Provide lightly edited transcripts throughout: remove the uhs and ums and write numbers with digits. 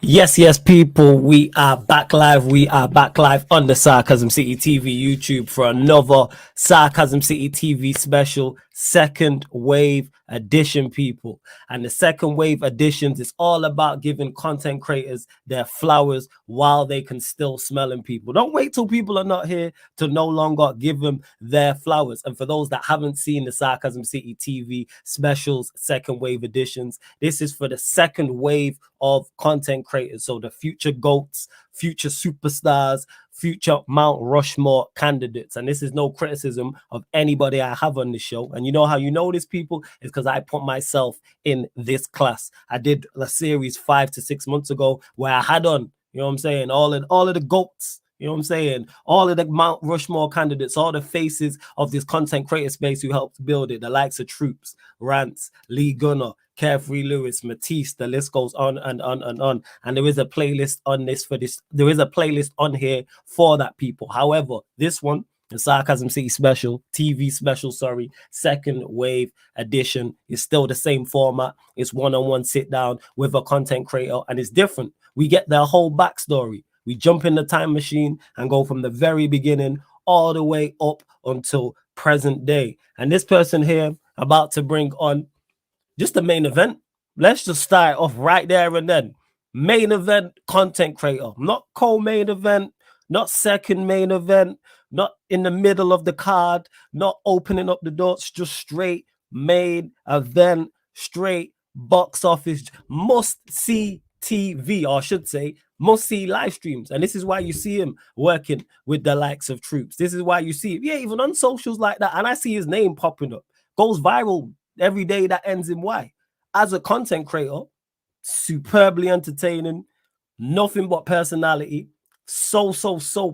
Yes, people, we are back live. We are back live on the Sarcasm City TV YouTube for another Sarcasm City TV special, second wave edition, people. And the second wave editions is all about giving content creators their flowers while they can still smell them, people. Don't wait till people are not here to no longer give them their flowers. And for those that haven't seen the Sarcasm City TV specials, second wave editions, this is for the second wave of content creators. So the future GOATs, future superstars, future Mount Rushmore candidates. And this is no criticism of anybody I have on this show. And you know how you know this, people, is because I put myself in this class. I did a series 5 to 6 months ago where I had on, you know what I'm saying, all of the GOATs. You know what I'm saying? All of the Mount Rushmore candidates, all the faces of this content creator space who helped build it, the likes of Troops, Rants, Lee Gunner, Carefree Lewis, Matisse, the list goes on and on and on. And there is a playlist on this for this. There is a playlist on here for that, people. However, this one, the Sarcasm City special, TV special, sorry, second wave edition, is still the same format. It's one-on-one sit down with a content creator, and it's different. We get their whole backstory. We jump in the time machine and go from the very beginning all the way up until present day. And this person here about to bring on just the main event. Let's just start off right there and then. Main event content creator, not co-main event, not second main event, not in the middle of the card, not opening up the doors, just straight main event, straight box office, must see TV, or I should say, must see live streams. And this is why you see him working with the likes of Troops. This is why you see him, even on socials like that. And I see his name popping up, goes viral every day that ends in Y. As a content creator, superbly entertaining, nothing but personality, so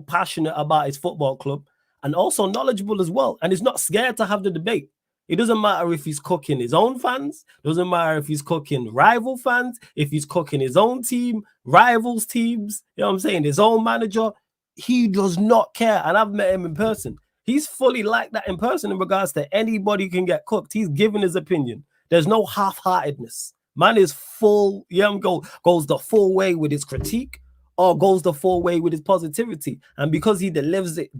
passionate about his football club, and also knowledgeable as well. And he's not scared to have the debate. It doesn't matter if he's cooking his own fans, doesn't matter if he's cooking rival fans, if he's cooking his own team, rivals teams, you know what I'm saying, his own manager. He does not care. And I've met him in person. He's fully like that in person in regards to anybody can get cooked. He's giving his opinion. There's no half-heartedness. Man is full, goes the full way with his critique or goes the full way with his positivity. And because he delivers it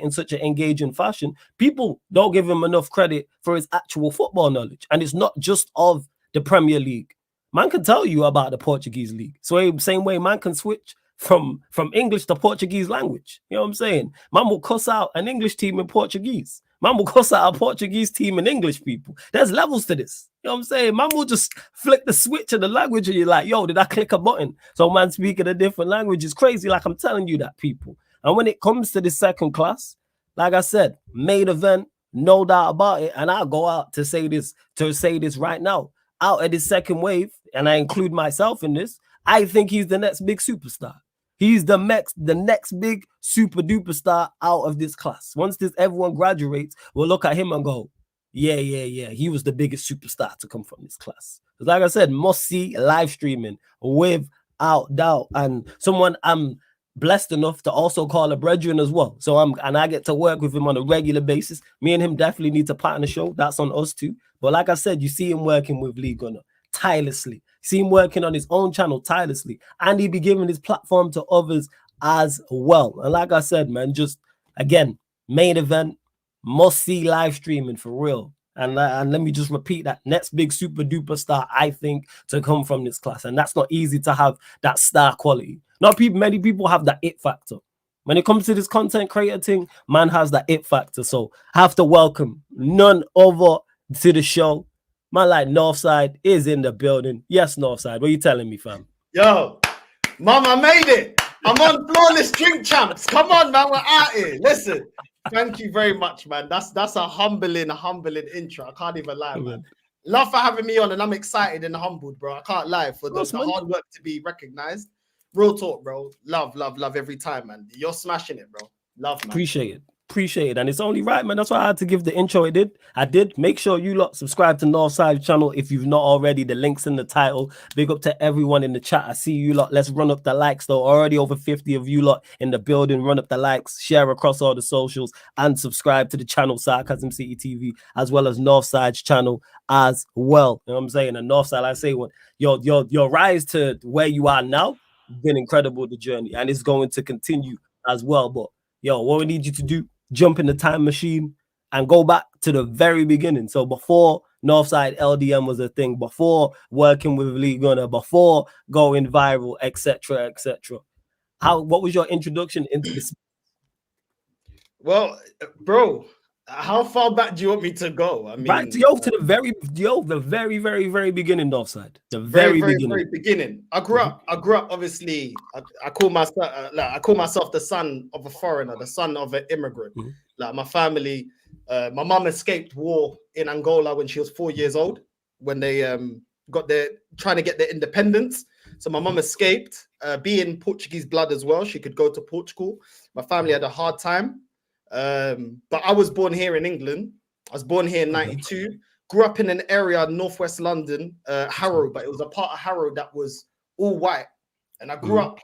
in such an engaging fashion, people don't give him enough credit for his actual football knowledge. And it's not just of the Premier League. Man can tell you about the Portuguese league. So same way man can switch from English to Portuguese language. You know what I'm saying? Man will cuss out an English team in Portuguese. Man will cuss out a Portuguese team in English, people. There's levels to this. You know what I'm saying? Man will just flick the switch of the language and you're like, yo, did I click a button? So man speaking a different language is crazy. Like I'm telling you that, people. And when it comes to the second class, like I said, main event, no doubt about it. And I'll go out to say this right now. Out of this second wave, and I include myself in this, I think he's the next big superstar. He's the next big super duper star out of this class. Once everyone graduates, we'll look at him and go, yeah. He was the biggest superstar to come from this class. Because like I said, must see live streaming without doubt. And someone I'm blessed enough to also call a brethren as well. So I get to work with him on a regular basis. Me and him definitely need to partner show. That's on us too. But like I said, you see him working with Lee Gunner tirelessly. See him working on his own channel tirelessly, and he be giving his platform to others as well. And like I said, man, just again, main event, must see live streaming for real. And let me just repeat that, next big super duper star, I think, to come from this class. And that's not easy to have that star quality. Many people have that it factor. When it comes to this content creator thing, man has that it factor. So I have to welcome none other to the show. Man like Northside is in the building. Yes, Northside. What are you telling me, fam? Yo, mama made it. I'm on Flawless Drink Champs. Come on, man. We're out here. Listen, thank you very much, man. That's a humbling intro. I can't even lie, man. Love for having me on, and I'm excited and humbled, bro. I can't lie for the hard work to be recognized. Real talk, bro. Love every time, man. You're smashing it, bro. Love, man. Appreciate it. And it's only right, man. That's why I had to give the intro I did. Make sure you lot subscribe to Northside channel if you've not already. The link's in the title. Big up to everyone in the chat. I see you lot. Let's run up the likes, though. Already over 50 of you lot in the building. Run up the likes, share across all the socials, and subscribe to the channel Sarcasm City TV, as well as Northside's channel as well. You know what I'm saying? And Northside, I say, what your rise to where you are now been incredible, the journey, and it's going to continue as well. But yo, what we need you to do, jump in the time machine and go back to the very beginning. So before Northside LDM was a thing, before working with Lee Gunner, before going viral, etc., etc. What was your introduction into this? Well, bro, how far back do you want me to go? I mean, right to the very, very, very beginning, Northside. The very, very beginning. I grew up. Obviously, I call myself the son of a foreigner, the son of an immigrant. Like my family, my mom escaped war in Angola when she was 4 years old. When they trying to get their independence. So my mom escaped, being Portuguese blood as well. She could go to Portugal. My family had a hard time. But I was born here in England. I was born here in 92. Grew up in an area northwest London, Harrow, but it was a part of Harrow that was all white. And I grew up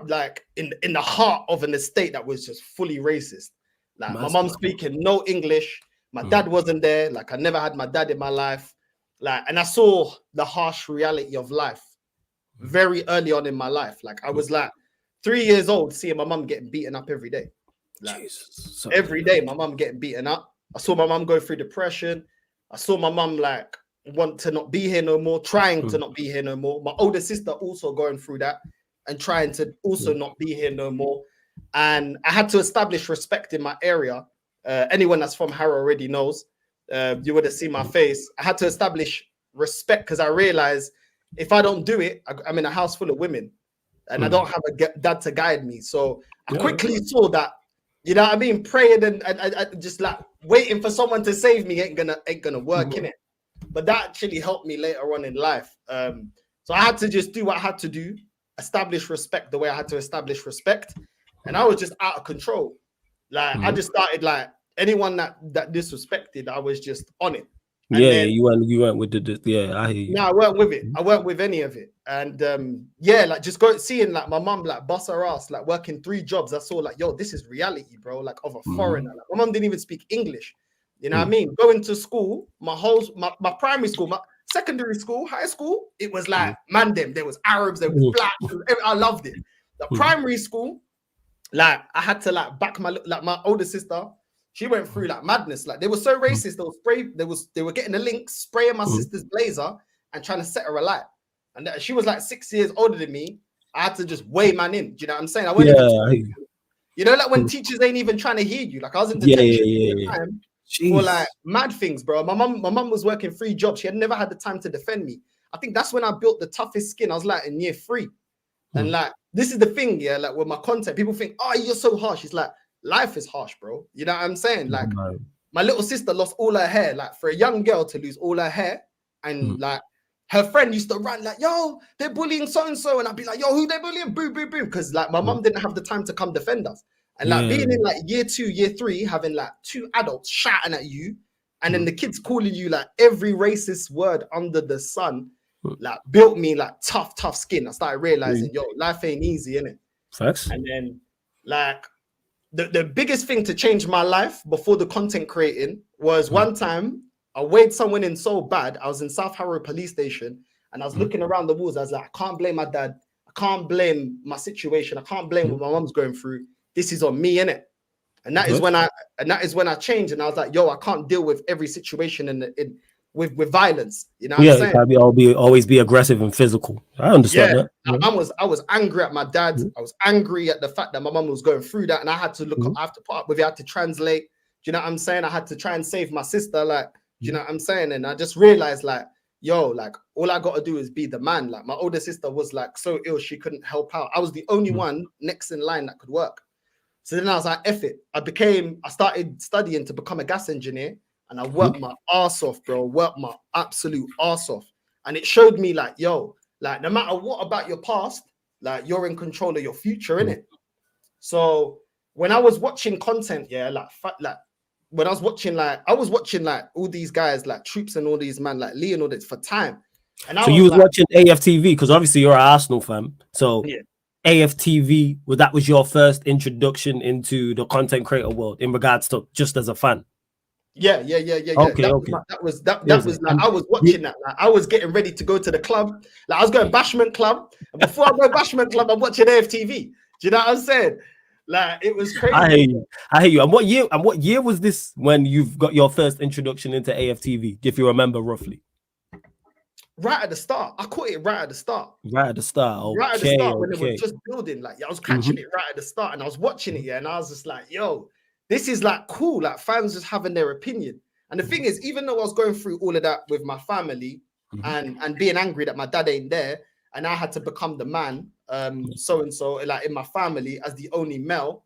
like in the heart of an estate that was just fully racist. Like my mom speaking no English. My dad wasn't there. Like I never had my dad in my life. Like, and I saw the harsh reality of life very early on in my life. Like I was like 3 years old, seeing my mom getting beaten up every day. Like every day, my mom getting beaten up. I saw my mom go through depression. I saw my mom like want to not be here no more, trying to not be here no more. My older sister also going through that and trying to also not be here no more. And I had to establish respect in my area. Anyone that's from Harrow already knows. You would have seen my face. I had to establish respect because I realized if I don't do it, I'm in a house full of women and I don't have a dad to guide me. So I quickly saw that, you know what I mean? Praying and I just like waiting for someone to save me ain't gonna work, innit? But that actually helped me later on in life. So I had to just do what I had to do, establish respect the way I had to establish respect. And I was just out of control. Like I just started like anyone that disrespected, I was just on it. And then, you went with the I hear you. No, I weren't with it. I weren't with any of it. And like just seeing like my mum like bust her ass, like working 3 jobs. I saw like, yo, this is reality, bro. Like of a foreigner. Like, my mum didn't even speak English. You know what I mean? Going to school, my primary school, my secondary school, high school, it was like man them. There was Arabs, there was blacks. I loved it. The primary school, like I had to like back my older sister. She went through like madness. Like they were so racist. They were getting the links, spraying my sister's blazer and trying to set her alight. And she was like 6 years older than me. I had to just weigh man in. Do you know what I'm saying? You know, like when teachers ain't even trying to hear you. Like I was in detention at the time for like mad things, bro. My mum was working 3 jobs. She had never had the time to defend me. I think that's when I built the toughest skin. I was like in year 3. And like this is the thing, like with my content, people think, oh, you're so harsh. It's like life is harsh, bro. You know what I'm saying? Like my little sister lost all her hair. Like for a young girl to lose all her hair, and like her friend used to run like, yo, they're bullying so and so, and I'd be like, yo, who they bullying? Boo, boo, boo. Because like my mum didn't have the time to come defend us, and like being in like year 2, year 3, having like 2 adults shouting at you, and then the kids calling you like every racist word under the sun, like built me like tough skin. I started realizing, yo, life ain't easy, innit? Facts. And then like. The biggest thing to change my life before the content creating was one time I weighed someone in so bad. I was in South Harrow police station and I was looking around the walls. I was like, I can't blame my dad. I can't blame my situation. I can't blame what my mom's going through. This is on me, innit? And that is when I changed and I was like, yo, I can't deal with every situation with violence. You know what I'm saying? Always be aggressive and physical. I understand that. I was angry at my dad. I was angry at the fact that my mom was going through that, and I had to look. I have to put up with it. I had to translate. Do you know what I'm saying? I had to try and save my sister. Like, do you know what I'm saying? And I just realized, like, yo, like all I got to do is be the man. Like my older sister was like so ill she couldn't help out. I was the only one next in line that could work. So then I was like, F it. I started studying to become a gas engineer. And I worked my ass off, bro. Worked my absolute ass off. And it showed me like, yo, like no matter what about your past, like you're in control of your future, innit? So when I was watching content, when I was watching like all these guys, like Troops and all these man, like Lee and all this for time. And you was watching AFTV because obviously you're an Arsenal fan. So AFTV, was your first introduction into the content creator world in regards to just as a fan? Yeah. Okay, That was okay. my, that There's was it. like I was watching that. Like I was getting ready to go to the club. Like I was going Bashment Club, and before I go Bashment Club, I'm watching AFTV. Do you know what I'm saying? Like it was crazy. I hear you. I hear you. And what year was this when you've got your first introduction into AFTV, if you remember roughly? Right at the start, I caught it right at the start. Right at the start. Right at the Okay, start when it was okay. just building. Like I was catching it right at the start, and I was watching it. Yeah, and I was just like, "Yo, this is like cool." Like fans just having their opinion. And the thing is, even though I was going through all of that with my family and being angry that my dad ain't there, and I had to become the man, so and so, like in my family as the only male,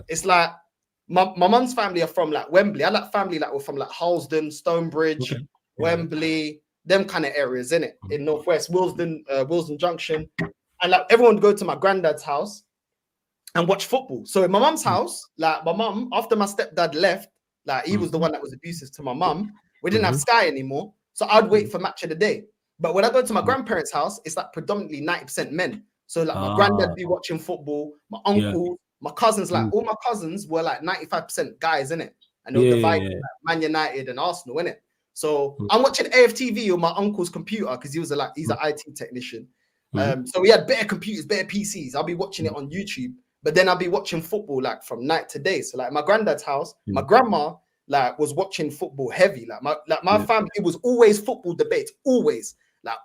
it's like my mum's family are from like Wembley. I like family like we're from like Halsden, Stonebridge, Wembley, them kind of areas, in it in Northwest Willesden Junction, and like everyone would go to my granddad's house and watch football. So in my mum's house, like my mum, after my stepdad left, like he was the one that was abusive to my mum. We didn't have Sky anymore, so I'd wait for Match of the Day. But when I go to my grandparents' house, it's like predominantly 90% men. So like my granddad be watching football, my uncle, my cousins, like all my cousins were like 95% guys, in it, and they'll divide like, Man United and Arsenal, in it. So I'm watching AFTV on my uncle's computer because he's an IT technician. So we had better computers, better PCs. I'll be watching it on YouTube, but then I'll be watching football like from night to day. So like my granddad's house, my grandma like was watching football heavy. Like my family, it was always football debates, always. Like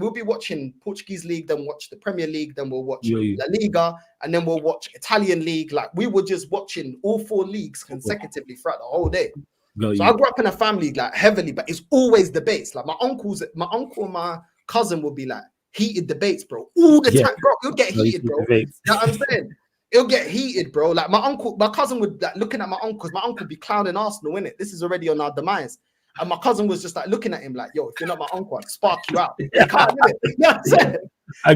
we'll be watching Portuguese league, then watch the Premier League, then we'll watch La Liga, and then we'll watch Italian league. Like we were just watching all 4 leagues consecutively throughout the whole day. So I grew up in a family like heavily, but it's always debates. Like my uncle and my cousin would be like heated debates, bro, all the time, bro. It'll get heated, bro. You know what I'm saying? It'll get heated, bro. Like my cousin would like looking at my uncle, my uncle would be clowning Arsenal, innit? This is already on our demise. And my cousin was just like looking at him like, yo, if you're not my uncle, I'd spark you out. You can't do it. You know what I'm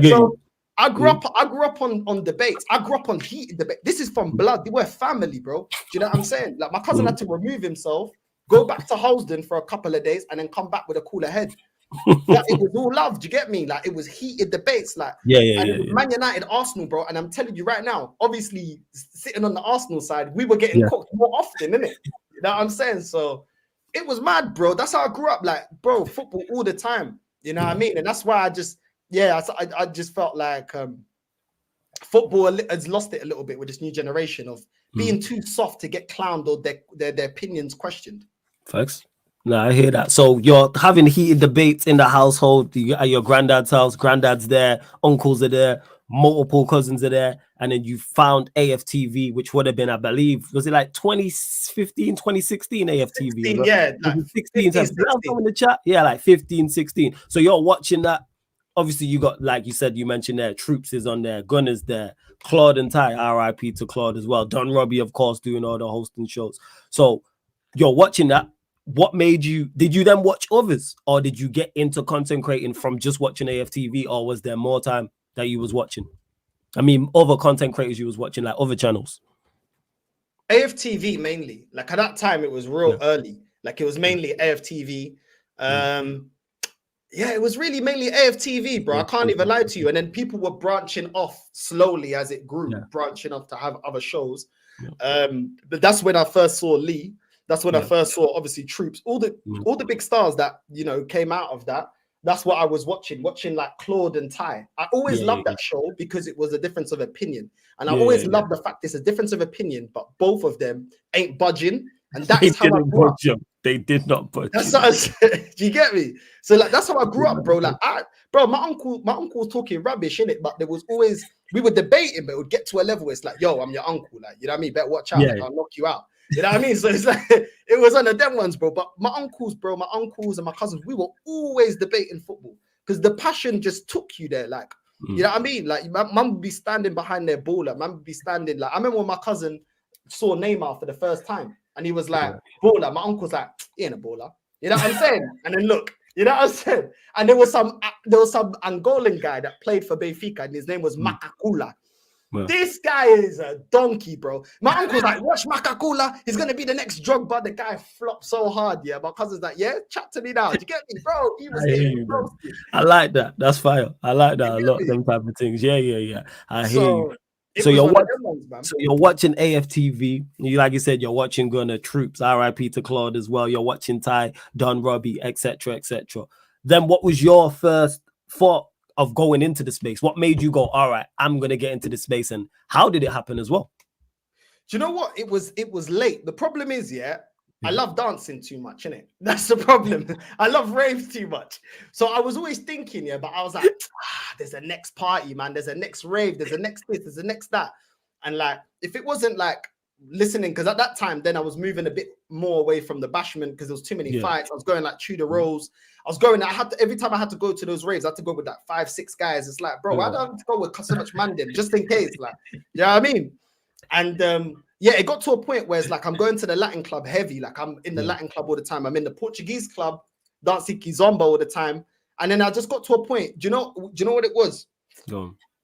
saying? I grew up on debates. I grew up on heated debate. This is from blood. They were family, bro. Do you know what I'm saying? Like my cousin had to remove himself, go back to Halsden for a couple of days, and then come back with a cooler head. Like, it was all love. Do you get me? Like it was heated debates. Like Man United, Arsenal, bro. And I'm telling you right now, obviously sitting on the Arsenal side, we were getting cooked more often, innit? You know what I'm saying? So it was mad, bro. That's how I grew up. Like, bro, football all the time. You know what I mean? And that's why I just felt like football has lost it a little bit with this new generation of being too soft to get clowned or their opinions questioned. Facts. No, I hear that. So you're having heated debates in the household at your granddad's house. Granddad's there, uncles are there, multiple cousins are there, and then you found AFTV, which would have been, I believe, was it like 2015, 2016 AFTV? 16, yeah, like 16. 15, 16. In the chat, yeah, like 15, 16. So you're watching that. Obviously, you got, like you said, you mentioned there, Troops is on there, Gunners there, Claude and Ty, RIP to Claude as well. Don Robbie, of course, doing all the hosting shows. So you're watching that. What made you, did you then watch others, or did you get into content creating from just watching AFTV, or was there more time that you was watching? I mean, other content creators you was watching, like other channels? AFTV mainly. Like at that time, it was real early. Like it was mainly AFTV. Yeah, it was really mainly AFTV, bro. I can't even lie to you. And then people were branching off slowly as it grew, branching off to have other shows. But that's when I first saw Lee. That's when I first saw, obviously, Troops. All the big stars that, you know, came out of that. That's what I was watching like Claude and Ty. I always loved that show because it was a difference of opinion. And I always loved the fact it's a difference of opinion, but both of them ain't budging. And that is how I grew up. They did not budge. That's what I said. Do you get me? So like that's how I grew up, bro. Like my uncle was talking rubbish, innit? But there was always, we were debating, but it would get to a level where it's like, yo, I'm your uncle. Like, you know what I mean? Better watch out, like, I'll knock you out. You know what I mean? So it's like it was on the them ones, bro. But my uncles and my cousins, we were always debating football because the passion just took you there. Like, you know what I mean? Like, my mum would be standing behind their baller. Mum would be standing. Like, I remember when my cousin saw Neymar for the first time, and he was like, baller. My uncle's like, he ain't a baller. You know what I'm saying? And then look, you know what I'm saying? And there was some Angolan guy that played for Benfica, and his name was Macacula. This guy is a donkey, bro. My uncle's like, watch Macacula. He's going to be the next Drogba. The guy flopped so hard, yeah. My cousin's like, yeah, chat to me now. Do you get me, bro? He was getting roasted. I like that. That's fire. I like that a lot, them type of things. Yeah. I hear you. So you're watching AFTV. Like you said, you're watching Gunner Troops, RIP to Claude as well. You're watching Ty, Don Robbie, etc., etc. Then what was your first thought of going into the space? What made you go, all right, I'm gonna get into the space, and how did it happen as well? Do you know what? It was late. The problem is, I love dancing too much, innit? That's the problem. I love raves too much. So I was always thinking, but I was like, there's a next party, man. There's a next rave. There's a next this. There's a next that. And like, if it wasn't like listening, because at that time, then I was moving a bit more away from the bashment because there was too many fights. I was going like Tudor Rolls. I was going, every time I had to go to those raves, I had to go with like 5-6 guys. It's like, bro, why do I have to go with so much man then, just in case? Like, you know what I mean? And it got to a point where it's like I'm going to the Latin club heavy. Like I'm in the Latin club all the time. I'm in the Portuguese club, dancing kizomba all the time. And then I just got to a point. Do you know what it was?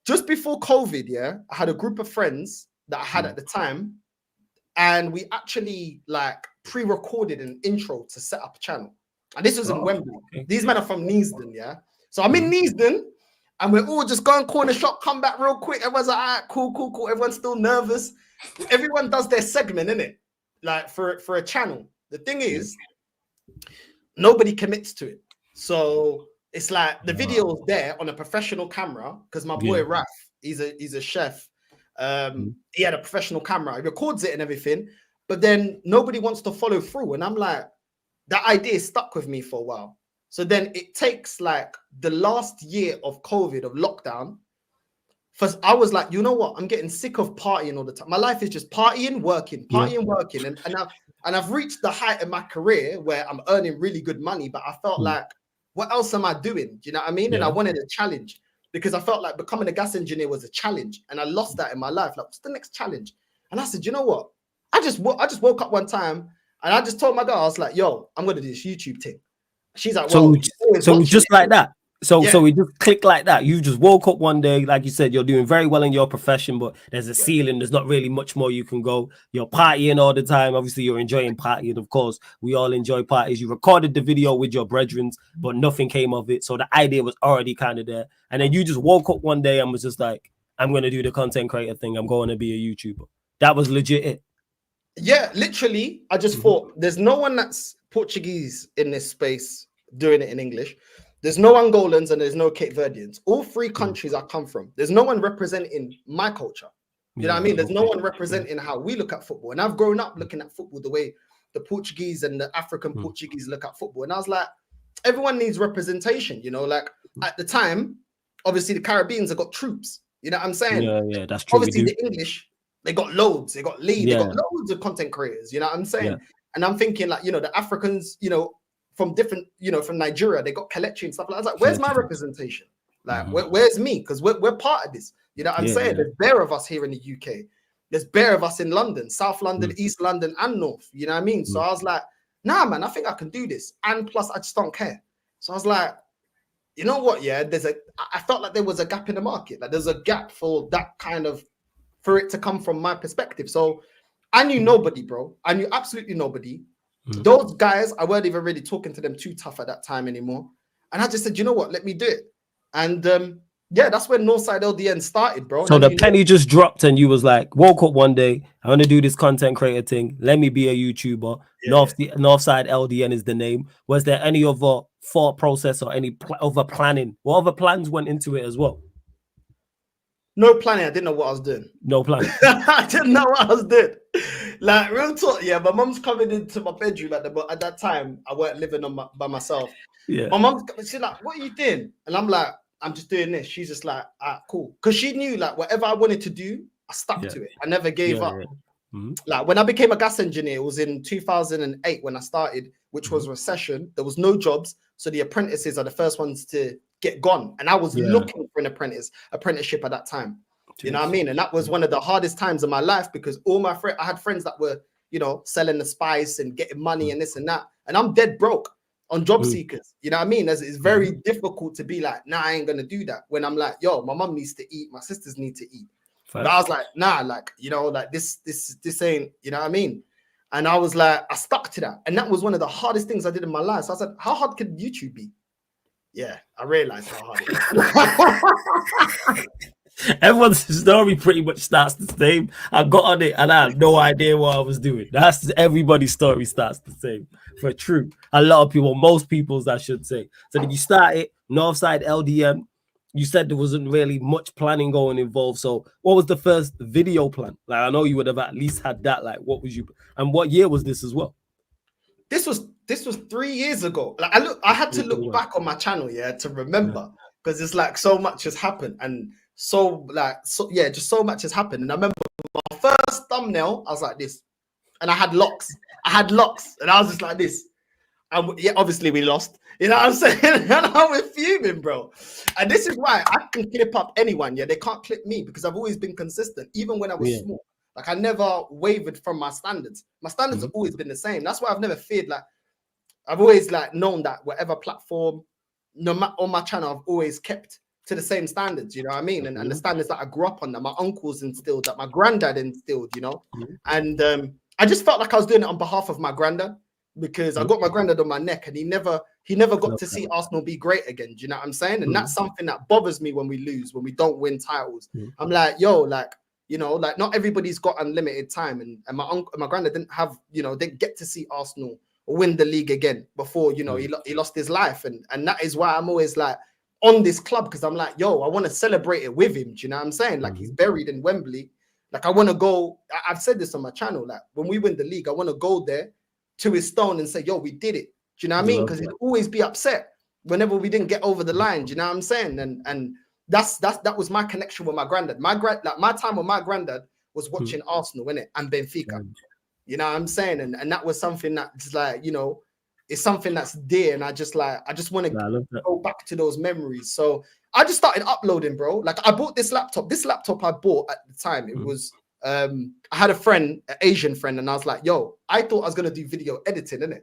Just before COVID, I had a group of friends that I had at the time, and we actually like pre-recorded an intro to set up a channel. And this was in Wembley. Okay. These men are from Neasden, So I'm in Neasden, and we're all just going corner shop, come back real quick. Everyone's like, all right, cool. Everyone's still nervous. Everyone does their segment, innit? Like for a channel. The thing is, nobody commits to it. So it's like the video is there on a professional camera because my boy Raf, he's a chef. He had a professional camera. He records it and everything, but then nobody wants to follow through. And I'm like, that idea stuck with me for a while. So then it takes like the last year of COVID, of lockdown. First, I was like, you know what? I'm getting sick of partying all the time. My life is just partying, working. And I've reached the height of my career where I'm earning really good money, but I felt like, what else am I doing? Do you know what I mean? And I wanted a challenge because I felt like becoming a gas engineer was a challenge, and I lost that in my life. Like, what's the next challenge? And I said, you know what? I just woke up one time and I just told my girl, I was like, yo, I'm gonna do this YouTube thing. She's like, well, so just like that. So we just click like that. You just woke up one day, like you said, you're doing very well in your profession, but there's a ceiling. There's not really much more you can go. You're partying all the time. Obviously, you're enjoying partying. Of course, we all enjoy parties. You recorded the video with your brethren, but nothing came of it. So the idea was already kind of there. And then you just woke up one day and was just like, I'm going to do the content creator thing. I'm going to be a YouTuber. That was legit it. Yeah, literally. I just thought there's no one that's Portuguese in this space doing it in English. There's no Angolans and there's no Cape Verdeans. All three countries I come from. There's no one representing my culture. You know what I mean? There's no one representing how we look at football. And I've grown up looking at football the way the Portuguese and the African Portuguese look at football. And I was like, everyone needs representation, you know, like at the time, obviously the Caribbeans have got troops. You know what I'm saying? Yeah, that's true. Obviously the English, they got loads. They got Lee. They got loads of content creators. You know what I'm saying? Yeah. And I'm thinking like, you know, the Africans, you know, from different, you know, from Nigeria, they got Kelechi and stuff like that. I was like, where's my representation? Like, where's me? Because we're part of this. You know what I'm saying? There's bare of us here in the UK. There's bare of us in London, South London, East London, and North. You know what I mean? So I was like, nah, man, I think I can do this. And plus, I just don't care. So I was like, you know what? Yeah, I felt like there was a gap in the market. Like there's a gap for that kind of, for it to come from my perspective. So I knew nobody, bro. I knew absolutely nobody. Those guys, I weren't even really talking to them too tough at that time anymore. And I just said, you know what, let me do it. And that's when Northside LDN started, bro. So the penny just dropped and you was like, woke up one day, I want to do this content creator thing. Let me be a YouTuber. Northside LDN is the name. Was there any other thought process or any other planning? What other plans went into it as well? No planning. I didn't know what I was doing. No planning. I didn't know what I was doing. Like real talk. Yeah, my mom's coming into my bedroom at that time. I weren't living by myself. Yeah. My mom's she's like, "What are you doing?" And I'm like, "I'm just doing this." She's just like, "Ah, cool," because she knew like whatever I wanted to do, I stuck to it. I never gave up. Like when I became a gas engineer, it was in 2008 when I started, which was recession. There was no jobs, so the apprentices are the first ones to get gone. And I was looking for an apprenticeship at that time. You know what I mean? And that was one of the hardest times of my life because all my friends, I had friends that were, you know, selling the spice and getting money and this and that. And I'm dead broke on job seekers. You know what I mean? It's very difficult to be like, nah, I ain't going to do that. When I'm like, yo, my mom needs to eat. My sisters need to eat. But I was like, nah, like, you know, like this ain't, you know what I mean? And I was like, I stuck to that. And that was one of the hardest things I did in my life. So I said, how hard could YouTube be? Yeah, I realized how hard it is. Everyone's story pretty much starts the same. I got on it and I had no idea what I was doing. That's everybody's story starts the same. For true. A lot of people, most people's, I should say. So then you started Northside LDM. You said there wasn't really much planning going involved. So what was the first video plan? Like, I know you would have at least had that. Like, what was you, and what year was this as well? This was 3 years ago. Like I had to look back on my channel, yeah, to remember, because it's like so much has happened, and just so much has happened. And I remember my first thumbnail, I was like this, and I had locks, and I was just like this. And yeah, obviously we lost. You know what I'm saying? And I was fuming, bro. And this is why I can clip up anyone. Yeah, they can't clip me because I've always been consistent, even when I was small. Like I never wavered from my standards. My standards have always been the same. That's why I've never feared. Like I've always like known that whatever platform, no matter on my channel, I've always kept to the same standards. You know what I mean? And the standards that I grew up on, that my uncles instilled, that my granddad instilled. You know, and I just felt like I was doing it on behalf of my granddad, because I got my granddad on my neck, and he never got to see Arsenal be great again. Do you know what I'm saying? And that's something that bothers me when we lose, when we don't win titles. I'm like, yo, like, you know, like not everybody's got unlimited time, and my uncle, my granddad didn't have, you know, didn't get to see Arsenal win the league again before, you know, he lost his life, and that is why I'm always like on this club, because I'm like, yo, I want to celebrate it with him. Do you know what I'm saying? Like he's buried in Wembley. Like I want to go. I've said this on my channel. Like when we win the league, I want to go there to his stone and say, yo, we did it. Do you know what I mean? Because he'd always be upset whenever we didn't get over the line. Do you know what I'm saying? And that was my connection with my granddad. My time with my granddad was watching Arsenal, innit? And Benfica. You know what I'm saying? And that was something that's like, you know, it's something that's dear. And I just want to go back to those memories. So I just started uploading, bro. Like I bought this laptop. This laptop I bought at the time, it was I had a friend, an Asian friend, and I was like, yo, I thought I was gonna do video editing, innit?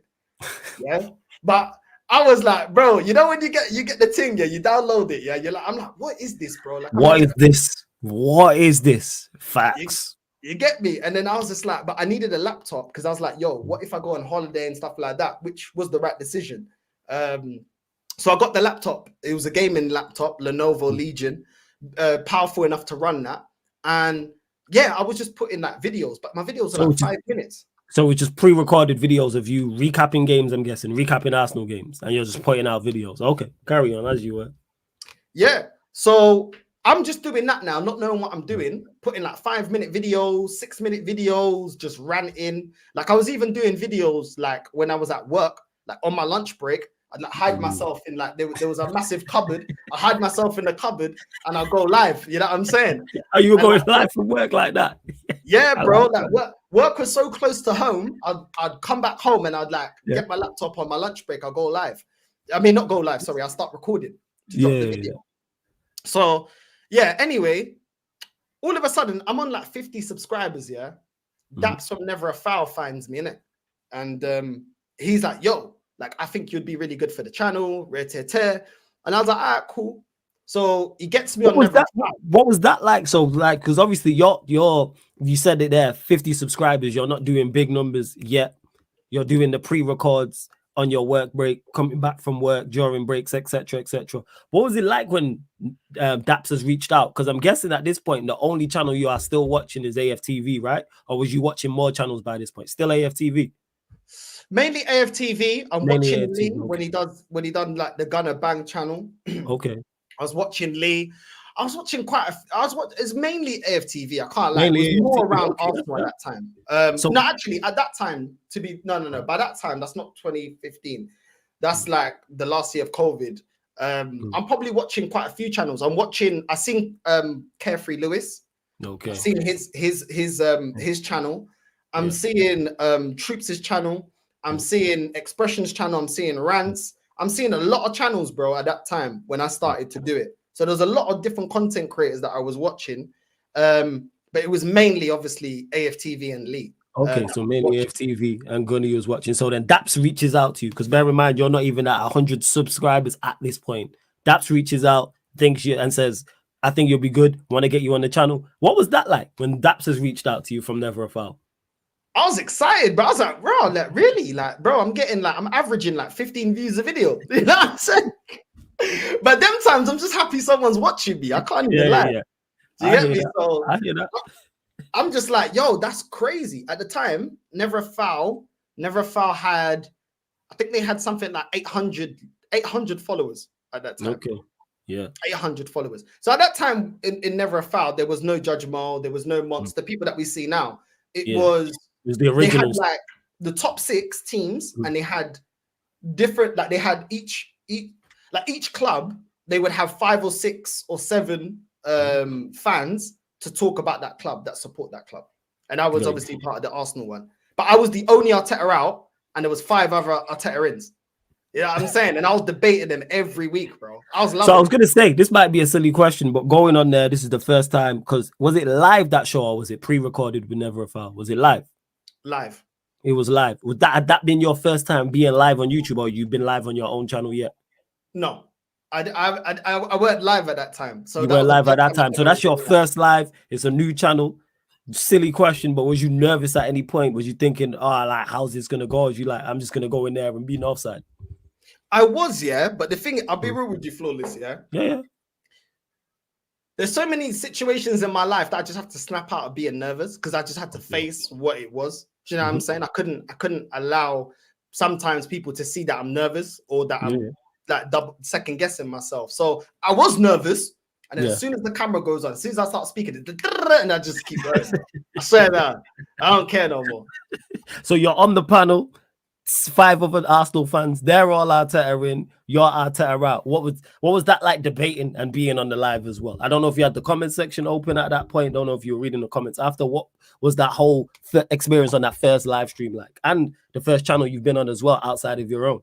Yeah. But I was like, bro, you know when you get the thing, yeah, you download it, yeah, you're like, I'm like, what is this, bro? Like, what is this? What is this? Facts. You get me? And then I was just like, but I needed a laptop, because I was like, yo, what if I go on holiday and stuff like that? Which was the right decision. So I got the laptop. It was a gaming laptop, Lenovo Legion, powerful enough to run that. And yeah, I was just putting like videos, but my videos are like 5 minutes. So it's just pre-recorded videos of you recapping games, I'm guessing, recapping Arsenal games, and you're just putting out videos. Okay, carry on as you were. Yeah, so I'm just doing that now, not knowing what I'm doing, putting like 5-minute videos, 6-minute videos, just ranting. Like I was even doing videos like when I was at work, like on my lunch break. I'd like hide myself in like there was a massive cupboard. I hide myself in the cupboard and I'll go live. You know what I'm saying? Are you going live from work like that? Yeah, bro. Like work was so close to home. I'd come back home and I'd like get my laptop on my lunch break. I'll go live. I mean, not go live. Sorry, I'll start recording to drop the video. So yeah. Anyway, all of a sudden I'm on like 50 subscribers. Yeah, Daps from Never a Foul finds me, innit? And he's like, yo. Like, I think you'd be really good for the channel, and I was like, all right, cool. So he gets me on. What was that like? So, like, because obviously you said it there, 50 subscribers. You're not doing big numbers yet. You're doing the pre-records on your work break, coming back from work during breaks, etc., etc. What was it like when Daps has reached out? Because I'm guessing at this point the only channel you are still watching is AFTV, right? Or was you watching more channels by this point? Still AFTV. Mainly AFTV. I'm watching Lee when he done like the Gunner Bang channel. Okay. I was watching Lee. I was watching it's mainly AFTV. I can't lie. It was more around Arsenal at that time. No, actually, at that time, no. By that time, that's not 2015. That's like the last year of COVID. I'm probably watching quite a few channels. I seen Carefree Lewis. Okay. I've seen his channel. I'm seeing Troops' channel. I'm seeing Expressions channel. I'm seeing Rants. I'm seeing a lot of channels, bro, at that time when I started to do it. So there's a lot of different content creators that I was watching. But it was mainly, obviously, AFTV and Lee. Okay, so mainly AFTV and Gunny was watching. So then Daps reaches out to you, because bear in mind, you're not even at 100 subscribers at this point. Daps reaches out, thinks you, and says, I think you'll be good. Want to get you on the channel. What was that like when Daps has reached out to you from Never a Foul? I was excited, but I was like, bro, like really? Like, bro, I'm averaging like 15 views a video. You know what I'm saying? But them times I'm just happy someone's watching me. I can't even lie. Do you I get hear me? that. So I hear that. I'm just like, yo, that's crazy. At the time, Never a Foul had, I think they had something like 800 followers at that time. Okay. Yeah. 800 followers. So at that time in Never a Foul, there was no Judge Mo, there was no Monster, the people that we see now. It was the original. They had like the top 6 teams, and they had different, like they had each club, they would have 5 or 6 or 7 fans to talk about that club, that support that club. And I was obviously part of the Arsenal one. But I was the only Arteta out, and there was 5 other Arteta ins. You know what I'm saying? And I was debating them every week, bro. I was loving So I was going to say, this might be a silly question, but going on there, this is the first time, because was it live, that show, or was it pre-recorded with Never a Foul? Was it live? Live. It was live. Had that been your first time being live on YouTube, or you've been live on your own channel yet? No. I weren't live at that time. So you weren't live at that time. So that's your first live. It's a new channel. Silly question, but was you nervous at any point? Was you thinking, oh, like, how's this gonna go? Was you like, I'm just gonna go in there and be an offside? I was, yeah. But the thing, I'll be real with you, Flawless, yeah. Yeah. There's so many situations in my life that I just have to snap out of being nervous, because I just had to face what it was. Do you know what I'm saying? I couldn't allow sometimes people to see that I'm nervous, or that I'm like double second guessing myself. So I was nervous. And then as soon as the camera goes on, as soon as I start speaking, and I just keep going. I swear that I don't care no more. So you're on the panel, 5 other Arsenal fans. They're all Arteta in. You're Arteta out. What was that like, debating and being on the live as well? I don't know if you had the comment section open at that point. Don't know if you were reading the comments after. What was that whole experience on that first live stream like, and the first channel you've been on as well outside of your own?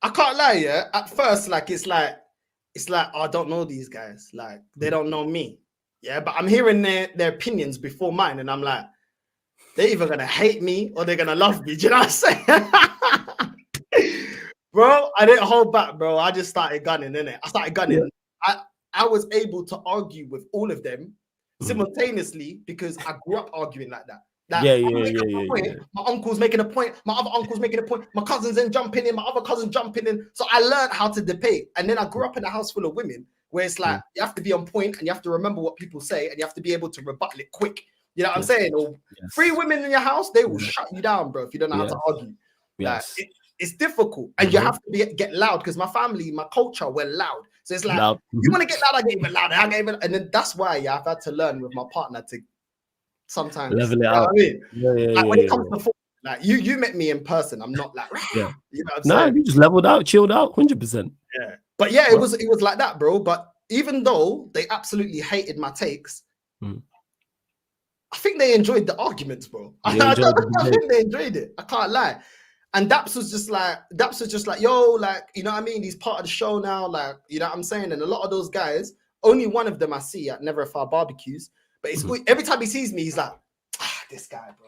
I can't lie, yeah. At first, like it's like oh, I don't know these guys. Like they don't know me, yeah. But I'm hearing their opinions before mine, and I'm like, they're either gonna hate me or they're gonna love me. Do you know what I'm saying? Bro, I didn't hold back, bro. I just started gunning, innit? I started gunning. Yeah. I was able to argue with all of them simultaneously, because I grew up arguing like that. Like, my uncle's making a point, my other uncle's making a point, my cousin's in jumping in, my other cousin jumping in. So I learned how to debate. And then I grew up in a house full of women, where it's like you have to be on point, and you have to remember what people say, and you have to be able to rebuttal it quick. You know what I'm saying? Or 3 women in your house, they will shut you down, bro, if you don't know how to argue. Like, it's difficult, and you have to get loud, because my family, my culture, we're loud. So it's like, you want to get loud, I get even louder. And then that's why I've had to learn with my partner to sometimes level it out. You know what I mean? When it comes to football, like you met me in person, I'm not like, you know what I'm saying? You just leveled out, chilled out, 100%. Yeah, but it was like that, bro. But even though they absolutely hated my takes, I think they enjoyed the arguments, bro. I think they enjoyed it. I can't lie. And Daps was just like, yo, like, you know what I mean? He's part of the show now, like, you know what I'm saying? And a lot of those guys, only one of them I see at Never a Foul barbecues, but it's every time he sees me, he's like, this guy, bro.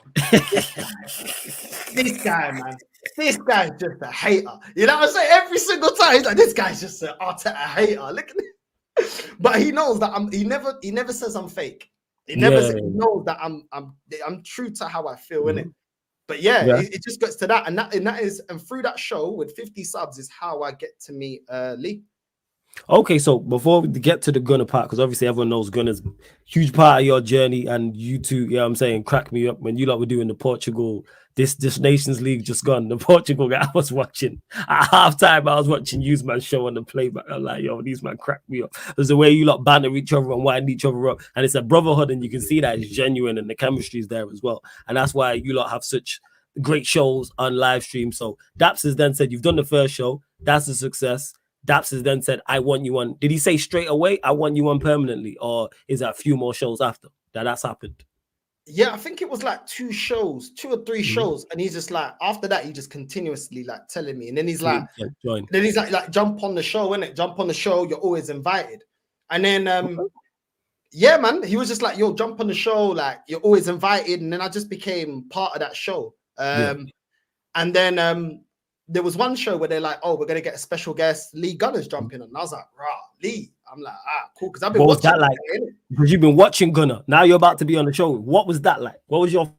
This guy, man. This guy's just a hater. You know what I'm saying? Every single time, he's like, this guy's just an Arteta hater. Look at it. But he knows that he never says I'm fake. He never says, he knows that I'm true to how I feel, innit? But it just gets to that, and through that show with 50 subs is how I get to meet Lee. Okay, so before we get to the Gunner part, because obviously everyone knows Gunner's a huge part of your journey, and you two, you know what I'm saying, crack me up when you lot were doing the Portugal, this Nations League just gone, the Portugal guy I was watching. At halftime, I was watching Useman's show on the playback. I'm like, yo, these man crack me up. There's the way you lot banter each other and wind each other up, and it's a brotherhood, and you can see that it's genuine, and the chemistry is there as well. And that's why you lot have such great shows on live stream. So Daps has then said, you've done the first show, that's a success. Daps has then said, I want you on. Did he say straight away, I want you on permanently? Or is that a few more shows after that's happened? Yeah, I think it was like 2 or 3 shows. And he's just like, after that, he just continuously like telling me. And then he's like, join. Then he's like, jump on the show, innit? Jump on the show. You're always invited. And then, yeah, man, he was just like, yo, jump on the show. Like, you're always invited. And then I just became part of that show. And then, there was one show where they're like, oh, we're going to get a special guest, Lee Gunner's jumping on. And I was like, rah, Lee. I'm like, cool. Because I've been watching that like, because you've been watching Gunner. Now you're about to be on the show. What was that like? What was your...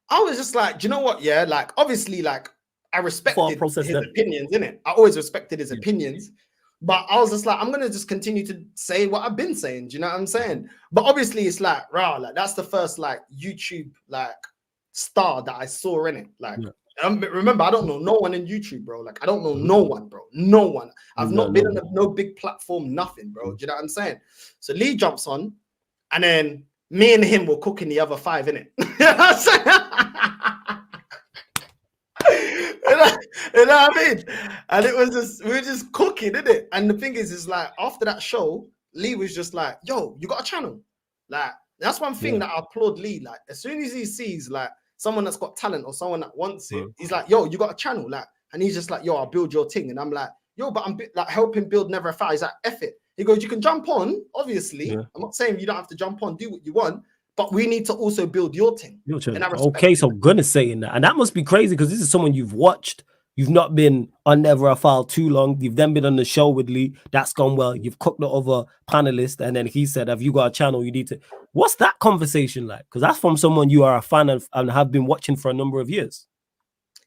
I was just like, do you know what? Yeah, like, obviously, like, I respected his opinions, innit? I always respected his opinions. But I was just like, I'm gonna just continue to say what I've been saying. Do you know what I'm saying? But obviously, it's like, rah, like that's the first like YouTube like star that I saw in it. Like, remember, I don't know no one in YouTube, bro. Like, I don't know no one, bro. No one. I've not been on no big platform, nothing, bro. Do you know what I'm saying? So Lee jumps on, and then me and him were cooking the other 5 in it. You know what I'm saying? You know what I mean? And it was just, we were just cooking, didn't it? And the thing is like after that show, Lee was just like, yo, you got a channel. Like, that's one thing that I applaud Lee. Like, as soon as he sees like someone that's got talent or someone that wants it, he's like, yo, you got a channel. Like, and he's just like, yo, I'll build your thing. And I'm like, yo, but I'm like helping build Never a Foul. He's like, F it. He goes, you can jump on, obviously. I'm not saying you don't have to jump on, do what you want, but we need to also build your thing. Okay, so goodness saying that. And that must be crazy because this is someone you've watched. You've not been on Never a Foul too long. You've then been on the show with Lee. That's gone well. You've cooked the other panelist. And then he said, have you got a channel? You need to. What's that conversation like? Because that's from someone you are a fan of and have been watching for a number of years.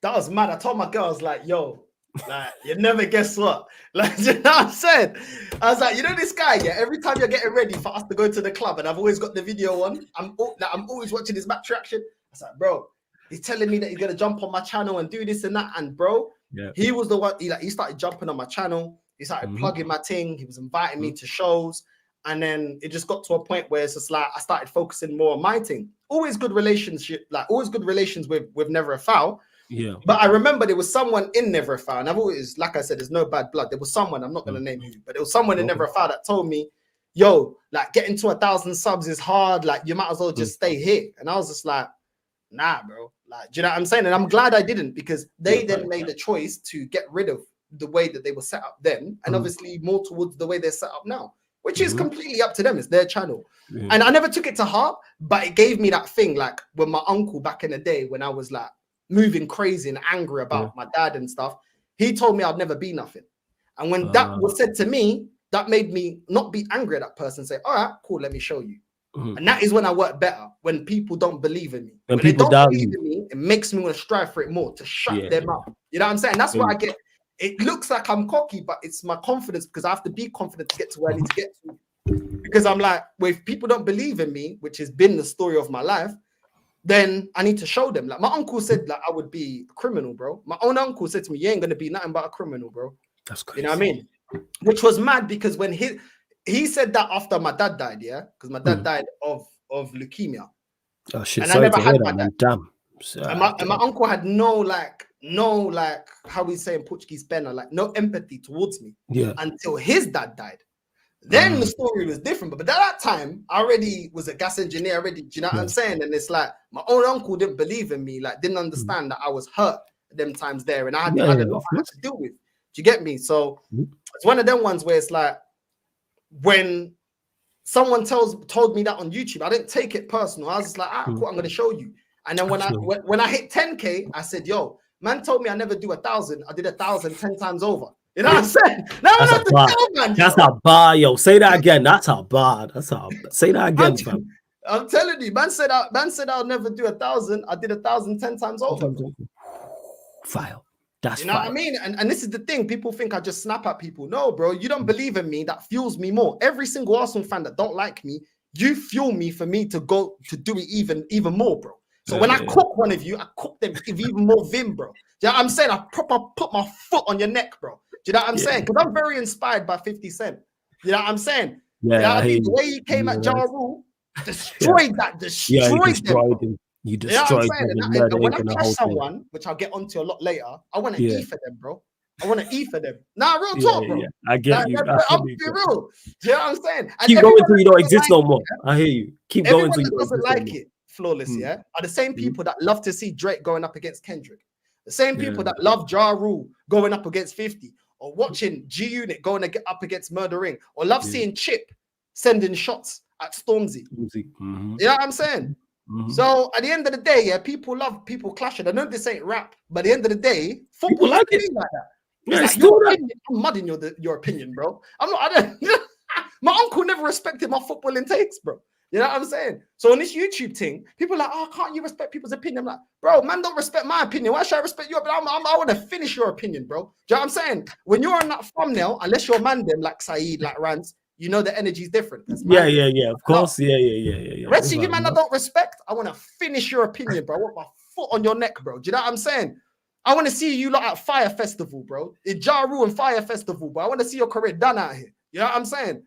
That was mad. I told my girl, I was like, yo, like, you never guess what? Like, you know what I'm saying? I was like, you know this guy, yeah, every time you're getting ready for us to go to the club and I've always got the video on, I'm always watching his match reaction. I was like, bro, he's telling me that he's going to jump on my channel and do this and that. And bro, he was the one, he started jumping on my channel. He started plugging my thing. He was inviting me to shows. And then it just got to a point where it's just like, I started focusing more on my thing. Always good relationship, like always good relations with Never a Foul. Yeah. But I remember there was someone in Never a Foul, and I've always, like I said, there's no bad blood. There was someone, I'm not going to name who, but there was someone in Never a Foul that told me, yo, like getting to 1,000 subs is hard. Like you might as well just stay here. And I was just like, nah, bro. Like, do you know what I'm saying? And I'm glad I didn't, because they then made a choice to get rid of the way that they were set up then, and obviously more towards the way they're set up now, which is completely up to them. It's their channel. And I never took it to heart, but it gave me that thing, like when my uncle back in the day, when I was like moving crazy and angry about my dad and stuff, he told me I'd never be nothing. And when that was said to me, that made me not be angry at that person, say, all right, cool, let me show you. And that is when I work better, when people don't believe in me. When people they don't believe in me, it makes me want to strive for it more, to shut them up. You know what I'm saying? That's what I get. It looks like I'm cocky, but it's my confidence, because I have to be confident to get to where I need to get to. Because I'm like, well, if people don't believe in me, which has been the story of my life, then I need to show them. Like my uncle said, like I would be a criminal, bro. My own uncle said to me, you ain't gonna be nothing but a criminal, bro. That's crazy. You know what I mean? Which was mad, because when he said that after my dad died, because my dad died of leukemia. Oh shit! And I never had my dad. Damn. And my uncle had no how we say in Portuguese, pena, like no empathy towards me. Until his dad died. Then the story was different. But at that time, I already was a gas engineer already. Do you know what I'm saying? And it's like my own uncle didn't believe in me, like didn't understand that I was hurt them times there, and I had a lot to deal with. Do you get me? So it's one of them ones where it's like, when someone told me that on YouTube, I didn't take it personal. I was just like, cool, I'm gonna show you. And then when I hit 10K, I said, yo, man told me I never do 1,000. I did 1,000 10 times over. You know what I'm saying? Now I have to tell, man. That's a bar, yo. Say that again. That's a bar. Say that again, fam. I'm telling you, man said I'll never do 1,000. I did 1,000 10 times over. File. That's, you know what I mean? And this is the thing. People think I just snap at people. No, bro, you don't believe in me. That fuels me more. Every single Arsenal fan that don't like me, you fuel me for me to go to do it even more, bro. So when I cook one of you, I cook them with even more vim, bro. You know what I'm saying? I proper put my foot on your neck, bro. Do you know what I'm saying? Because I'm very inspired by 50 Cent. You know what I'm saying? Yeah, you know the way he came at Ja Rule, destroyed them. You destroyed them. And when I clash someone, which I'll get onto a lot later, I want to E for them, bro. I want to E for them. Nah, real talk, bro. I get you. I'll be real. Do you know what I'm saying? And keep going till you don't exist no more. I hear you. Keep going till you don't doesn't like it. Flawless, are the same people that love to see Drake going up against Kendrick. The same people that love Ja Rule going up against 50, or watching G Unit going up against Murder Ring, or love seeing Chip sending shots at Stormzy. You know what I'm saying? So at the end of the day, people love people clashing. I know this ain't rap, but at the end of the day, football like it like that. It's like, I'm mudding your opinion, bro. I'm not. My uncle never respected my footballing takes, bro. You know what I'm saying? So on this YouTube thing, people are like, oh, can't you respect people's opinion? I'm like, bro, man, don't respect my opinion. Why should I respect your opinion? I want to finish your opinion, bro. Do you know what I'm saying? When you're on that thumbnail, unless you're man them like Saeed, like Rance, you know the energy's different. Yeah. Of course. Yeah. The rest of you, man, I don't respect. I want to finish your opinion, bro. I want my foot on your neck, bro. Do you know what I'm saying? I want to see you lot at Fire Festival, bro. In Ja Rule and Fire Festival, bro. I want to see your career done out here. You know what I'm saying?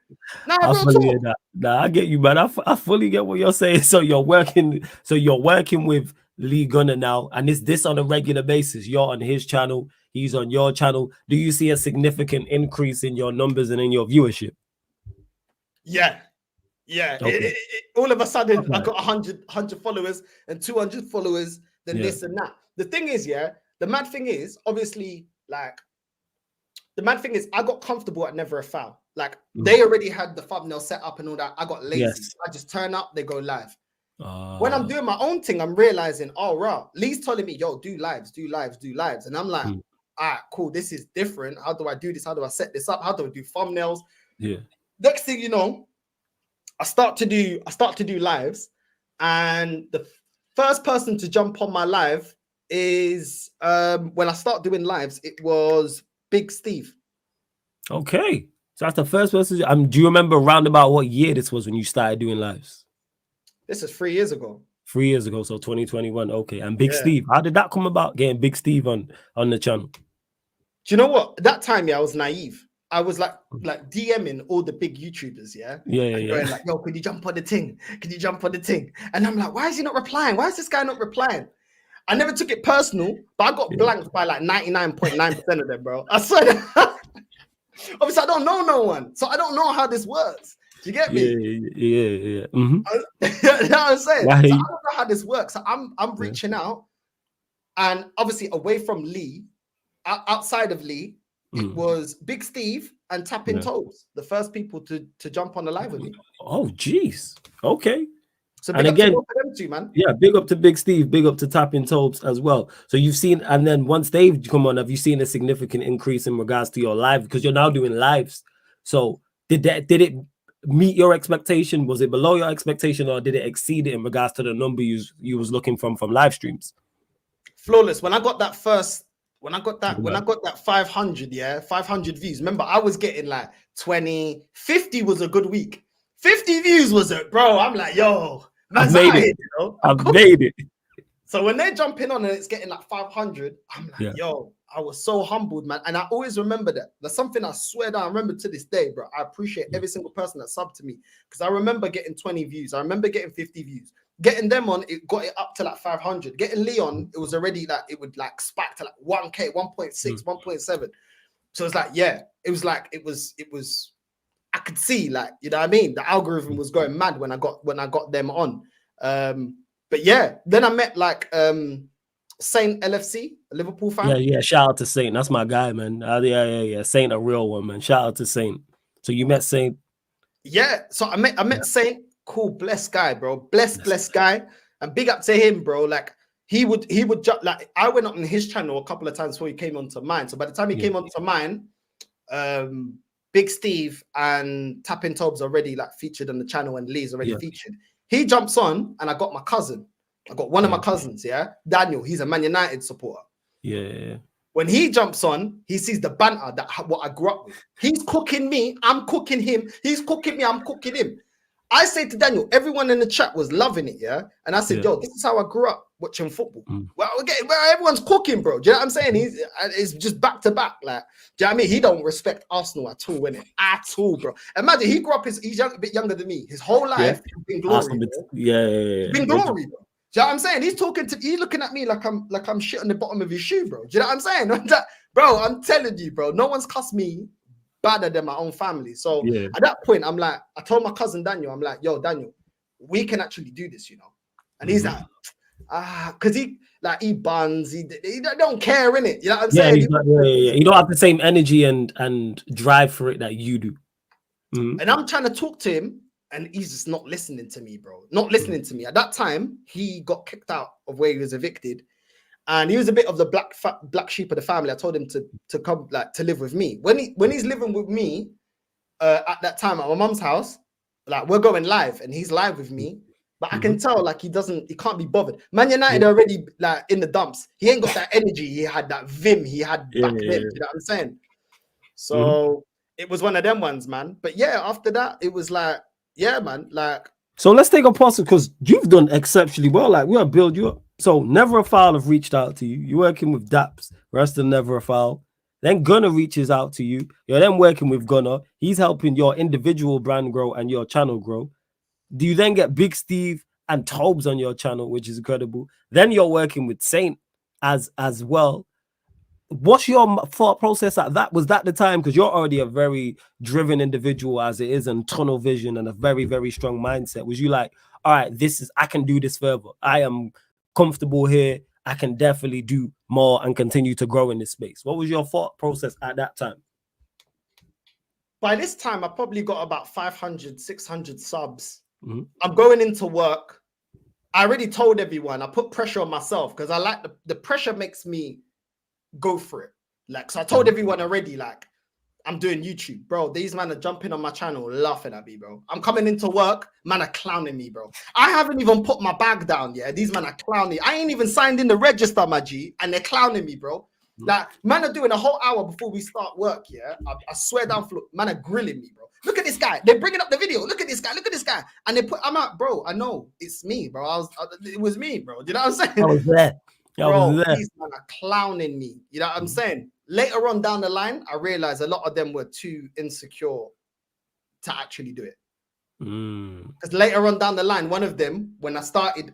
Nah, I real fully talk. get that. Nah, I get you, man. I fully get what you're saying. So you're working with Lee Gunner now, and is this on a regular basis? You're on his channel, he's on your channel. Do you see a significant increase in your numbers and in your viewership? Yeah. Okay. All of a sudden, Okay. I got 100 followers and 200 followers, then this and that. The thing is, the mad thing is, obviously, like, the mad thing is, I got comfortable at Never a Foul. Like, they already had the thumbnail set up and all that. I got lazy. Yes. I just turn up, they go live. When I'm doing my own thing, I'm realizing, oh, right, Lee's telling me, yo, do lives. And I'm like, all right, cool, this is different. How do I do this? How do I set this up? How do I do thumbnails? Yeah. Next thing you know, I start to do lives, and the first person to jump on my live is when I start doing lives, it was Big Steve. Okay. So that's the first person. Do you remember around about what year this was when you started doing lives? This is 3 years ago. 3 years ago, so 2021. Okay. And Big Steve, how did that come about? Getting Big Steve on the channel. Do you know what? That time, I was naive. I was like DMing all the big YouTubers, going like, yo, could you jump on the thing? Could you jump on the thing? And I'm like, why is he not replying? Why is this guy not replying? I never took it personal, but I got blanked by like 99.9% of them, bro. I swear. Obviously, I don't know no one, so I don't know how this works. Do you get me? Yeah. You know what I'm saying? So I don't know how this works. So I'm reaching out, and obviously away from Lee, outside of Lee, it was Big Steve and Tapping Toes, the first people to jump on the live with me. Oh, geez. Okay. So big up to both of them too, man. Yeah, big up to Big Steve, big up to Tapping Toes as well. So you've seen, and then once they've come on, have you seen a significant increase in regards to your live? Because you're now doing lives. So did it meet your expectation? Was it below your expectation, or did it exceed it in regards to the number you was looking from live streams? Flawless. When I got that 500, 500 views. Remember, I was getting like 20, 50 was a good week. 50 views was it, bro. I'm like, yo, I've made it. I've made it. So when they're jumping on and it's getting like 500, I'm like, yo, I was so humbled, man. And I always remember that. That's something I swear that I remember to this day, bro. I appreciate every single person that subbed to me, because I remember getting 20 views. I remember getting 50 views. Getting them on, it got it up to like 500. Getting Leon, it was already like, it would like spike to like 1K, 1.6, 1.7. So it's like, it was, I could see, like, you know what I mean? The algorithm was going mad when I got them on. But yeah, then I met like Saint LFC, a Liverpool fan. Yeah. Shout out to Saint. That's my guy, man. Yeah. Saint, a real one, man. Shout out to Saint. So you met Saint? Yeah. So I met Saint. Cool, blessed guy, bro. Blessed guy. And big up to him, bro. Like he would jump. Like I went up on his channel a couple of times before he came onto mine. So by the time he came onto mine, Big Steve and Tapping Tobes already like featured on the channel, and Lee's already featured. He jumps on, and I got my cousin. I got one of my cousins, Daniel. He's a Man United supporter. Yeah. When he jumps on, he sees the banter that what I grew up with. He's cooking me, I'm cooking him. He's cooking me, I'm cooking him. I say to Daniel, everyone in the chat was loving it, and I said, yo, this is how I grew up watching football. Well, everyone's cooking, bro. Do you know what I'm saying? It's just back to back. Like, do you know what I mean? He don't respect Arsenal at all, innit? At all, bro. Imagine he grew up, he's a bit younger than me. His whole life, he's been glory, bro. Yeah. Been glory, bro. Do you know what I'm saying? He's looking at me like I'm shit on the bottom of his shoe, bro. Do you know what I'm saying? Bro, I'm telling you, bro, no one's cussed me badder than my own family. So at that point, I'm like, I told my cousin Daniel, I'm like, yo, Daniel, we can actually do this, you know? And he's like, because he buns, he don't care, innit? You know what I'm saying? You don't have the same energy and drive for it that you do. And I'm trying to talk to him, and he's just not listening to me, bro. Not listening to me. At that time, he got kicked out of where he was evicted. And he was a bit of the black sheep of the family. I told him to come to live with me. When he's living with me at that time at my mum's house, Like we're going live and he's live with me, but I can tell like he can't be bothered. Man United Yeah. are already like in the dumps. He ain't got that energy. He had that vim he had back then. You know what I'm saying? So it was one of them ones, man. But yeah, after that, it was like, yeah, man, like. So let's take a pause because you've done exceptionally well. Like we are build you up. So Never a Foul have reached out to you. You're working with Daps, rest of Never a Foul. Then Gunner reaches out to you. You're then working with Gunner. He's helping your individual brand grow and your channel grow. Do you then get Big Steve and Tobes on your channel, which is incredible? Then you're working with Saint as well. What's your thought process at that? Was that the time? Because you're already a very driven individual as it is, and tunnel vision and a very, very strong mindset. Was you like, all right, I can do this further. I am comfortable here. I can definitely do more and continue to grow in this space. What was your thought process at that time? By this time, I probably got about 500, 600 subs. I'm going into work. I already told everyone, I put pressure on myself because I like the pressure makes me go for it. Like, so I told everyone already, like, I'm doing YouTube, bro. These men are jumping on my channel, laughing at me, bro. I'm coming into work, man are clowning me, bro. I haven't even put my bag down yet. These men are clowning. I ain't even signed in the register, my G, and they're clowning me, bro. Like, man are doing a whole hour before we start work, yeah? I swear down, man are grilling me, bro. Look at this guy. They're bringing up the video. Look at this guy. Look at this guy. And I'm out, bro. I know it's me, bro. It was me, bro. You know what I'm saying? I was there. Bro, these men are clowning me. You know what I'm saying? Later on down the line, I realized a lot of them were too insecure to actually do it. Because later on down the line, one of them, when I started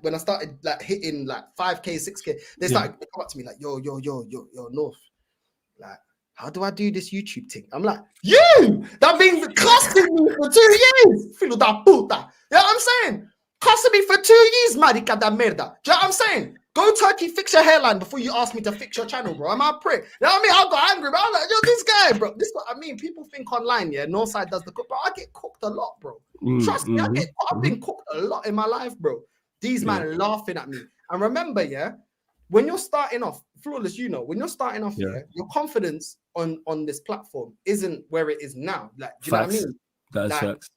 like hitting like 5K, 6K, they started to come up to me like, yo, North. Like, how do I do this YouTube thing? I'm like, you! That been costing me for 2 years. Filo da puta. You know what I'm saying? Costing me for 2 years, marica da merda. Do you know what I'm saying? Go Turkey, fix your hairline before you ask me to fix your channel, bro. I'm a prick. You know what I mean? I got angry, bro. I'm like, yo, this guy, bro. This is what I mean. People think online, yeah, Northside does the cook, bro. I get cooked a lot, bro. Trust me, I've been cooked a lot in my life, bro. These men are laughing at me. And remember, yeah, when you're starting off, Flawless, you know, when you're starting off, yeah, your confidence on this platform isn't where it is now. Like, do you know what I mean? That's facts.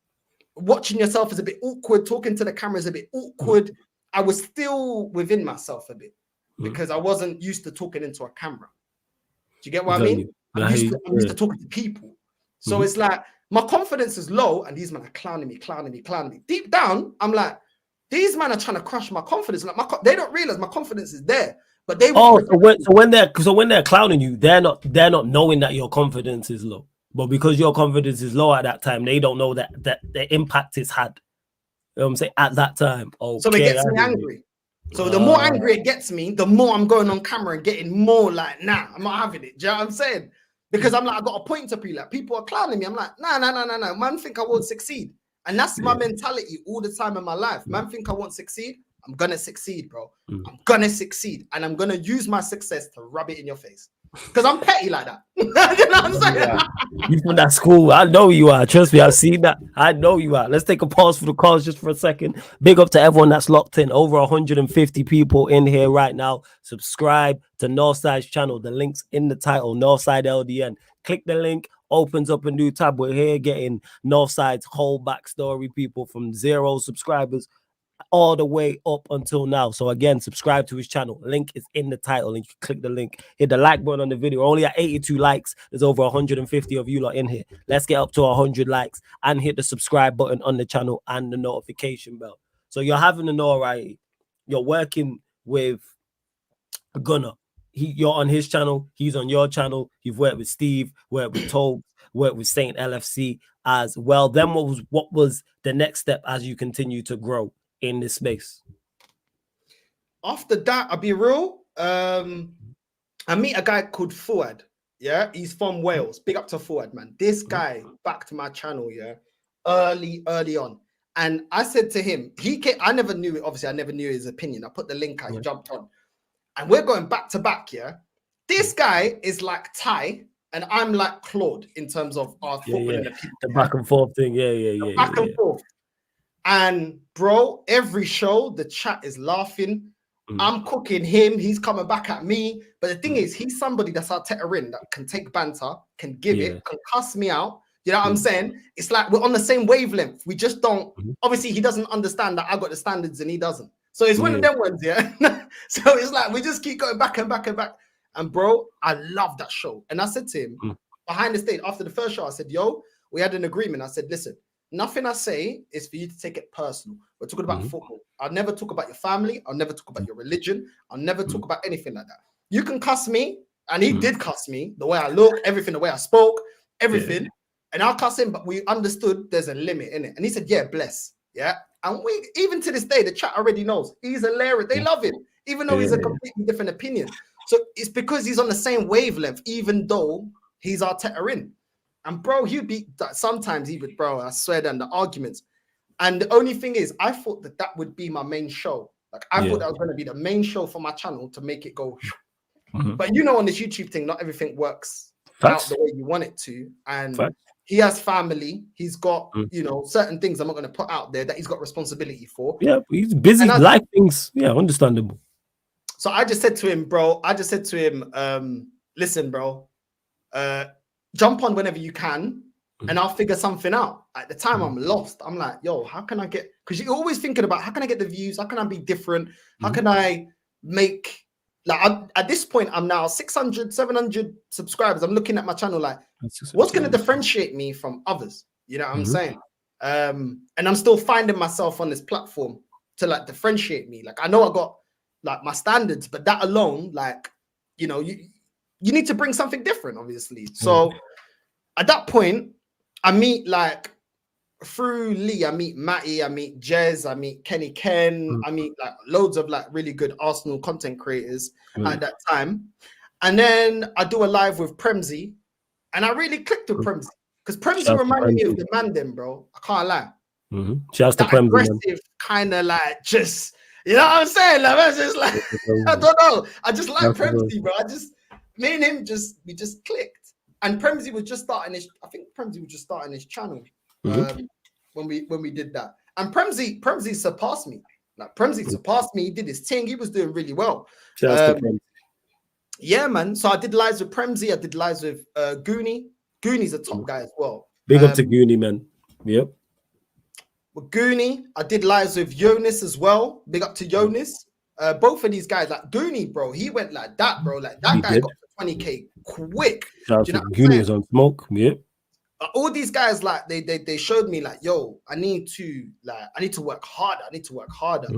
Watching yourself is a bit awkward. Talking to the camera is a bit awkward. I was still within myself a bit because I wasn't used to talking into a camera. Do you get what I mean? I'm used to talking to people. So it's like my confidence is low and these men are clowning me. Deep down, I'm like, these men are trying to crush my confidence. Like they don't realize my confidence is there. But they so when they're clowning you, they're not knowing that your confidence is low. But because your confidence is low at that time, they don't know that the impact it's had. You know what I'm saying? At that time. Okay, so it gets me angry. So the more angry it gets me, the more I'm going on camera and getting more like, nah, I'm not having it. Do you know what I'm saying? Because I'm like, I got a point to be like, people are clowning me. I'm like, nah. Man think I won't succeed. And that's my mentality all the time in my life. Man think I won't succeed. I'm gonna succeed, bro. I'm gonna succeed. And I'm gonna use my success to rub it in your face. Because I'm petty like that. You know what I'm saying? Yeah. You from that school. I know you are. Trust me, I've seen that. I know you are. Let's take a pause for the calls just for a second. Big up to everyone that's locked in. Over 150 people in here right now. Subscribe to Northside's channel. The link's in the title, Northside LDN. Click the link, opens up a new tab. We're here getting Northside's whole backstory, people from 0 subscribers all the way up until now. So again, subscribe to his channel. Link is in the title and you can click the link. Hit the like button on the video. We're only at 82 likes. There's over 150 of you lot in here. Let's get up to 100 likes and hit the subscribe button on the channel and the notification bell. So you're having to know, right? You're working with Gunner. You're on his channel. He's on your channel. You've worked with Steve, worked with Tobe, worked with Saint LFC as well. Then what was the next step as you continue to grow in this space? After that, I'll be real. I meet a guy called Fuad. Yeah, he's from Wales. Big up to Fuad, man. This guy backed my channel, yeah, early on. And I said to him, I never knew it. Obviously, I never knew his opinion. I put the link out, he jumped on. And we're going back to back, yeah. This guy is like Ty, and I'm like Claude in terms of our football and the back and forth thing. Yeah. Back and forth. And bro, every show the chat is laughing. I'm cooking him, he's coming back at me. But the thing is, he's somebody that's Arteta in that can take banter, can give it, can cuss me out. You know what I'm saying? It's like we're on the same wavelength. We just don't. Obviously, he doesn't understand that I got the standards and he doesn't. So it's one of them ones, yeah. So it's like we just keep going back and back and back. And bro, I love that show. And I said to him behind the stage after the first show, I said, "Yo, we had an agreement." I said, "Listen, nothing I say is for you to take it personal. We're talking about football. I'll never talk about your family. I'll never talk about your religion. I'll never talk about anything like that. You can cuss me." And he did cuss me, the way I look, everything, the way I spoke, everything. And I'll cuss him, but we understood there's a limit in it. And he said, "Yeah, bless." Yeah. And we, even to this day, the chat already knows he's hilarious. They love him, even though he's a completely different opinion. So it's because he's on the same wavelength, even though he's Arteta in. And bro, he'd be sometimes he would, bro, I swear, and the arguments. And the only thing is, I thought that would be my main show. Like I thought that was going to be the main show for my channel to make it go. But you know, on this YouTube thing, not everything works out the way you want it to. And he has family. He's got, you know, certain things I'm not going to put out there that he's got responsibility for. Yeah, he's busy. Life things. Yeah, understandable. So I just said to him, bro, listen, bro, jump on whenever you can and I'll figure something out. At the time, I'm lost. I'm like, yo, how can I get, because you're always thinking about how can I get the views? How can I be different? How can I make, like, at this point, I'm now 600, 700 subscribers. I'm looking at my channel like, what's going to differentiate me from others? You know what I'm saying? And I'm still finding myself on this platform to like differentiate me. Like, I know I got like my standards, but that alone, like, you know, you need to bring something different, obviously. So at that point, I meet like through Lee, I meet Matty, I meet Jez, I meet Kenny Ken, I meet like loads of like really good Arsenal content creators at that time. And then I do a live with Premzy, and I really clicked with Premzy because Premzy reminded me of the man then, bro. I can't lie. Shouts to Premzy, aggressive, kind of like just, you know what I'm saying? Like, I just like, I don't know. I just like Premzy, bro. Me and him we just clicked. And Premzy was just starting his, I think Premzy was just starting his channel when we did that. And Premzy surpassed me. Like Premzy surpassed me. He did his thing. He was doing really well. Yeah, man. So I did lives with Premzy. I did lives with Goonie. Goonie's a top guy as well. Big up to Goonie, man. Yep. With Goonie, I did lives with Jonas as well. Big up to Jonas. Both of these guys, like Goonie, bro, he went like that, bro. Like that guy got to 20K quick. Do you know Goonie is on smoke. Yep. All these guys, like they showed me, like, yo, I need to work harder. I need to work harder.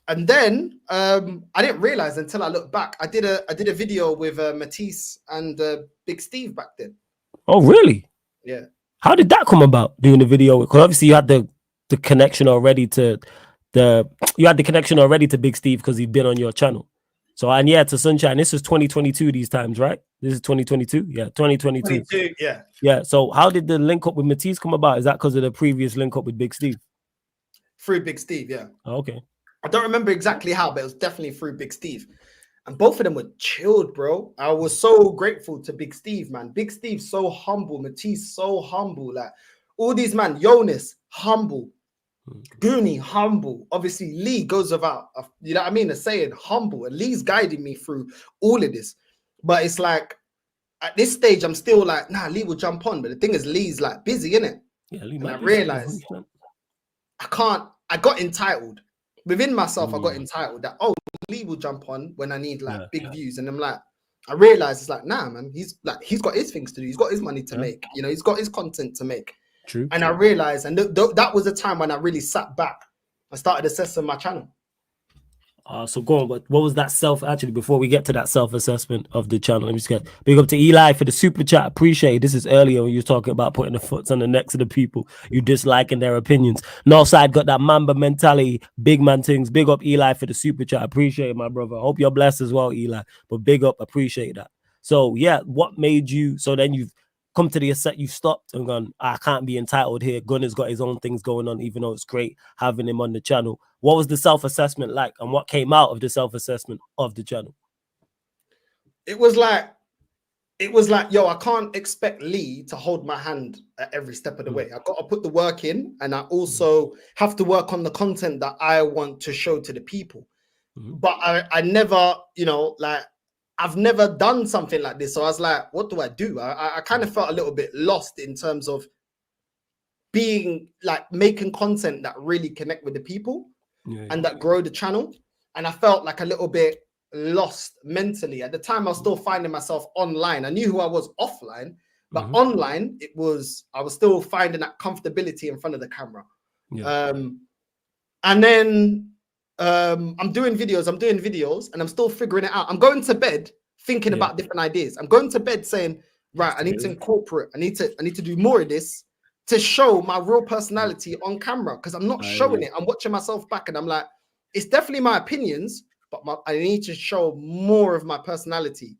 And then I didn't realize until I looked back. I did a video with Matisse and Big Steve back then. Oh, really? Yeah. How did that come about? Doing the video? Because obviously you had the connection already to Big Steve because he'd been on your channel. So, and yeah, to Sunshine. This is 2022 these times, right? This is 2022. Yeah, 2022. Yeah. Yeah. So how did the link up with Matisse come about? Is that because of the previous link up with Big Steve? Through Big Steve, yeah. Oh, okay. I don't remember exactly how, but it was definitely through Big Steve. And both of them were chilled, bro. I was so grateful to Big Steve, man. Big Steve, so humble. Matisse, so humble. Like all these, man. Jonas, humble. Goonie, humble. Obviously, Lee goes without, you know what I mean? A saying, humble. And Lee's guiding me through all of this. But it's like, at this stage, I'm still like, nah, Lee will jump on. But the thing is, Lee's like busy, innit? Yeah, Lee. And I realized I got entitled. Within myself, I got entitled that, oh, Lee will jump on when I need like big views. And I'm like, I realized it's like, nah, man, he's got his things to do. He's got his money to make. You know, he's got his content to make. True. And I realized, and that was the time when I really sat back and started assessing my channel. So go on, but what was that actually, before we get to that self-assessment of the channel, let me just get big up to Eli for the super chat. Appreciate it. This is earlier when you were talking about putting the foots on the necks of the people you disliking their opinions. Northside got that Mamba mentality, big man things. Big up Eli for the super chat. Appreciate it, my brother. Hope you're blessed as well, Eli. But big up, appreciate that. So yeah, what made you, so then you've come to the set, you stopped and gone, I can't be entitled here. Gunner's got his own things going on, even though it's great having him on the channel. What was the self-assessment like, and what came out of the self-assessment of the channel? It was like, yo, I can't expect Lee to hold my hand at every step of the way. I got to put the work in, and I also have to work on the content that I want to show to the people. But I never, you know, like, I've never done something like this. So I was like, what do I do? I kind of felt a little bit lost in terms of being like making content that really connect with the people and that grow the channel. And I felt like a little bit lost mentally. At the time, I was still finding myself online. I knew who I was offline, but online, I was still finding that comfortability in front of the camera. And then I'm doing videos and I'm still figuring it out. I'm going to bed thinking about different ideas. I'm going to bed saying, right, I need to incorporate, I need to do more of this to show my real personality on camera, because I'm not showing it. I'm watching myself back and I'm like, it's definitely my opinions, but I need to show more of my personality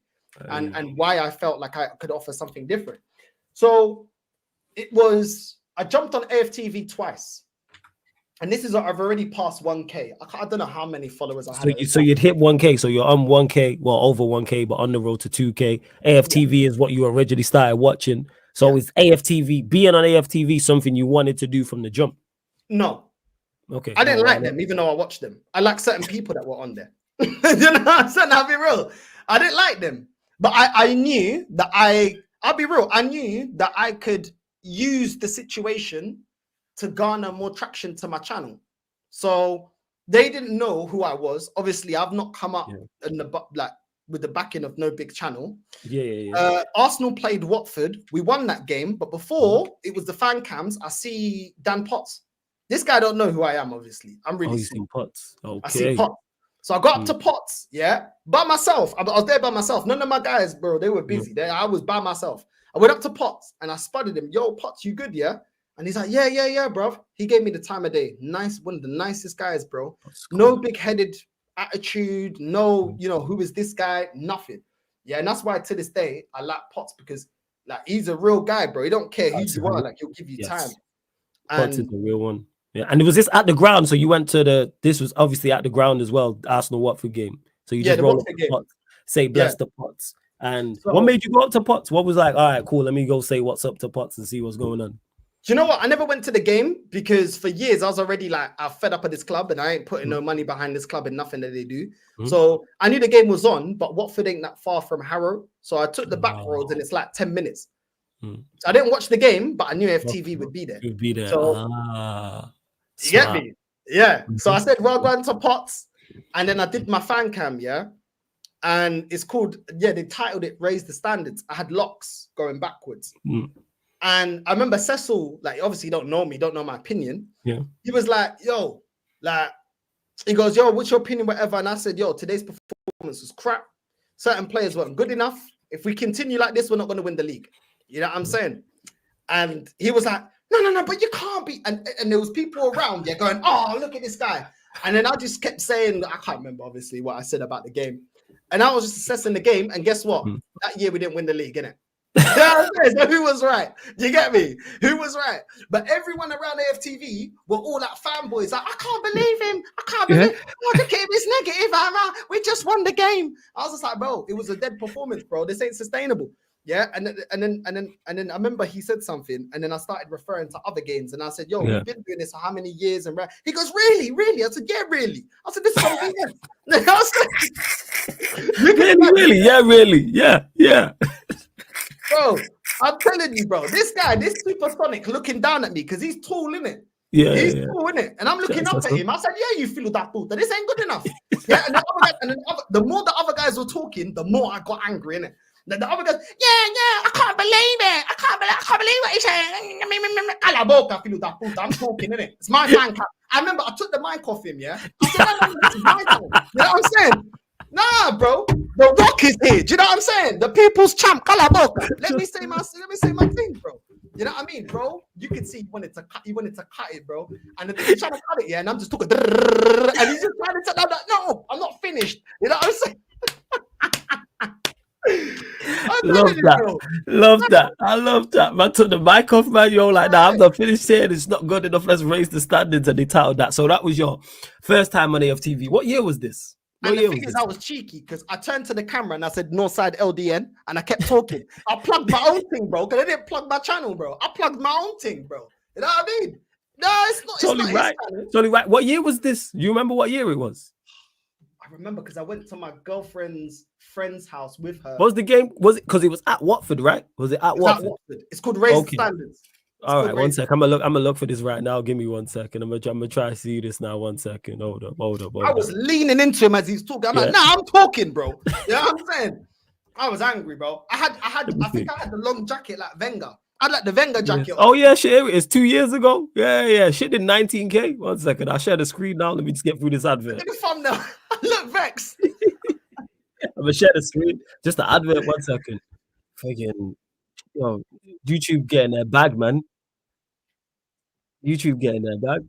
and why I felt like I could offer something different. So I jumped on AFTV twice. And this is, I've already passed 1K. I don't know how many followers I had. So you'd hit 1K. So you're on 1K, well, over 1K, but on the road to 2K. AFTV is what you originally started watching. So is AFTV, being on AFTV, something you wanted to do from the jump? No. Okay. I didn't like them, even though I watched them. I like certain people that were on there. You know what I'm saying? I'll be real. I didn't like them. But I knew that I'll be real. I knew that I could use the situation to garner more traction to my channel. So they didn't know who I was. Obviously, I've not come up in with the backing of no big channel. Arsenal played Watford. We won that game, but before it was the fan cams. I see Dan Potts. This guy don't know who I am. Obviously, I'm really. Seen Potts. Okay. I see Potts. So I got up to Potts, by myself. I was there by myself. None of my guys, bro, they were busy. I was by myself. I went up to Potts and I spotted him. Yo, Potts, you good? Yeah. And he's like, yeah, bro. He gave me the time of day. Nice, one of the nicest guys, bro. No big-headed attitude. No, who is this guy? Nothing. Yeah, and that's why to this day I like Potts, because like he's a real guy, bro. He don't care who you are. Like he'll give you time. Potts is the real one. Yeah, and was this at the ground? So you went to this was obviously at the ground as well, the Arsenal Watford game. So you just roll up to Potts, say bless the Potts. And what made you go up to Potts? What was like, all right, cool, let me go say what's up to Potts and see what's going on. Do you know what? I never went to the game because for years I was already like, I'm fed up of this club and I ain't putting no money behind this club and nothing that they do. So I knew the game was on, but Watford ain't that far from Harrow. So I took the back roads and it's like 10 minutes. So I didn't watch the game, but I knew FTV would be there. You'd be there. So you get me? Yeah. So I said, well, going to Potts. And then I did my fan cam, and it's called, they titled it Raise the Standards. I had locks going backwards. And I remember Cecil, like, obviously don't know me, don't know my opinion. Yeah. He was like, yo, like, he goes, yo, what's your opinion, whatever? And I said, yo, today's performance was crap. Certain players weren't good enough. If we continue like this, we're not going to win the league. You know what I'm saying? And he was like, no, but you can't be. And there was people around going, oh, look at this guy. And then I just kept saying, I can't remember, obviously, what I said about the game. And I was just assessing the game. And guess what? That year we didn't win the league, innit? So who was right? Do you get me? Who was right? But everyone around AFTV were all like fanboys. Like, I can't believe him. I can't believe. Oh, look at him. It's negative. We just won the game. I was just like, bro, it was a dead performance, bro. This ain't sustainable. Yeah, and then I remember he said something, and then I started referring to other games, and I said, "Yo, we've been doing this for how many years?" And he goes, "Really?" I said, "Yeah, really." I said, "This is something." Really, yeah. Bro, I'm telling you, bro, this supersonic looking down at me because he's tall, innit? Yeah, he's tall, innit? And I'm looking up at him. I said, "Yeah, you feel that puta. This ain't good enough." Yeah, and the more the other guys were talking, the more I got angry, innit? The other guys, I can't believe it. I can't believe what he's saying. Cala boca, filo da puta. I'm talking, innit? It's my fan cap. I remember I took the mic off him, I said, no, this is my time. You know what I'm saying? Nah, bro. The Rock is here. Do you know what I'm saying? The people's champ, cala boca. Let me say my thing, bro. You know what I mean, bro? You can see he wanted to cut it, bro. And he's trying to cut it, and I'm just talking, and he's just trying to tell that, no, I'm not finished. You know what I'm saying? Love that. I love that. Man took the mic off, man. You're like, nah, I'm not finished here. It's not good enough. Let's raise the standards. And they titled that. So that was your first time on AFTV. What year was this? And the thing is, I was cheeky because I turned to the camera and I said Northside LDN and I kept talking. I plugged my own thing, bro, because I didn't plug my channel, bro. I plugged my own thing, bro. You know what I mean? No, it's not. Totally right. Totally right. What year was this? Do you remember what year it was? I remember because I went to my girlfriend's friend's house with her. What was the game? Was it because it was at Watford, right? Was it at Watford? It's called Raise the Okay. Standards. All right, one sec. I'm gonna look for this right now. Give me 1 second. I'm gonna try to see this now. 1 second. Hold up. I was leaning into him as he's talking. I'm like, nah, I'm talking, bro. You know what I'm saying? I was angry, bro. I think I had the long jacket like Wenger. I had like the Wenger jacket. Oh yeah, shit. It's 2 years ago. Yeah. Shit did 19K. 1 second. I'll share the screen now. Let me just get through this advert. Look at the thumbnail. Look, Vex. I'm gonna share the screen. Just the advert. 1 second. Freaking, yo, YouTube getting their bag, man. YouTube getting their bag.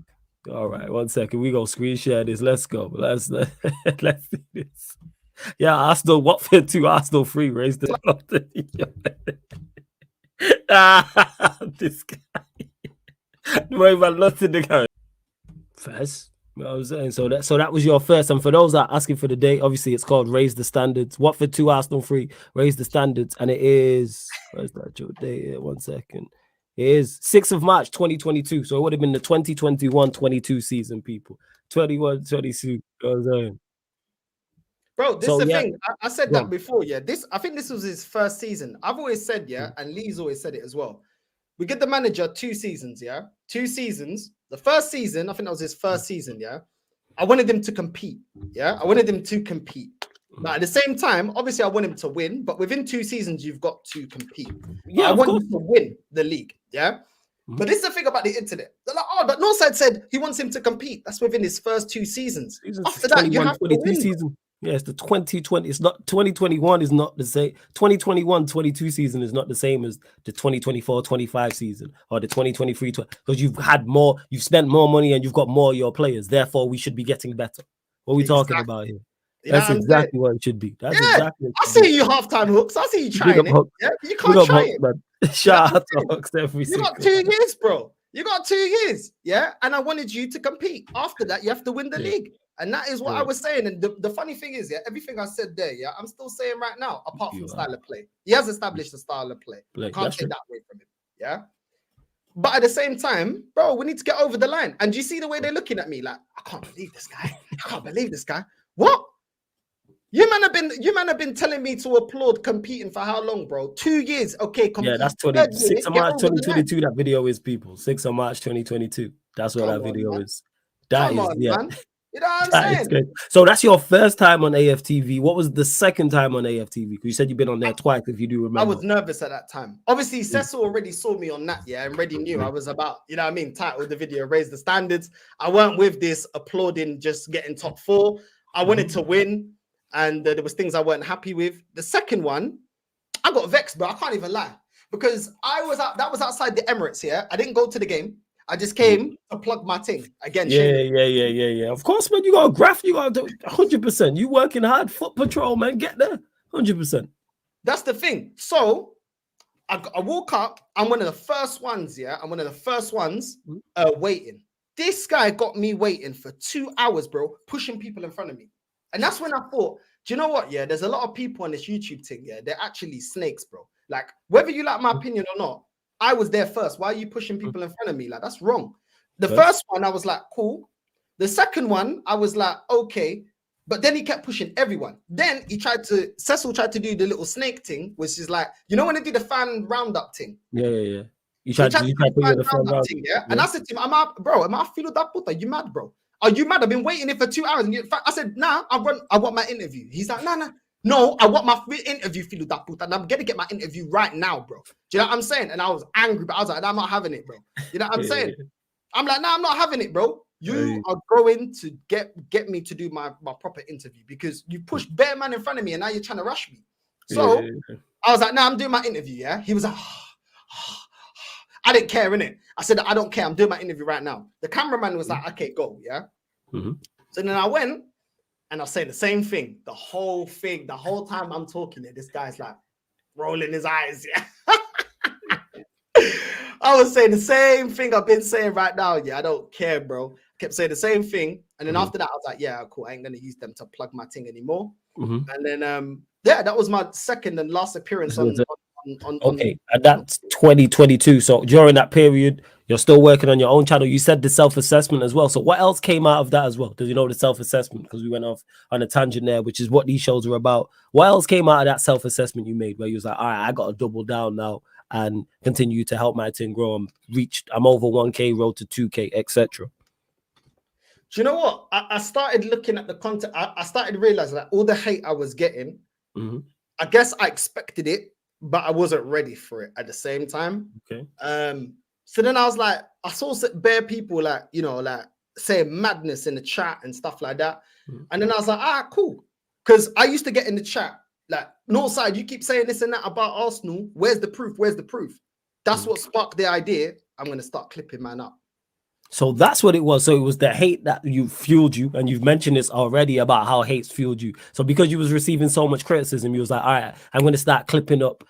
All right, 1 second. We go screen share this. Let's go. Let's do this. Yeah, Arsenal, Watford 2, Arsenal 3. Raise the this guy. The way man lost in the guy. First, you know what I'm saying? So that was your first. And for those that are asking for the date, obviously it's called Raise the Standards. Watford 2, Arsenal 3. Raise the Standards, and it is, where's that your date here? 1 second. It is 6th of March 2022. So it would have been the 2021-22 season, people. 21-22. You know what I'm saying? Bro, this is the thing. I said that before, yeah. I think this was his first season. I've always said, yeah, and Lee's always said it as well. We get the manager 2 seasons, yeah. 2 seasons. The first season, I think that was his first season, yeah. I wanted him to compete, yeah. I wanted him to compete. But at the same time, obviously, I want him to win. But within 2 seasons, you've got to compete. Yeah, I want him to win the league, yeah. But this is the thing about the internet. They're like, oh, but Northside said he wants him to compete. That's within his first 2 seasons. After that, you have to win. Season. Yeah, it's the 2020. It's not 2021 is not the same. 2021-22 season is not the same as the 2024-25 season or the 2023 because you've had more, you've spent more money and you've got more of your players. Therefore, we should be getting better. What are we talking about here? That's exactly what it should be. That's exactly. I see you halftime hooks. I see you trying it. Yeah, you can't try it, man. Shout out to Hooks every You got 2 years, bro. You got 2 years. Yeah, and I wanted you to compete. After that, you have to win the league. And that is what I was saying. And the funny thing is, yeah, everything I said there, yeah, I'm still saying right now, apart from style of play. He has established a style of play. Can't take that away from him. Yeah. But at the same time, bro, we need to get over the line. And do you see the way they're looking at me? Like, I can't believe this guy. I can't believe this guy. What? You man have been telling me to applaud competing for how long, bro? 2 years. Okay, yeah, that's 6th of March 2022. That video is, people. 6th of March 2022. That's what that video is. That is, man. You know what I'm saying? So that's your first time on AFTV. What was the second time on AFTV? Because you said you've been on there twice, if you do remember. I was nervous at that time. Obviously, Cecil already saw me on that, yeah, and already knew I was about, you know what I mean, titled the video, Raise the Standards. I weren't with this applauding just getting top 4. I wanted to win, and there was things I weren't happy with. The second one, I got vexed, bro. I can't even lie. Because that was outside the Emirates here. I didn't go to the game. I just came to plug my thing again. Yeah. Of course, man. You got a graph. You got to do 100%. You working hard. Foot patrol, man. Get there. 100%. That's the thing. So I woke up. I'm one of the first ones. Yeah, I'm one of the first ones waiting. This guy got me waiting for 2 hours, bro, pushing people in front of me. And that's when I thought, do you know what? Yeah, there's a lot of people on this YouTube thing. Yeah, they're actually snakes, bro. Like, whether you like my opinion or not, I was there first. Why are you pushing people in front of me? Like, that's wrong. The first one, I was like, cool. The second one, I was like, okay. But then he kept pushing everyone. Then Cecil tried to do the little snake thing, which is like, you know when they do the fan roundup thing? Yeah. You tried to do the fan roundup thing, yeah? And I said to him, am I feel that puta? You mad, bro? Are you mad? I've been waiting here for 2 hours. And I said, nah, I want my interview. He's like, nah. No, I want my interview, filo da puta, and I'm gonna get my interview right now, bro. Do you know what I'm saying? And I was angry, but I was like, I'm not having it, bro. You know what I'm saying? I'm like, nah, I'm not having it, bro. You are going to get me to do my proper interview because you pushed bare man in front of me and now you're trying to rush me. So I was like, nah, I'm doing my interview, yeah? He was like, I didn't care, innit? I said, I don't care. I'm doing my interview right now. The cameraman was like, okay, go, yeah? So then I went, and I'll say the same thing, the whole time I'm talking it, this guy's like rolling his eyes. Yeah. I was saying the same thing I've been saying right now. Yeah, I don't care, bro. Kept saying the same thing. And then after that, I was like, yeah, cool. I ain't going to use them to plug my thing anymore. And then, that was my second and last appearance on okay, and that's 2022. So during that period, You're still working on your own channel. You said the self-assessment as well. So what else came out of that as well? Does you know the self-assessment? Because we went off on a tangent there, which is what these shows are about. What else came out of that self-assessment you made where you was like, all right, I got to double down now and continue to help my team grow and I'm over 1K, road to 2K, etc. Do you know what? I started looking at the content. I started realizing that all the hate I was getting, I guess I expected it, but I wasn't ready for it at the same time. Okay. So then I was like, I saw bare people like, you know, like saying madness in the chat and stuff like that. And then I was like, cool. Because I used to get in the chat, like, Northside, you keep saying this and that about Arsenal. Where's the proof? Where's the proof? That's what sparked the idea. I'm going to start clipping man up. So that's what it was. So it was the hate that you fueled you, and you've mentioned this already about how hate's fueled you. So because you was receiving so much criticism, you was like, all right, I'm going to start clipping up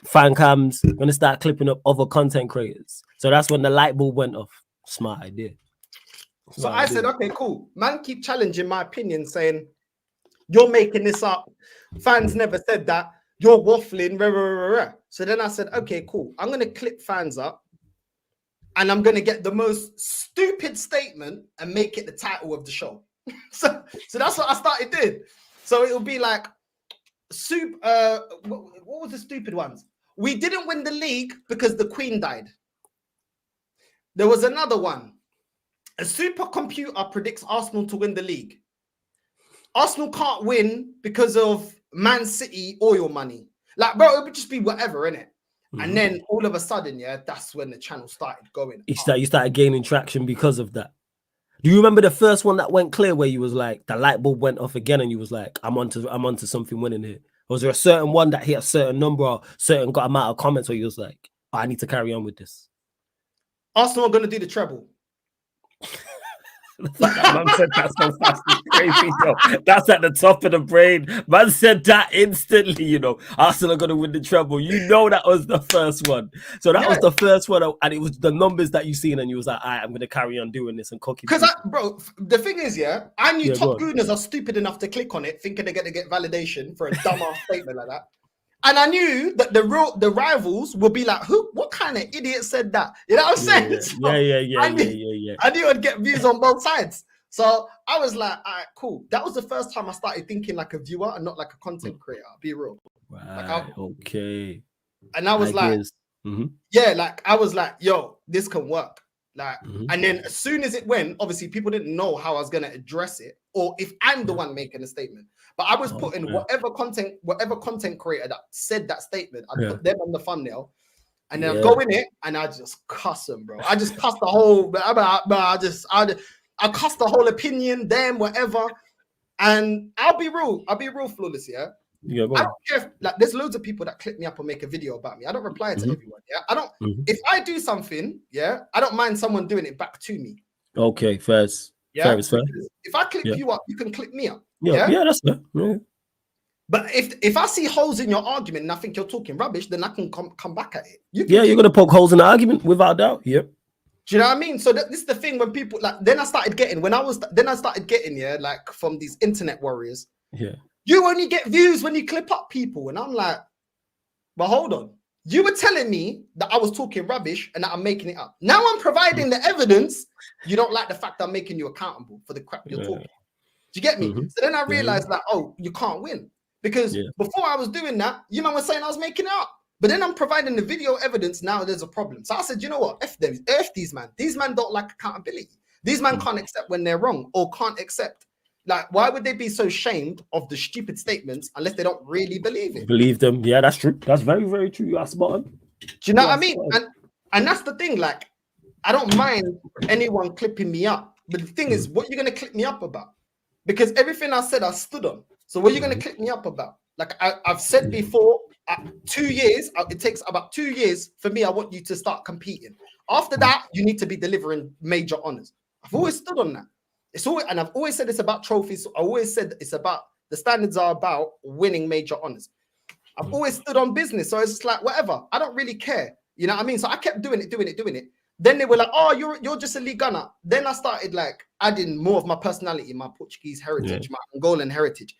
fan cams. I'm going to start clipping up other content creators. So that's when the light bulb went off. Smart idea. So I said, okay, cool. Man, keep challenging my opinion, saying you're making this up. Fans never said that. You're waffling. Rah, rah, rah, rah. So then I said, okay, cool. I'm going to clip fans up. And I'm going to get the most stupid statement and make it the title of the show. so that's what I started doing. So it'll be like, what was the stupid ones? We didn't win the league because the Queen died. There was another one. A supercomputer predicts Arsenal to win the league. Arsenal can't win because of Man City oil money. Like, bro, it would just be whatever, innit? And then all of a sudden, that's when the channel started going. You started gaining traction because of that. Do you remember the first one that went clear where you was like, the light bulb went off again and you was like, I'm onto something winning here? Or was there a certain one that hit a certain number or certain amount of comments where you was like, I need to carry on with this? Arsenal are going to do the treble. The fact that man said that so fast is crazy, yo. That's at the top of the brain. Man said that instantly, you know. Arsenal are going to win the treble. You know that was the first one. So that was the first one, and it was the numbers that you seen, and you was like, all right, I'm going to carry on doing this and cooking. Because, bro, the thing is, I knew top gooners are stupid enough to click on it, thinking they're going to get validation for a dumbass statement like that. And I knew that the rivals would be like, what kind of idiot said that? You know what I'm saying? Yeah. I knew I'd get views on both sides. So I was like, all right, cool. That was the first time I started thinking like a viewer and not like a content creator. I'll be real. Right, okay. And I was like, I was like, yo, this can work. Like, and then as soon as it went, obviously people didn't know how I was going to address it or if I'm the one making a statement. But I was putting whatever content creator that said that statement, I put them on the thumbnail, and then I go in it and I just cuss them, bro. I just cuss the whole, I cuss the whole opinion, them, whatever. And I'll be real flawless, I don't care if, like, there's loads of people that click me up and make a video about me. I don't reply to everyone. I don't. If I do something, I don't mind someone doing it back to me. Okay, first. Fair is fair. If I clip you up, you can clip me up. Yeah, that's fair. Yeah. But if I see holes in your argument and I think you're talking rubbish, then I can come back at it. You're gonna poke holes in the argument without doubt. Yep. Do you know what I mean? So this is the thing when people like. Then I started getting like from these internet warriors. Yeah. You only get views when you clip up people, and I'm like, but hold on. You were telling me that I was talking rubbish and that I'm making it up. Now I'm providing the evidence. You don't like the fact I'm making you accountable for the crap you're talking. Do you get me? So then I realized that, you can't win. Because before I was doing that, you man was saying I was making it up. But then I'm providing the video evidence. Now there's a problem. So I said, you know what? F these man. These man don't like accountability. These man can't accept when they're wrong or can't accept. Like, why would they be so shamed of the stupid statements unless they don't really believe it? Believe them. Yeah, that's true. That's very, very true. You are spot on. Do you know what I mean? And that's the thing. Like, I don't mind anyone clipping me up. But the thing is, what you're going to clip me up about? Because everything I said, I stood on. So what are you going to clip me up about? Like I've said before, 2 years, it takes about 2 years for me. I want you to start competing. After that, you need to be delivering major honors. I've always stood on that. And I've always said it's about trophies. I always said it's about, the standards are about winning major honors. I've always stood on business. So it's just like, whatever. I don't really care. You know what I mean? So I kept doing it. Then they were like, oh, you're just a league gunner. Then I started like adding more of my personality, my Portuguese heritage, my Angolan heritage.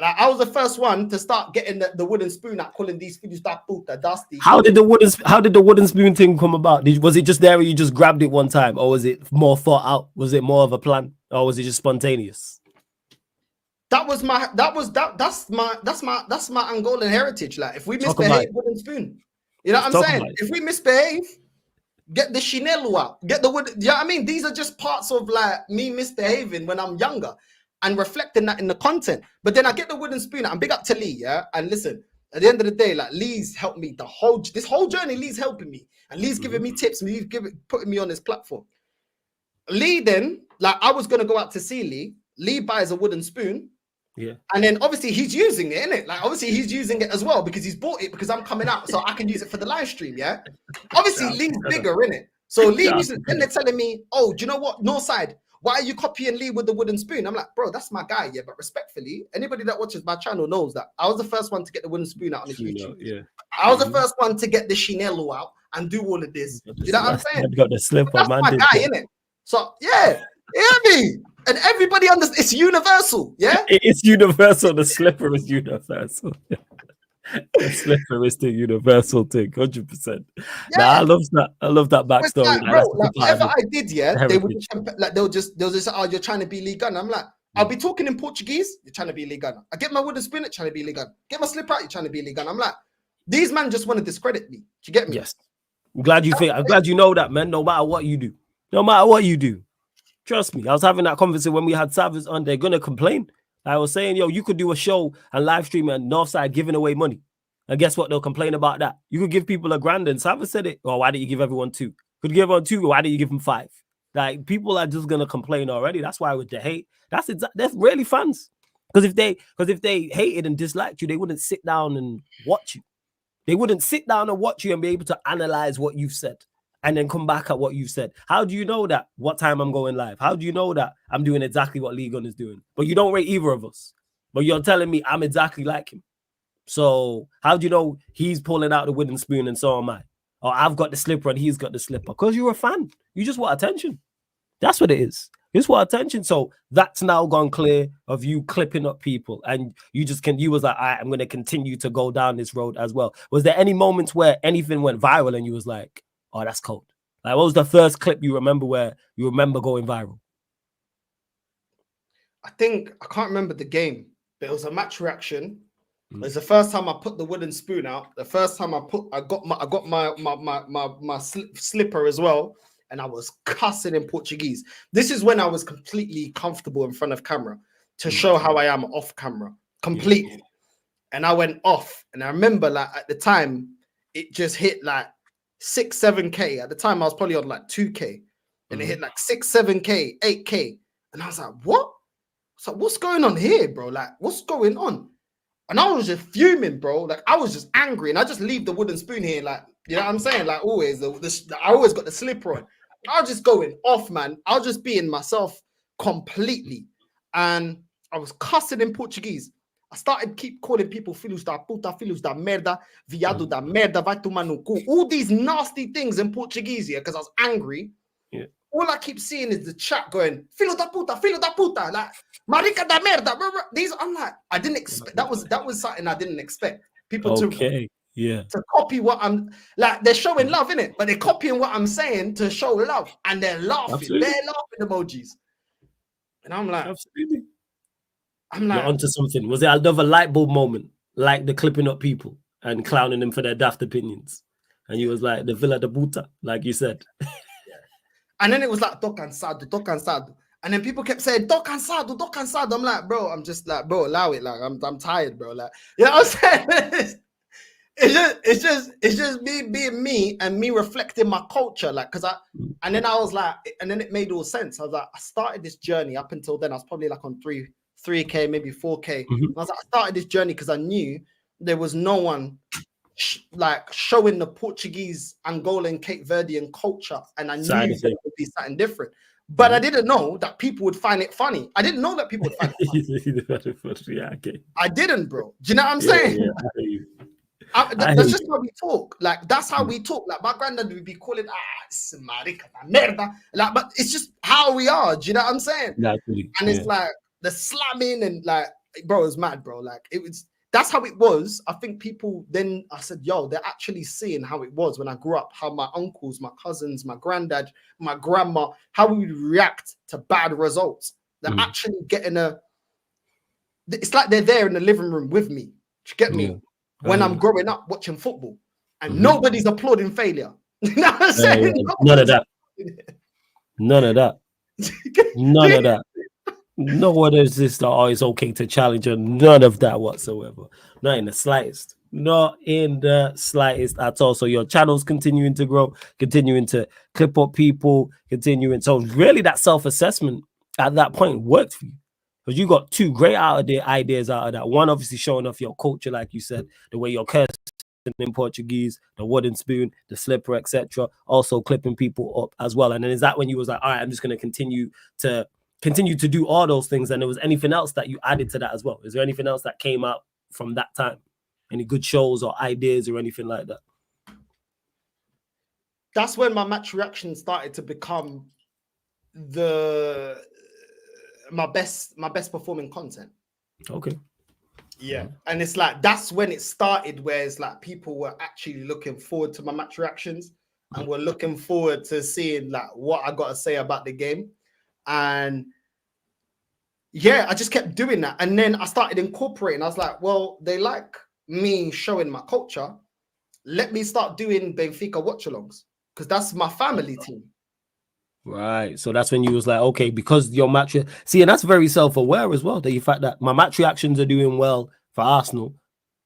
Like, I was the first one to start getting the wooden spoon out, calling these filhos da puta, dusty. How did the wooden spoon thing come about? Was it just there, or you just grabbed it one time, or was it more thought out? Was it more of a plan, or was it just spontaneous? That's my Angolan heritage. Like, if we misbehave, wooden spoon. You know what I'm saying? If we misbehave, get the chinelo out, get the wood. You know what I mean? These are just parts of like me misbehaving when I'm younger and reflecting that in the content. But then I get the wooden spoon. I'm big up to Lee, yeah. And listen, at the end of the day, like, Lee's helped me this whole journey. Lee's helping me, and Lee's giving me tips. And Lee's putting me on this platform. Lee then, like, I was gonna go out to see Lee. Lee buys a wooden spoon. Yeah. And then obviously he's using it, innit? Like, obviously he's using it as well because he's bought it because I'm coming out, so I can use it for the live stream, yeah? Obviously Lee's bigger, innit? So Lee was, then they're telling me, oh, do you know what? Northside, why are you copying Lee with the wooden spoon? I'm like, bro, that's my guy, yeah. But respectfully, anybody that watches my channel knows that I was the first one to get the wooden spoon out on his YouTube. Yeah. I was the first one to get the chinelo out and do all of this. You know what I'm saying? Got the slipper, that's man. My guy, innit? So yeah, you hear me? And everybody understands it's universal, yeah? It's universal. The slipper is universal. The slipper is the universal thing, 100%. Yeah. Nah, I love that backstory. Like, bro, like, whatever I did, yeah, they would just, like, they'll just say, oh, you're trying to be Lee Gunner. I'm like, I'll be talking in Portuguese, you're trying to be Lee Gunner. I get my wooden spoon, you're trying to be Lee Gunner. Get my slipper out, you're trying to be Lee Gunner. I'm like, these men just want to discredit me. Do you get me? Yes. I'm glad you know that, man. No matter what you do. Trust me, I was having that conversation when we had Savage on. They're gonna complain. I was saying, yo, you could do a show and live stream at Northside giving away money. And guess what? They'll complain about that. You could give people $1,000, and Savage said it. Oh, why did you give everyone 2? Could give everyone 2, why did you give them 5? Like, people are just gonna complain already. That's why with the hate, that's really fans. Because if they hated and disliked you, they wouldn't sit down and watch you. They wouldn't sit down and watch you and be able to analyze what you've said and then come back at what you've said. How do you know that what time I'm going live? How do you know that I'm doing exactly what Lee Gunn is doing? But you don't rate either of us. But you're telling me I'm exactly like him. So how do you know he's pulling out the wooden spoon and so am I? Or I've got the slipper and he's got the slipper? Because you're a fan. You just want attention. That's what it is. You just want attention. So that's now gone clear of you clipping up people. And you was like, all right, I'm going to continue to go down this road as well. Was there any moments where anything went viral and you was like, oh, that's cold? Like, what was the first clip you remember where you remember going viral? I can't remember the game, but it was a match reaction. It was the first time I put the wooden spoon out. The first time I got my slipper as well, and I was cussing in Portuguese. This is when I was completely comfortable in front of camera to show how I am off camera, completely. And I went off, and I remember, like, at the time, it just hit like 6-7K. At the time, I was probably on like 2K, and it hit like 6-7K, 8K, and I was like, what? So what's going on here, bro? Like, what's going on? And I was just fuming, bro. Like, I was just angry, and I just leave the wooden spoon here, like, you know what I'm saying? Like, always, I always got the slipper on. I was just going off, man. I was just being myself completely, and I was cussing in Portuguese. I started keep calling people filhos da puta, filhos da merda, viado da merda, vai tomar no cu. All these nasty things in Portuguese, yeah, because I was angry. Yeah. All I keep seeing is the chat going, filho da puta, like, marica da merda. These, I'm like, I didn't expect, that was something I didn't expect. People to copy what I'm, like, they're showing love, innit? But they're copying what I'm saying to show love, and they're laughing. Absolutely. They're laughing emojis. And I'm like, absolutely. I'm like, you're onto something. Was there another light bulb moment, like the clipping up people and clowning them for their daft opinions? And you was like, the Villa de Buta, like you said. And then it was like, tô cansado. And then people kept saying, tô cansado. I'm like, bro, I'm just like, bro, allow it. Like, I'm tired, bro. Like, you know what I'm saying? It's just me being me and me reflecting my culture. Like, and then I was like, and then it made all sense. I was like, I started this journey. Up until then, I was probably like on 3K, maybe 4K. I was like, I started this journey because I knew there was no one like showing the Portuguese, Angolan, Cape Verdean culture, and I knew it would be something different. But I didn't know that people would find it funny. I didn't know that people would find it funny. Yeah, okay. I didn't, bro. Do you know what I'm saying? That's just how we talk. Like, that's how we talk. Like, my granddad would be calling, marica da merda. Like, but it's just how we are. Do you know what I'm saying? Exactly. And it's like the slamming and like bro, it was mad, bro. Like it was. That's how it was. I think people then I said, yo, they're actually seeing how it was when I grew up, how my uncles, my cousins, my granddad, my grandma, how we would react to bad results. They're actually getting it's like they're there in the living room with me. Do you get me? When I'm growing up watching football and nobody's applauding failure. You know what I'm saying? None of that. None of that. None of that. No one is this that it's okay to challenge her. None of that whatsoever. Not in the slightest. Not in the slightest at all. So your channel's continuing to grow, continuing to clip up people, continuing. So really that self-assessment at that point worked for you. Because you got two great ideas out of that. One, obviously showing off your culture, like you said, the way you're cursing in Portuguese, the wooden spoon, the slipper, etc. Also clipping people up as well. And then is that when you was like, all right, I'm just going to continue to do all those things? And there was anything else that you added to that as well? Is there anything else that came out from that time? Any good shows or ideas or anything like that? That's when my match reaction started to become my best performing content. Okay. Yeah. And it's like that's when it started, where it's like people were actually looking forward to my match reactions and were looking forward to seeing like what I got to say about the game. And yeah, I just kept doing that. And then I started incorporating. I was like, well, they like me showing my culture. Let me start doing Benfica watch-alongs because that's my family team. Right. So that's when you was like, okay, because your match, see, and that's very self-aware as well, the fact that my match reactions are doing well for Arsenal.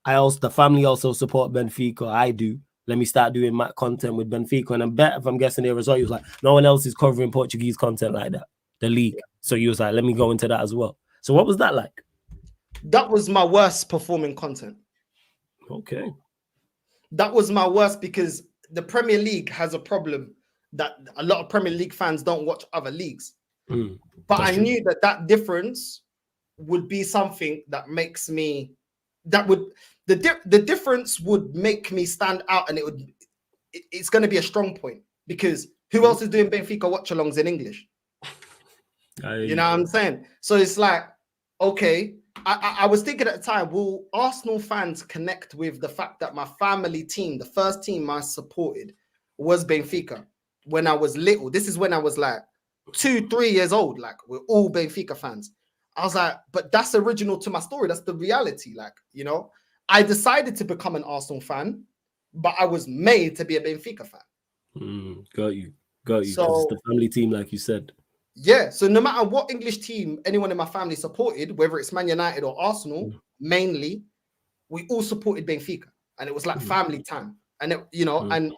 The family also support Benfica. I do. Let me start doing my content with Benfica. And I bet if I'm guessing the result, he was like, no one else is covering Portuguese content like that, the league. Yeah. So you was like, let me go into that as well. So what was that like? That was my worst performing content. Okay. That was my worst because the Premier League has a problem that a lot of Premier League fans don't watch other leagues. But I knew that difference would be something that makes me, the difference would make me stand out, and it's going to be a strong point because who else is doing Benfica watch-alongs in English? You know what I'm saying? So it's like, okay, I was thinking at the time, will Arsenal fans connect with the fact that my family team, the first team I supported was Benfica when I was little? This is when I was like 2-3 years old. Like, we're all Benfica fans. I was like, but that's original to my story. That's the reality. Like, you know, I decided to become an Arsenal fan, but I was made to be a Benfica fan. Got you. So it's the family team, like you said. Yeah. So no matter what English team anyone in my family supported, whether it's Man United or Arsenal, mainly, we all supported Benfica, and it was like family time. And it, you know, and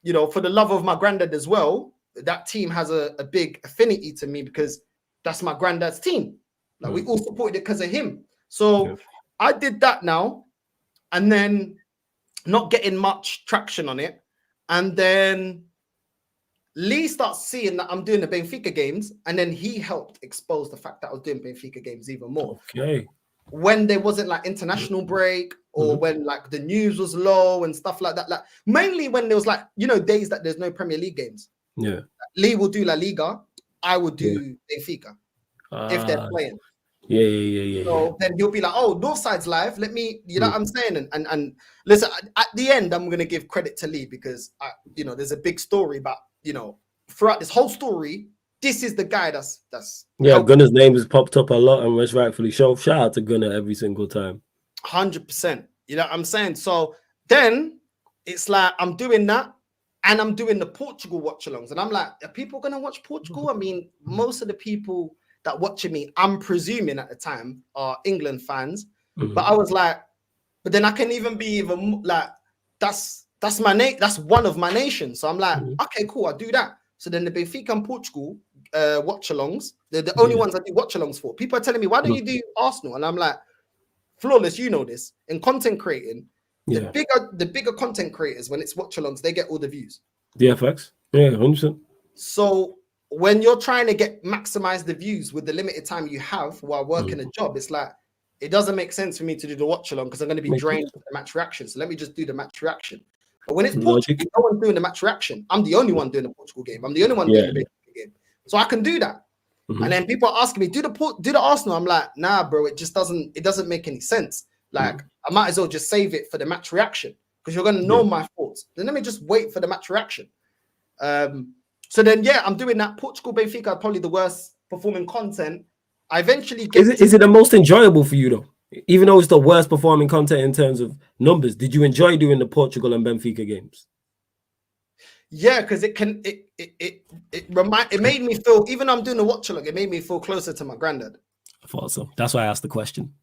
you know, for the love of my granddad as well, that team has a big affinity to me because that's my granddad's team. Like we all supported it because of him. So I did that now, and then not getting much traction on it. And then Lee starts seeing that I'm doing the Benfica games, and then he helped expose the fact that I was doing Benfica games even more. Okay. When there wasn't like international break, or when like the news was low and stuff like that. Like mainly when there was like, you know, days that there's no Premier League games. Yeah. Lee will do La Liga. I will do Benfica if they're playing. Yeah. So then you'll be like, oh, Northside's live. Let me, you know what I'm saying? And listen, at the end, I'm going to give credit to Lee because, you know, there's a big story about, you know, throughout this whole story, this is the guy that's yeah, Gunner's name has popped up a lot, and was rightfully so. Shout out to Gunner every single time. 100%. You know what I'm saying? So then it's like I'm doing that, and I'm doing the Portugal watch-alongs, and I'm like, are people going to watch Portugal? I mean, most of the people that watching me, I'm presuming at the time, are England fans. But I was like, but then I can even be even like, that's my name. That's one of my nations. So I'm like, okay, cool. I'll do that. So then the Benfica and Portugal watch-alongs, they're the only ones I do watch-alongs for. People are telling me, why don't you do Arsenal? And I'm like, Flawless, you know this. In content creating, the bigger content creators, when it's watch-alongs, they get all the views. Yeah, facts. Yeah, 100%. So when you're trying to maximize the views with the limited time you have while working a job, it's like, it doesn't make sense for me to do the watch-along because I'm going to be drained with the match reaction. So let me just do the match reaction. But when it's Portugal, no one's doing the match reaction. I'm the only one doing the Portugal game. I'm the only one doing the game. So I can do that. And then people are asking me, do the Arsenal? I'm like, nah, bro, it doesn't make any sense. Like, I might as well just save it for the match reaction because you're gonna know my thoughts. Then let me just wait for the match reaction. So then, yeah, I'm doing that. Portugal Benfica are probably the worst performing content. I eventually get. Is it the most enjoyable for you though? Even though it's the worst performing content in terms of numbers, did you enjoy doing the Portugal and Benfica games? Yeah, because it made me feel, even though I'm doing the watch along, it made me feel closer to my granddad. I thought so. That's why I asked the question.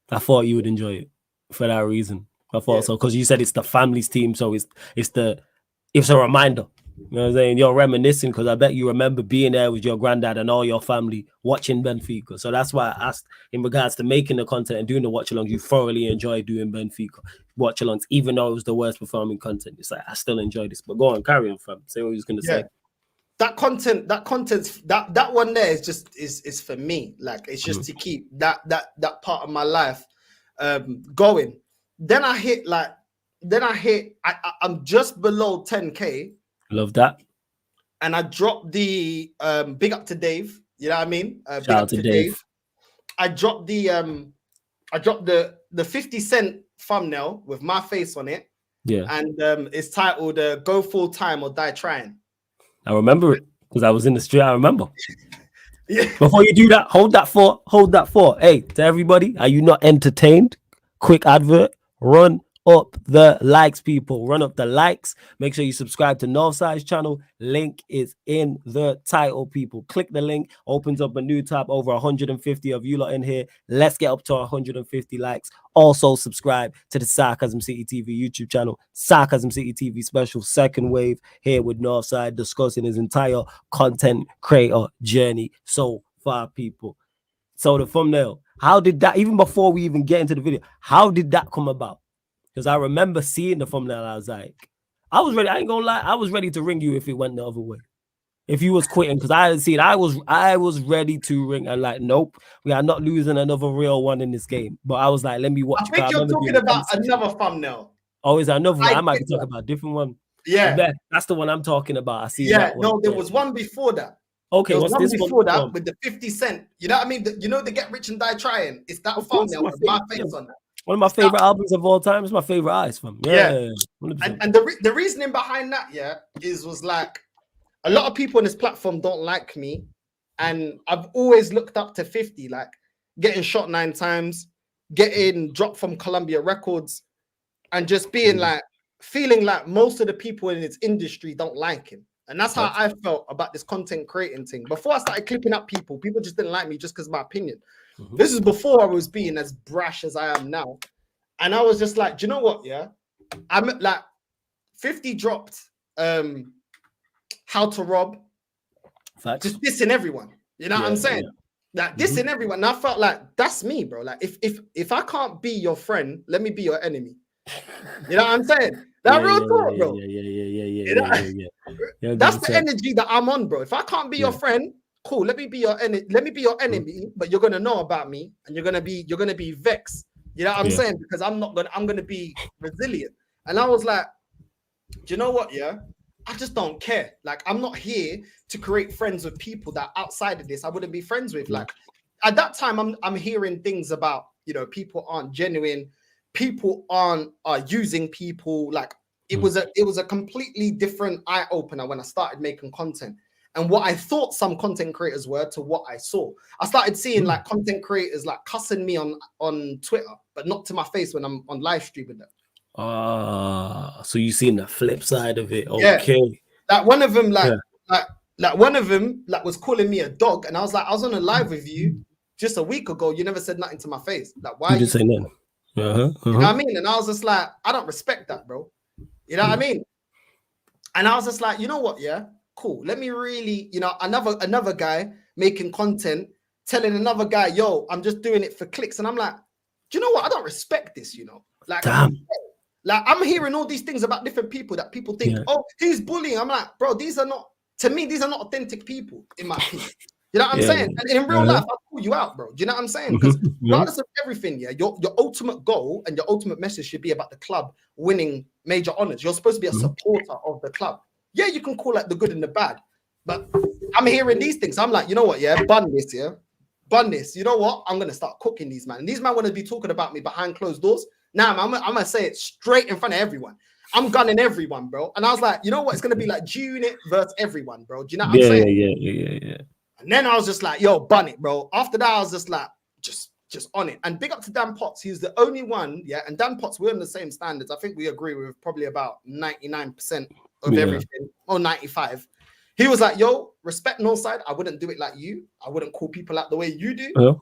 I thought you would enjoy it for that reason. I thought so because you said it's the family's team, so it's a reminder. You know what I'm saying? You're reminiscing because I bet you remember being there with your granddad and all your family watching Benfica. So that's why I asked in regards to making the content and doing the watch alongs. You thoroughly enjoy doing Benfica watch alongs, even though it was the worst performing content. It's like I still enjoy this. But go on, carry on, fam. Say what you was gonna say. That one there is just is for me. Like it's just to keep that part of my life going. Then I hit I'm just below 10K. Love that. And I dropped the big up to Dave. You know what I mean? Shout out to Dave. I dropped the 50 Cent thumbnail with my face on it. Yeah. And it's titled Go Full Time or Die Trying. I remember it because I was in the street. I remember. Yeah. Before you do that, hold that thought. Hey, to everybody, are you not entertained? Quick advert. Run up the likes, people. Run up the likes. Make sure you subscribe to Northside's channel. Link is in the title, people. Click the link. Opens up a new tab. Over 150 of you lot in here. Let's get up to 150 likes. Also subscribe to the Sarcasm City TV YouTube channel. Sarcasm City TV special second wave here with Northside discussing his entire content creator journey so far, people. So the thumbnail, how did that, even before we even get into the video, how did that come about? Because I remember seeing the thumbnail, I was like, I was ready. I ain't gonna lie, I was ready to ring you if it went the other way. If you was quitting, because I hadn't seen, I was ready to ring and like, nope, we are not losing another real one in this game. But I was like, let me watch. I think you're talking about another thumbnail. Oh, is another one? I might be talking about a different one. Yeah, that's the one I'm talking about. I see. Yeah, no, there was one before that. Okay, what's this before that with the 50 Cent? You know what I mean? You know, they Get Rich and Die Trying. It's that thumbnail with my face on that. One of my favorite albums of all time. It's my favorite eyes from. Yeah. And the reasoning behind that, was like a lot of people on this platform don't like me, and I've always looked up to 50, like getting shot 9 times, getting dropped from Columbia Records, and just being like feeling like most of the people in its industry don't like him. And that's how I felt about this content creating thing. Before I started clipping up people just didn't like me just because of my opinion. This is before I was being as brash as I am now. And I was just like, do you know what? Yeah. I'm like 50 dropped How to Rob. Facts. Just dissing everyone. You know what I'm saying? Like dissing everyone. And I felt like that's me, bro. Like if I can't be your friend, let me be your enemy. You know what I'm saying? That real talk, bro. Yeah. That's the energy that I'm on, bro. If I can't be your friend, cool. Let me be your enemy. But you're gonna know about me, and you're gonna be vexed. You know what I'm saying? Because I'm gonna be resilient. And I was like, do you know what? Yeah, I just don't care. Like, I'm not here to create friends with people that outside of this I wouldn't be friends with. Like at that time, I'm hearing things about, you know, people aren't genuine. People are using people. Like it was a completely different eye opener when I started making content, and what I thought some content creators were to what I saw. I started seeing like content creators like cussing me on Twitter, but not to my face when I'm on live streaming them. So you seen the flip side of it? Okay. Yeah. Like one of them, like one of them, like was calling me a dog, and I was on a live with you just a week ago. You never said nothing to my face. Like why? You didn't say nothing. You know what I mean? And I was just like, I don't respect that, bro. You know what I mean? And I was just like, you know what? Yeah, cool. Let me really, you know, another guy making content, telling another guy, yo, I'm just doing it for clicks. And I'm like, do you know what? I don't respect this, you know? Like, like I'm hearing all these things about different people that people think, oh, he's bullying. I'm like, bro, these are not authentic people, in my opinion. You know what I'm saying? And in real life, I'll call you out, bro. Do you know what I'm saying? Because regardless of everything, your ultimate goal and your ultimate message should be about the club winning major honors. You're supposed to be a supporter of the club. Yeah, you can call it the good and the bad. But I'm hearing these things. I'm like, you know what? Yeah, bun this. Yeah, bun this. You know what? I'm gonna start cooking these man. And these man want to be talking about me behind closed doors. Now I'm gonna say it straight in front of everyone. I'm gunning everyone, bro. And I was like, you know what? It's gonna be like G-Unit versus everyone, bro. Do you know what I'm saying? Yeah. And then I was just like, yo, bun it, bro. After that, I was just like, just on it. And big up to Dan Potts. He's the only one, yeah. And Dan Potts, we're on the same standards. I think we agree with probably about 99% of everything, or 95. He was like, yo, respect Northside. I wouldn't do it like you. I wouldn't call people out the way you do.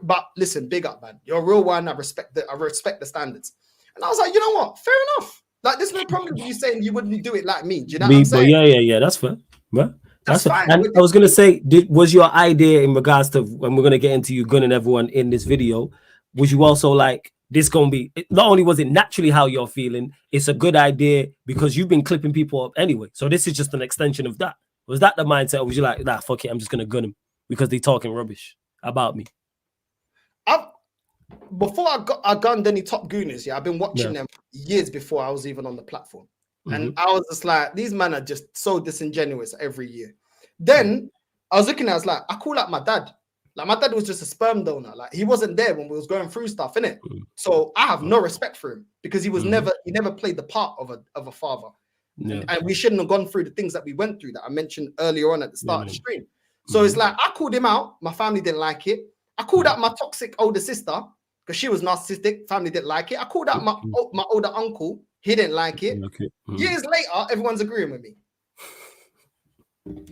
But listen, big up, man. You're a real one. I respect the standards. And I was like, you know what? Fair enough. Like, there's no problem with you saying you wouldn't do it like me. Do you know what I'm saying? Yeah. That's fair. Right? That's fine. And I was gonna say, was your idea in regards to when we're gonna get into you gunning everyone in this video? Was you also like this gonna be? Not only was it naturally how you're feeling, it's a good idea because you've been clipping people up anyway. So this is just an extension of that. Was that the mindset, or was you like, nah, fuck it, I'm just gonna gun him because they talking rubbish about me? Before I gunned any top gooners, I've been watching them years before I was even on the platform. And I was just like, these men are just so disingenuous every year. Then I was looking at it, I was like, I call out my dad. Like, my dad was just a sperm donor. Like, he wasn't there when we was going through stuff, innit? So I have no respect for him because he was he never played the part of a father. And we shouldn't have gone through the things that we went through that I mentioned earlier on at the start of the stream. So it's like, I called him out. My family didn't like it. I called out my toxic older sister because she was narcissistic. Family didn't like it. I called out my older uncle. He didn't like it. Years later, everyone's agreeing with me.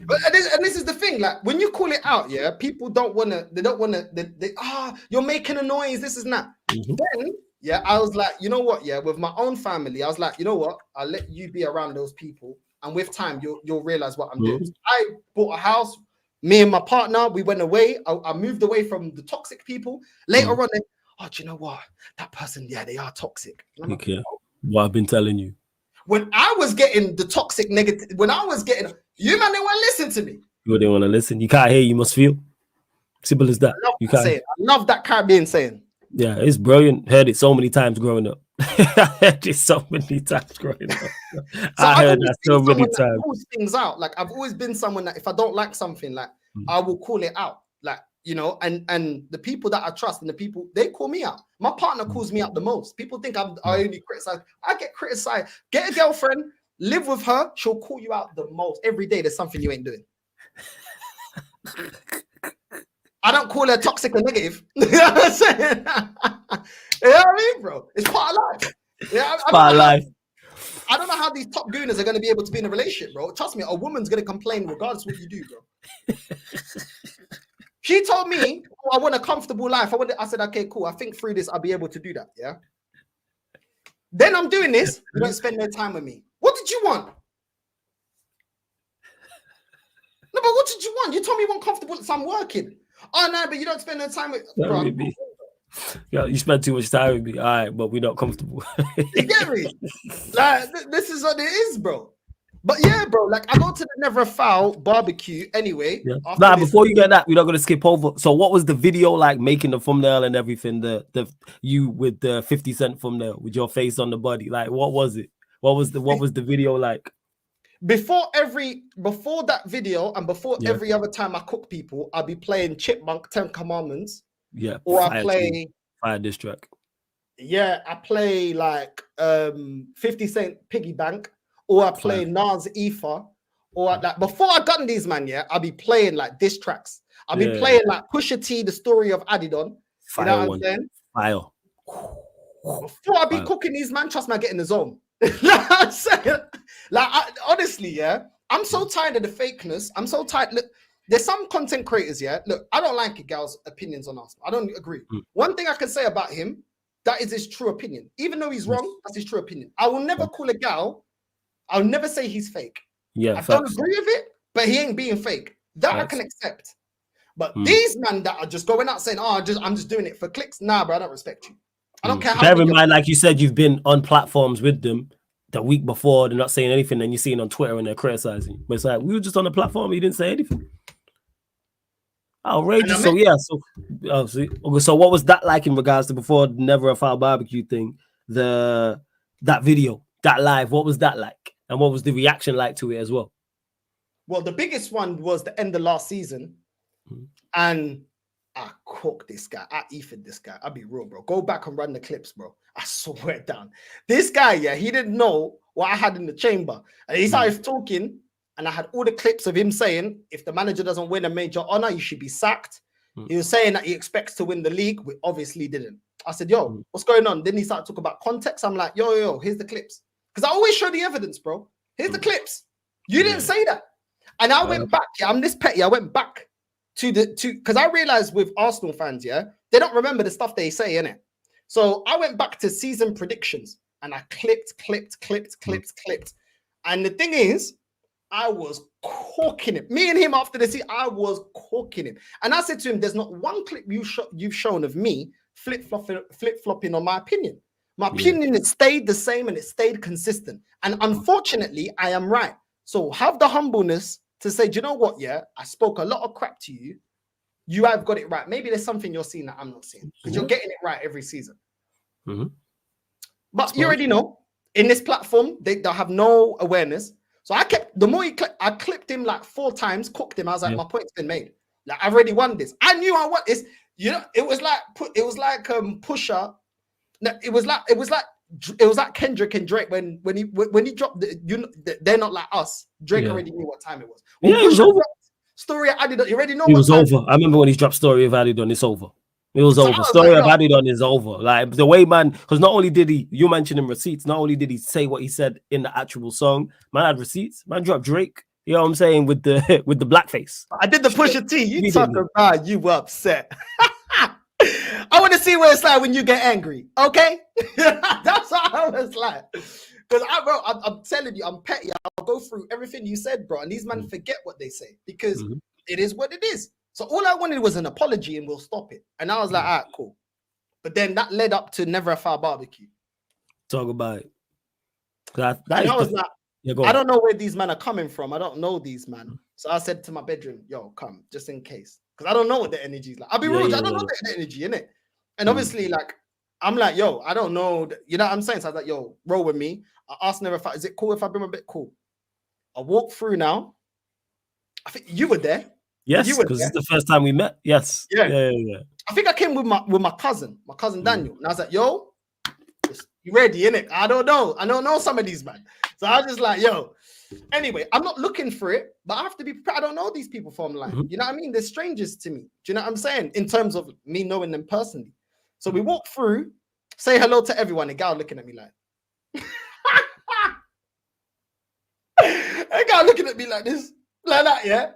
But and this is the thing, like when you call it out, people don't want to. They don't want to. You're making a noise. This is not. Then I was like, you know what? With my own family, I was like, you know what? I'll let you be around those people, and with time, you'll realize what I'm doing. I bought a house. Me and my partner, we went away. I moved away from the toxic people. Later on, do you know what? That person, they are toxic. What I've been telling you. When I was getting the toxic negative, when I was getting, you man, they won't listen to me. You didn't want to listen. You can't hear, you must feel. Simple as that. I love that Caribbean saying. Yeah, it's brilliant. Heard it so many times growing up. I heard it so many times growing up. I heard that so many times. Pulls things out. Like, I've always been someone that if I don't like something, like I will call it out. Like, you know, and the people that I trust and the people, they call me out. My partner calls me out the most. People think I only criticize. I get criticized. Get a girlfriend, live with her. She'll call you out the most. Every day there's something you ain't doing. I don't call her toxic or negative. You know what I'm saying? You know what I mean, bro? It's part of life. Yeah, it's part of life. I don't know how these top gooners are going to be able to be in a relationship, bro. Trust me, a woman's going to complain regardless of what you do, bro. She told me, I want a comfortable life. I said, okay, cool. I think through this, I'll be able to do that. Yeah. Then I'm doing this. You don't spend no time with me. What did you want? No, but what did you want? You told me you want comfortable, so I'm working. Oh, no, but you don't spend no time with me. Yeah, you spend too much time with me. All right, but we're not comfortable. You get me? Like, this is what it is, bro. But yeah, bro, like I go to the Never a Foul barbecue anyway. Yeah. Nah, before you get that, we're not gonna skip over. So what was the video like, making the thumbnail and everything? The you with the 50 Cent thumbnail with your face on the body. Like, what was it? What was the video like? Before that video and before every other time I cook people, I'll be playing Chipmunk 10 Commandments. Yeah. Or I play Fire Diss Track. Yeah, I play like 50 Cent Piggy Bank. Or I play Nas Ether, or like before I got these man, I'll be playing like diss tracks. I'll be playing like Pusha T, the story of Adidon. You know what I'm saying? Fire. Before I be cooking these man, trust me, I get in the zone. Like I'm saying, honestly, I'm so tired of the fakeness. I'm so tired. Look, there's some content creators, Look, I don't like it, girls' opinions on us. I don't agree. One thing I can say about him, that is his true opinion. Even though he's wrong, that's his true opinion. I will never call a gal. I'll never say he's fake. Yeah, I don't agree with it, but he ain't being fake. That I can accept. But these men that are just going out saying, I'm just doing it for clicks. Nah, bro, I don't respect you. I don't care how. Bear in mind, like you said, you've been on platforms with them the week before. They're not saying anything, and you're seeing on Twitter and they're criticizing. But it's like, we were just on the platform. You didn't say anything. Outrageous. So what was that like in regards to before the Never a Foul barbecue thing? That video, that live, what was that like? And what was the reaction like to it as well? Well, the biggest one was the end of last season, and I cooked this guy. I ethed this guy. I'll be real, bro. Go back and run the clips, bro. I swear down. This guy, yeah, he didn't know what I had in the chamber. And he started talking, and I had all the clips of him saying, if the manager doesn't win a major honor, you should be sacked. He was saying that he expects to win the league. We obviously didn't. I said, yo, what's going on? Then he started talking about context. I'm like, yo, here's the clips. Because I always show the evidence, bro. Here's the clips. You didn't say that. And I went back. Yeah, I'm this petty. I went back because I realized with Arsenal fans, yeah, they don't remember the stuff they say, innit? So I went back to season predictions and I clipped. And the thing is, I was corking him. Me and him after the season, I was corking him. And I said to him, there's not one clip you've shown of me flip-flopping on my opinion. My opinion has stayed the same and it stayed consistent. And unfortunately, I am right. So have the humbleness to say, do you know what? Yeah, I spoke a lot of crap to you. You have got it right. Maybe there's something you're seeing that I'm not seeing because you're getting it right every season. But you already know, in this platform, they'll have no awareness. So I kept, the more I clipped him like 4 times, cooked him. I was like, my point's been made. Like, I've already won this. I knew I won this. You know, it was like Pusha. No, it was like Kendrick and Drake when he dropped they're not like us. Drake already knew what time it was. When it was over. Story of Adidon, you already know it was over. I remember when he dropped Story of Adidon, it's over. It was over. Story of Adidon is over. Like the way, man, because not only did you mentioned him receipts, not only did he say what he said in the actual song, man had receipts. Man dropped Drake. You know what I'm saying with the blackface. I did the Pusha T. You talk about you upset. I want to see what it's like when you get angry. Okay, that's what I was like. Because I'm telling you, I'm petty. I'll go through everything you said, bro. And these men forget what they say because it is what it is. So all I wanted was an apology and we'll stop it. And I was like, all right, cool. But then that led up to Never a Foul Barbecue. Talk about it. I was like, I don't know where these men are coming from. I don't know these men. So I said to my bedroom, yo, come, just in case. Because I don't know what the energy is like. I'll be real, I don't know the energy, innit? And obviously, like, I'm like, yo, I don't know. You know what I'm saying? So I was like, yo, roll with me. I asked Never a Foul, is it cool if I bring a bit cool? I walk through now. I think you were there. Yes, because it's the first time we met. Yes. Yeah. I think I came with my cousin Daniel. And I was like, yo, you ready, innit? I don't know some of these, man. So I was just like, yo. Anyway, I'm not looking for it, but I have to be prepared. I don't know these people from online. You know what I mean? They're strangers to me. Do you know what I'm saying? In terms of me knowing them personally. So we walk through, say hello to everyone. A guy looking at me like, a guy looking at me like this. Like that, yeah.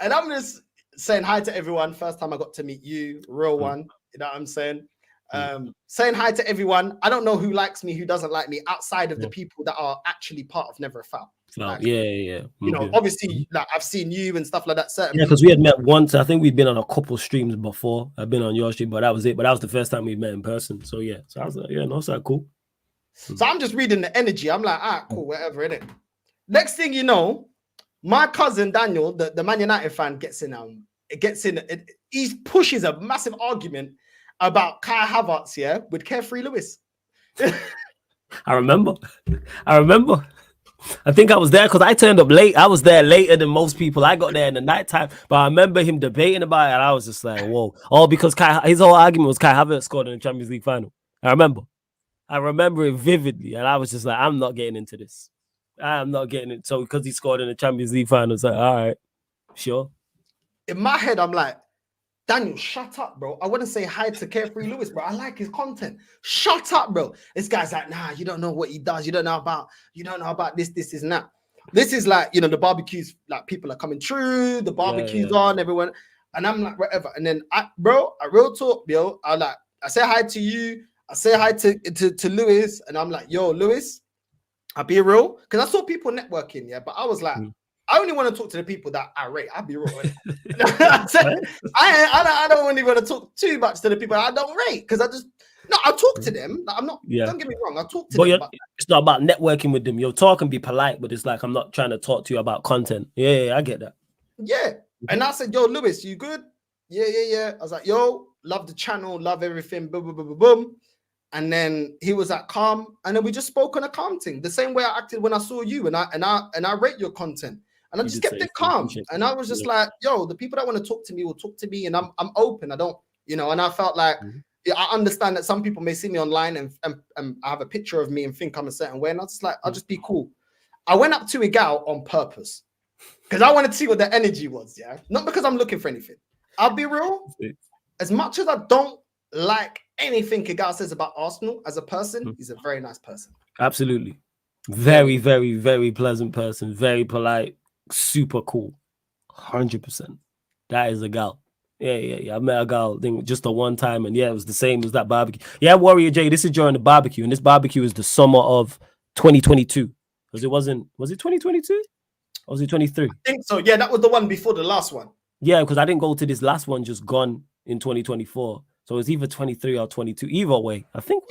And I'm just saying hi to everyone. First time I got to meet you, real one. You know what I'm saying? Saying hi to everyone. I don't know who likes me, who doesn't like me, outside of the people that are actually part of Never a Foul. Like, You know, obviously, like I've seen you and stuff like that. Yeah, because we had met once. I think we'd been on a couple streams before. I've been on your stream, but that was it. But that was the first time we met in person. So yeah, so I was like, no, so cool. So I'm just reading the energy. I'm like, all right, cool, whatever, innit? Next thing you know, my cousin Daniel, the Man United fan, gets in. He pushes a massive argument about Kai Havertz, yeah, with Carefree Lewis. I remember. I think I was there because I turned up late. I was there later than most people. I got there in the nighttime, but I remember him debating about it, and I was just like, whoa. All because his whole argument was Kai Havertz scored in the Champions League final. I remember it vividly, and I was just like, I'm not getting into this. I'm not getting it. So because he scored in the Champions League final, it's like, all right, sure. In my head, I'm like, Daniel, shut up, bro. I want to say hi to Carefree Lewis, bro. I like his content. Shut up, bro. This guy's like, nah, you don't know what he does. You don't know about this is that. This is like, you know, the barbecues, like people are coming through, the barbecues on, everyone. And I'm like, whatever. And then I real talk, yo. I say hi to you. I say hi to Lewis. And I'm like, yo, Lewis, I'll be real. Because I saw people networking, yeah. But I was like, I only want to talk to the people that I rate. I'll be real. I don't really want to talk too much to the people I don't rate because I'll talk to them. I'm not. Yeah. Don't get me wrong. I'll talk to them. But it's not about networking with them. You'll talk and be polite, but it's like I'm not trying to talk to you about content. Yeah, I get that. Yeah, and I said, "Yo, Lewis, you good? Yeah. I was like, "Yo, love the channel, love everything." Boom, boom, boom, boom, boom. And then he was like calm, and then we just spoke on a calm thing, the same way I acted when I saw you, and I rate your content. And I just kept it calm. And I was just like, yo, the people that want to talk to me will talk to me, and I'm open. I don't, you know, and I felt like I understand that some people may see me online and I have a picture of me and think I'm a certain way. And I was just like, I'll just be cool. I went up to a gal on purpose because I wanted to see what the energy was, yeah? Not because I'm looking for anything. I'll be real. As much as I don't like anything a gal says about Arsenal as a person, he's a very nice person. Absolutely. Very, very, very pleasant person. Very polite. Super cool. 100%. That is a gal. Yeah. I met a gal just the one time, and it was the same as that barbecue. Yeah, Warrior J, this is during the barbecue, and this barbecue is the summer of 2022. Because was it 2022? Or was it 23? I think so. Yeah, that was the one before the last one. Yeah, because I didn't go to this last one, just gone in 2024. So it's either 23 or 22. Either way, I think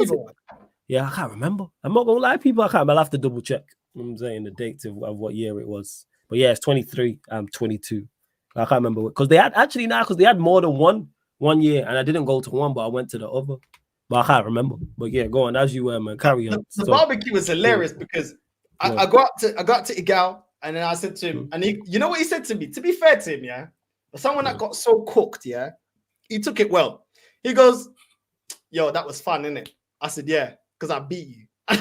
yeah, I can't remember. I'm not gonna lie, people. I can't remember. I'll have to double check. I'm saying the dates of what year it was. But yeah, it's 23. 22. I can't remember because they had more than one year, and I didn't go to one, but I went to the other. But I can't remember. But yeah, go on as you were, man. Carry on. The barbecue was hilarious because I got to Igal, and then I said to him, and he, you know what he said to me? To be fair to him, yeah, but someone that got so cooked, yeah, he took it well. He goes, "Yo, that was fun, innit?" I said, "Yeah, because I beat you." I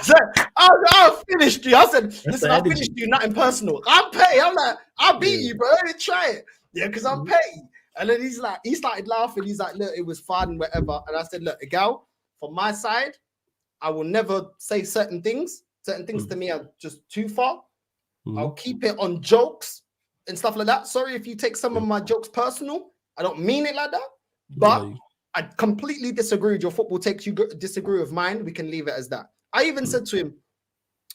said, I finished you. I said, listen, I finished you, nothing personal. I'm petty. I'm like, I beat you, bro. Let me try it. Yeah, because I'm petty. And then he started laughing. He's like, look, it was fun, whatever. And I said, look, Gal, from my side, I will never say certain things. Certain things to me are just too far. I'll keep it on jokes and stuff like that. Sorry if you take some of my jokes personal. I don't mean it like that. But I completely disagree with your football takes. You disagree with mine. We can leave it as that. I even said to him,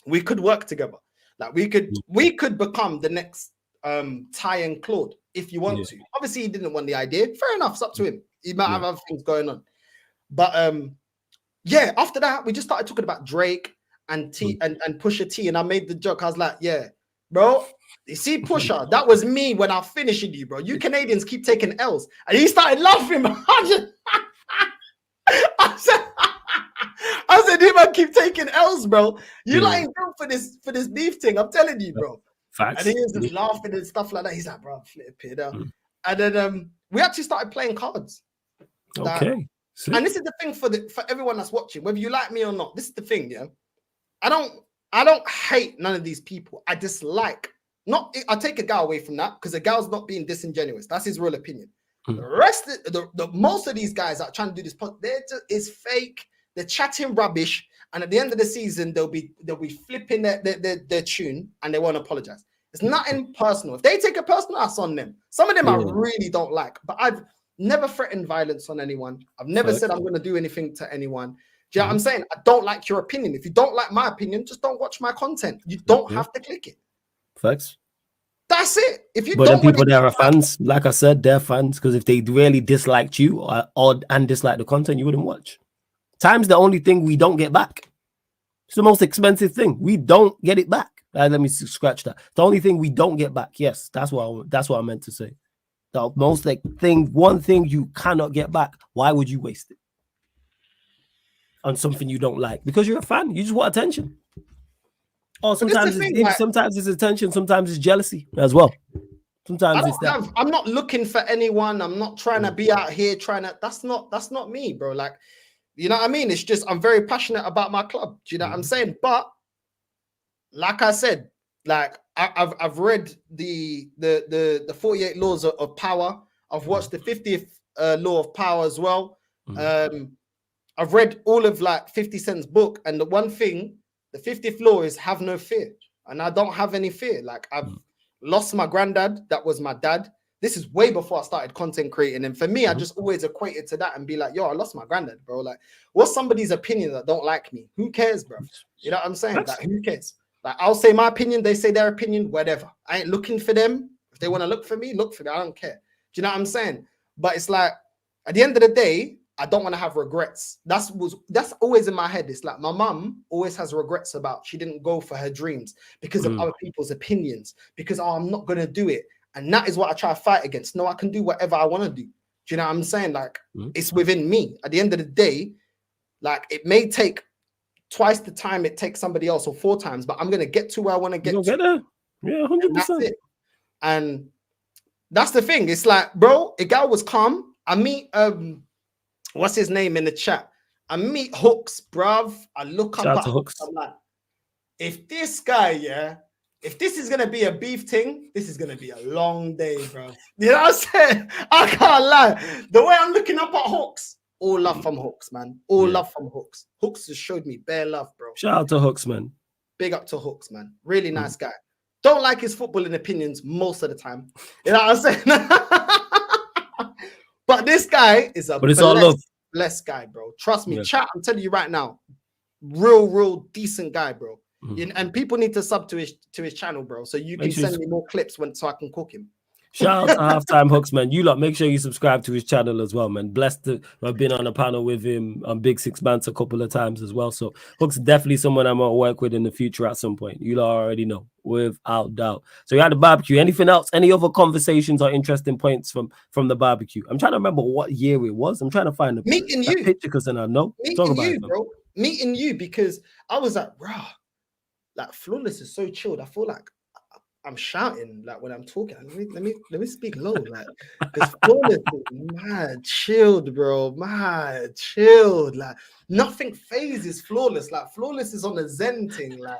we could work together. Like we could become the next Ty and Claude if you want to. Obviously, he didn't want the idea. Fair enough. It's up to him. He might have other things going on. But yeah, after that, we just started talking about Drake and and Pusha T. And I made the joke. I was like, yeah, bro. You see, Pusha, that was me when I finished you, bro. You Canadians keep taking L's. And he started laughing. I said, you man keep taking L's, bro. You ain't built for this beef thing. I'm telling you, bro. Facts. And he was just laughing and stuff like that. He's like, bro, flip it up. And then we actually started playing cards. Okay. And this is the thing for everyone that's watching, whether you like me or not. This is the thing, yeah. I don't hate none of these people. I dislike. I take a gal away from that because the gal's not being disingenuous. That's his real opinion. The rest, most of these guys that are trying to do this, is fake. They're chatting rubbish, and at the end of the season, they'll be flipping their tune, and they won't apologize. It's nothing personal. If they take a personal, that's on them. Some of them I really don't like, but I've never threatened violence on anyone. I've never said I'm going to do anything to anyone. Do you know what I'm saying? I don't like your opinion. If you don't like my opinion, just don't watch my content. You don't have to click it. Facts. That's it. If you but don't, the people that are fans, like I said, they're fans because if they really disliked you and dislike the content, you wouldn't watch. Time's the only thing we don't get back. It's the most expensive thing. We don't get it back. Let me scratch that. The only thing we don't get back. Yes, that's what I meant to say. The most one thing you cannot get back. Why would you waste it on something you don't like? Because you're a fan. You just want attention. Or sometimes it's attention, sometimes it's jealousy as well. Sometimes it's that. I'm not looking for anyone. I'm not trying to be out here trying to. That's not me, bro. Like, you know what I mean? It's just I'm very passionate about my club. Do you know what I'm saying? But like I said, like I've read the 48 laws of power. I've watched the 50th law of power as well. I've read all of like 50 Cent's book, and the one thing. The 50th law is have no fear. And I don't have any fear. Like I've lost my granddad. That was my dad. This is way before I started content creating. And for me, I just always equated to that and be like, yo, I lost my granddad, bro. Like, what's somebody's opinion that don't like me? Who cares, bro? You know what I'm saying? Like, who cares? Like, I'll say my opinion. They say their opinion, whatever. I ain't looking for them. If they want to look for me, look for me. I don't care. Do you know what I'm saying? But it's like, at the end of the day, I don't want to have regrets. That's always in my head. It's like my mum always has regrets about she didn't go for her dreams because of other people's opinions, because I'm not going to do it. And that is what I try to fight against. No, I can do whatever I want to do. Do you know what I'm saying? Like it's within me. At the end of the day, like it may take twice the time it takes somebody else, or 4 times, but I'm gonna get to where I want to get to. Get there. Yeah, 100%. That's it. And that's the thing. It's like, bro, a guy was calm. I meet what's his name in the chat? I meet Hooks, bruv. I look up at Hooks. I'm like, if this guy, if this is gonna be a beef thing, this is gonna be a long day, bro. You know what I'm saying? I can't lie. The way I'm looking up at Hooks, all love from Hooks, man. All love from Hooks. Hooks just showed me bare love, bro. Shout out to Hooks, man. Big up to Hooks, man. Really nice guy. Don't like his footballing opinions most of the time. You know what I'm saying? But this guy is a blessed guy, bro. Trust me, chat. I'm telling you right now, real decent guy, bro. And people need to sub to his channel, bro. So you can send me more clips so I can cook him. Shout out to Halftime Hooks, man. You lot, make sure you subscribe to his channel as well, man. Blessed to have been on a panel with him on Big Six Bands a couple of times as well. So Hooks is definitely someone I'm gonna work with in the future at some point. You lot already know, without doubt. So you had the barbecue. Anything else? Any other conversations or interesting points from the barbecue? I'm trying to remember what year it was. I'm trying to find meeting you picture because then I know. Meeting you, bro. Meeting you, because I was like, bro, like Flawless is so chilled. I feel like I'm shouting like when I'm talking. Let me speak low, like, because Flawless is mad chilled, bro. Mad chilled. Like nothing phases Flawless. Like Flawless is on the Zen thing. Like,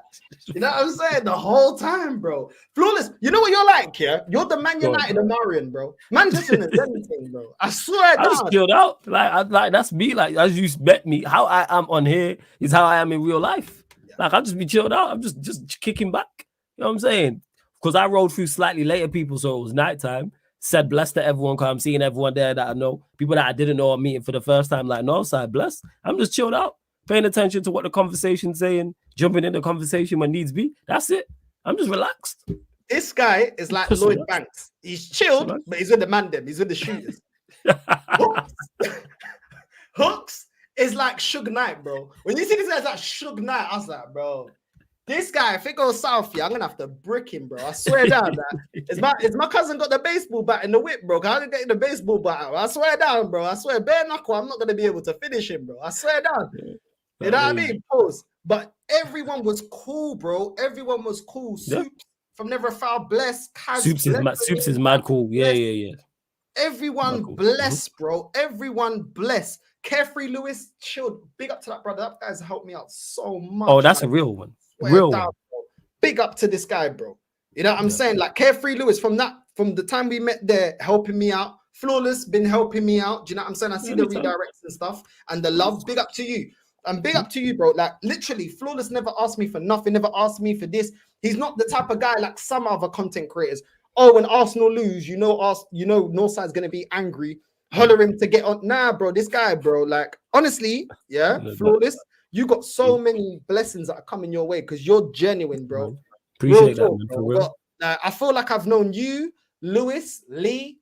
you know what I'm saying? The whole time, bro. Flawless, you know what you're like, yeah? You're the Man United Amarian, bro. Man just in the Zen thing, bro. I swear I just chilled out. Like that's me. Like as you met me, how I am on here is how I am in real life. Yeah. Like I'll just be chilled out. I'm just kicking back. You know what I'm saying? Because I rolled through slightly later people, so it was nighttime. Said blessed to everyone, because I'm seeing everyone there that I know. People that I didn't know are meeting for the first time, like Northside, blessed. I'm just chilled out, paying attention to what the conversation's saying, jumping in the conversation when needs be. That's it. I'm just relaxed. This guy is like Lloyd Banks. He's chilled, but he's with the man them. He's with the shooters. Hooks is like Suge Knight, bro. When you see this guy's like Suge Knight, I was like, bro. This guy, if it goes south, I'm gonna have to brick him, bro. I swear down that. Is my cousin got the baseball bat in the whip, bro? I didn't get the baseball bat out. I swear down, bro. I swear, bare knuckle, I'm not gonna be able to finish him, bro. I swear down. You know what I mean? Pause. But everyone was cool, bro. Everyone was cool. Soups from Never Foul, blessed. Soups is mad cool. Yeah. Everyone blessed, bro. Everyone blessed. Carefree Lewis, chilled. Big up to that brother. That guy's helped me out so much. Oh, that's a real one. Big up to this guy, bro. You know what I'm saying? Like Carefree Lewis, from the time we met there, helping me out. Flawless been helping me out. Do you know what I'm saying? I see the redirects and stuff and the love. Big up to you. And big up to you, bro. Like literally, Flawless never asked me for nothing, never asked me for this. He's not the type of guy like some other content creators. Oh, when Arsenal lose, Northside's gonna be angry, hollering to get on. Nah, bro, this guy, bro. Like, honestly, Flawless. You got so many blessings that are coming your way because you're genuine, bro. Appreciate that, man, for real. I feel like I've known you, Lewis, Lee,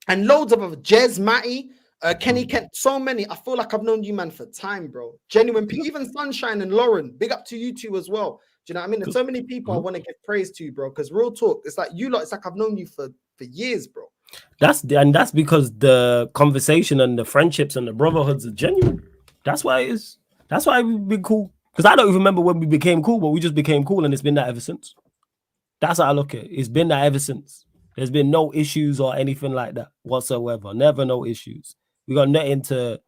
and loads of others. Jez, Matty, Kenny Kent, so many. I feel like I've known you, man, for time, bro. Genuine people, even Sunshine and Lauren. Big up to you two as well. Do you know what I mean? There's so many people I want to give praise to, bro. Because real talk, it's like you lot. It's like I've known you for years, bro. That's because the conversation and the friendships and the brotherhoods are genuine. That's why it is. That's why we've been cool. Because I don't even remember when we became cool, but we just became cool, and it's been that ever since. That's how I look at it. It's been that ever since. There's been no issues or anything like that whatsoever. Never no issues. We got nothing to,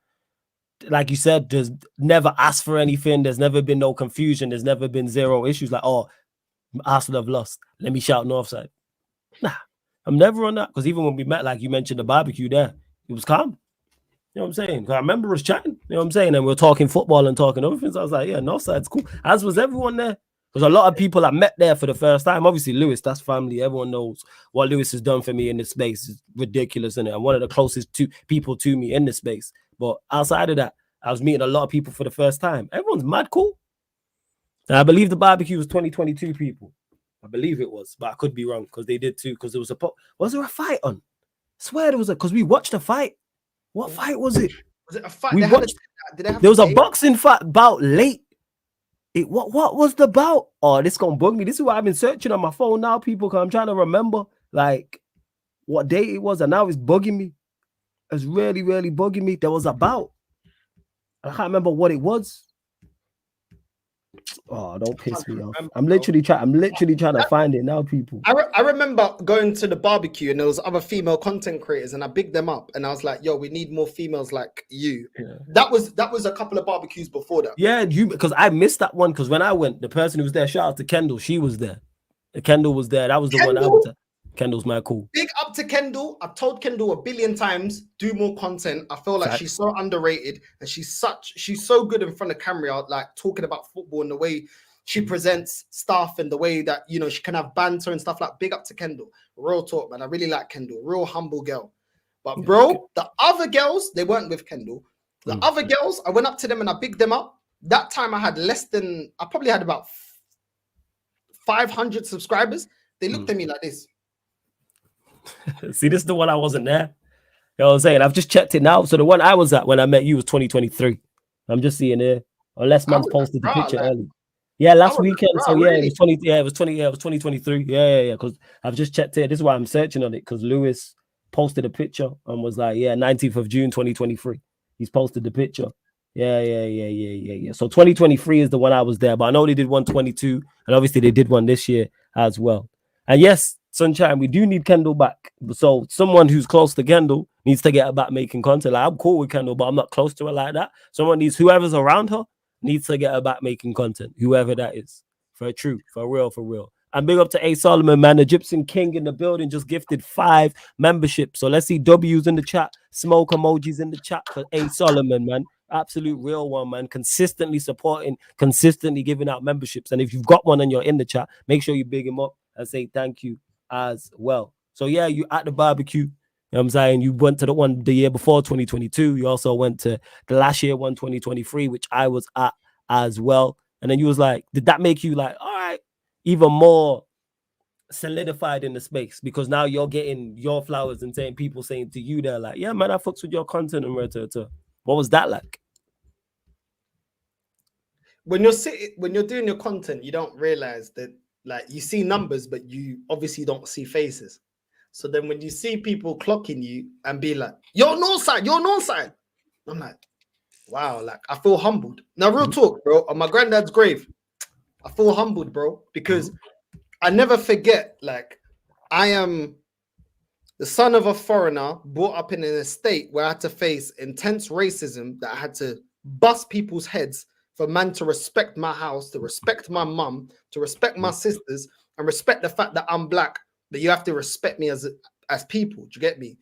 like you said, there's never asked for anything. There's never been no confusion. There's never been zero issues like, oh, Arsenal have lost. Let me shout Northside. Nah, I'm never on that. Because even when we met, like you mentioned the barbecue there, it was calm. You know what I'm saying? I remember us chatting, you know what I'm saying? And we were talking football and talking other things. I was like, yeah, Northside's cool. As was everyone there. There's a lot of people I met there for the first time. Obviously, Lewis, that's family. Everyone knows what Lewis has done for me in this space. It's ridiculous, isn't it? I'm one of the closest people to me in this space. But outside of that, I was meeting a lot of people for the first time. Everyone's mad cool. And I believe the barbecue was 2022 people. I believe it was, but I could be wrong because they did too. Because there was was there a fight on? I swear there was because we watched a fight. What fight was it? Was it a fight? There was a boxing fight bout late. What was the bout? Oh, this gonna bug me. This is why I've been searching on my phone now, people, because I'm trying to remember like what day it was, and now it's bugging me. It's really, really bugging me. There was a bout. I can't remember what it was. Oh, don't piss me off. Remember, I'm literally trying to find it now, people. I remember going to the barbecue and there was other female content creators and I bigged them up and I was like, yo, we need more females like you. Yeah. That was a couple of barbecues before that. Yeah, because I missed that one because when I went, the person who was there, shout out to Kendall, she was there. Kendall was there. That was the one I was at. Kendall's my cool. Big up to Kendall. I've told Kendall a billion times, do more content. I feel like she's so underrated and she's so good in front of camera, like talking about football and the way she presents stuff and the way that, you know, she can have banter and stuff. Like, big up to Kendall. Real talk, man. I really like Kendall. Real humble girl. But bro, the other girls, they weren't with Kendall. The other girls, I went up to them and I bigged them up. That time I probably had about 500 subscribers. They looked at me like this. See, this is the one I wasn't there. You know what I'm saying? I've just checked it now. So the one I was at when I met you was 2023. I'm just seeing here. Unless man's posted the picture early. Yeah, last weekend. So yeah, really? It was 2023. Yeah. Because I've just checked it. This is why I'm searching on it, because Lewis posted a picture and was like, 19th of June 2023. He's posted the picture. Yeah. So 2023 is the one I was there, but I know they did 122, and obviously they did one this year as well. And yes, Sunshine, we do need Kendall back. So someone who's close to Kendall needs to get her back making content. Like, I'm cool with Kendall, but I'm not close to her like that. Whoever's around her needs to get her back making content, whoever that is. For real. And big up to A. Solomon, man. The Egyptian King in the building just gifted 5 memberships. So let's see W's in the chat, smoke emojis in the chat for A. Solomon, man. Absolute real one, man. Consistently supporting, consistently giving out memberships. And if you've got one and you're in the chat, make sure you big him up and say thank you as well. So yeah, you at the barbecue. You know what I'm saying? You went to the one the year before, 2022. You also went to the last year one, 2023, which I was at as well. And then you was like, did that make you like, all right, even more solidified in the space? Because now you're getting your flowers and saying, people saying to you, they're like, yeah, man, I fucks with your content and what was that like? When you're doing your content, you don't realize that, like, you see numbers, but you obviously don't see faces. So then when you see people clocking you and be like, you're no side, I'm like, wow, like, I feel humbled. Now, real talk, bro, on my granddad's grave, I feel humbled, bro, because I never forget, like, I am the son of a foreigner brought up in an estate where I had to face intense racism, that I had to bust people's heads for man to respect my house, to respect my mum, to respect my sisters, and respect the fact that I'm black, that you have to respect me as people. Do you get me?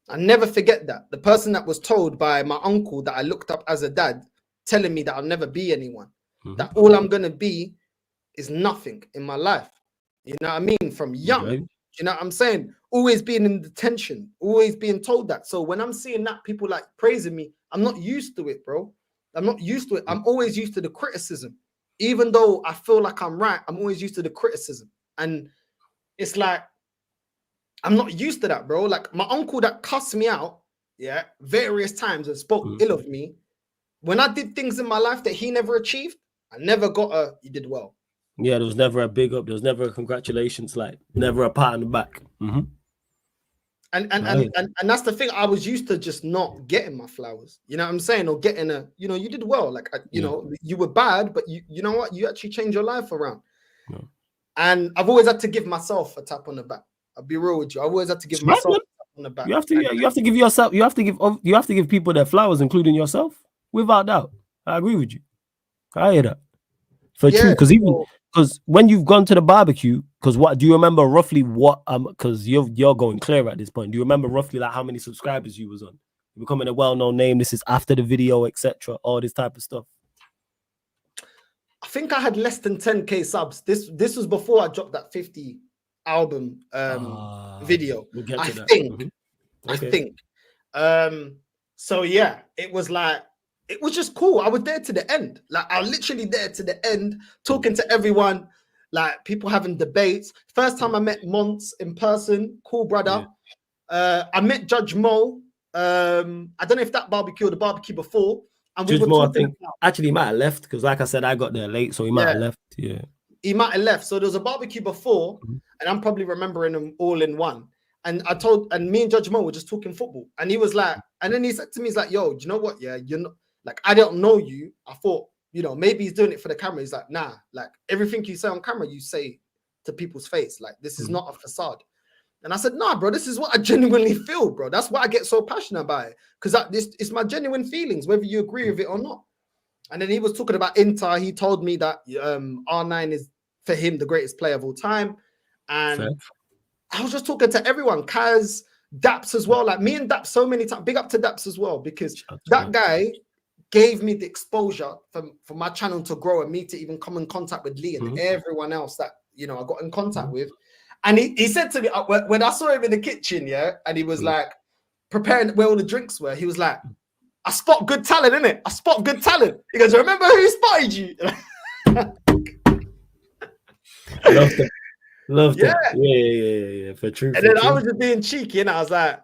I never forget that. The person that was told by my uncle that I looked up as a dad, telling me that I'll never be anyone, that all I'm going to be is nothing in my life. You know what I mean? From young, you know what I'm saying? Always being in detention, always being told that. So when I'm seeing that, people like praising me, I'm not used to it, bro. I'm not used to it. I'm always used to the criticism. Even though I feel like I'm right, I'm always used to the criticism. And it's like, I'm not used to that, bro. Like, my uncle that cussed me out, various times and spoke ill of me, when I did things in my life that he never achieved, I never got you did well. Yeah, there was never a big up. There was never a congratulations, like, never a pat on the back. And that's the thing. I was used to just not getting my flowers, you know what I'm saying? Or getting you did well. Like, you know, you were bad, but you know what? You actually changed your life around. And I've always had to give myself a tap on the back. I'll be real with you. I always had to give myself a tap on the back. You have to give yourself, you have to give people their flowers, including yourself, without doubt. I agree with you. I hear that. For true. Because when you've gone to the barbecue, because what do you remember roughly because you're going clear at this point. Do you remember roughly like how many subscribers you was on? You're becoming a well-known name. This is after the video, etc. All this type of stuff. I think I had less than 10k subs. This was before I dropped that 50 album video. We'll get to that. I think. So yeah, it was like, it was just cool. I was there to the end. Like, I was literally there to the end, talking to everyone, like, people having debates. First time I met Monts in person, cool brother. I met Judge Mo. I don't know if that barbecue or the barbecue before. And Judge Mo, I think, actually, he might have left, because like I said, I got there late, so he might have left. Yeah. He might have left. So there was a barbecue before, and I'm probably remembering them all in one. And me and Judge Mo were just talking football. And he was like, and then he said to me, he's like, yo, do you know what? Yeah, you're not, like, I don't know you. I thought you know, maybe he's doing it for the camera. He's like, nah, like everything you say on camera, you say to people's face. Like, this is not a facade. And I said, nah, bro, this is what I genuinely feel, bro. That's why I get so passionate about it. Because this it's my genuine feelings, whether you agree with it or not. And then he was talking about Inter. He told me that R9 is, for him, the greatest player of all time. And Fair. I was just talking to everyone, Kaz, Daps as well. Like me and Daps so many times. Big up to Daps as well, because that guy gave me the exposure for my channel to grow and me to even come in contact with Lee and everyone else that, you know, I got in contact with. And he said to me, when I saw him in the kitchen, yeah, and he was like preparing where all the drinks were, he was like, I spot good talent, innit? I spot good talent. He goes, remember who spotted you? Loved it. Loved Yeah. it. Yeah. For true. And then I was just being cheeky, and I was like,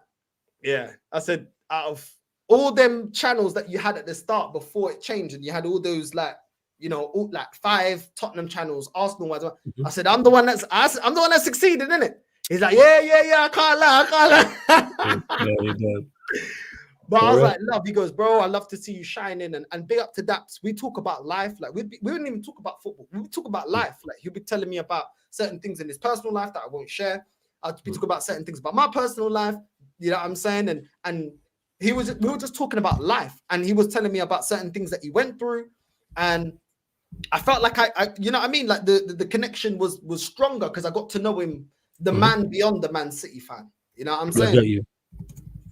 yeah. I said, out of all them channels that you had at the start before it changed, and you had all those, like, you know, all, like 5 Tottenham channels, Arsenal ones. I said, I'm the one that succeeded, innit? He's like, yeah, I can't lie. Yeah, but I was like, love. He goes, bro, I love to see you shining. And big up to Daps. We talk about life. Like, we wouldn't even talk about football. We would talk about life. Like, he'll be telling me about certain things in his personal life that I won't share. I'll be talking about certain things about my personal life. You know what I'm saying? And we were just talking about life. And he was telling me about certain things that he went through. And I felt like I you know what I mean? Like the connection was stronger because I got to know him, the man beyond the Man City fan. You know what I'm saying? I got you.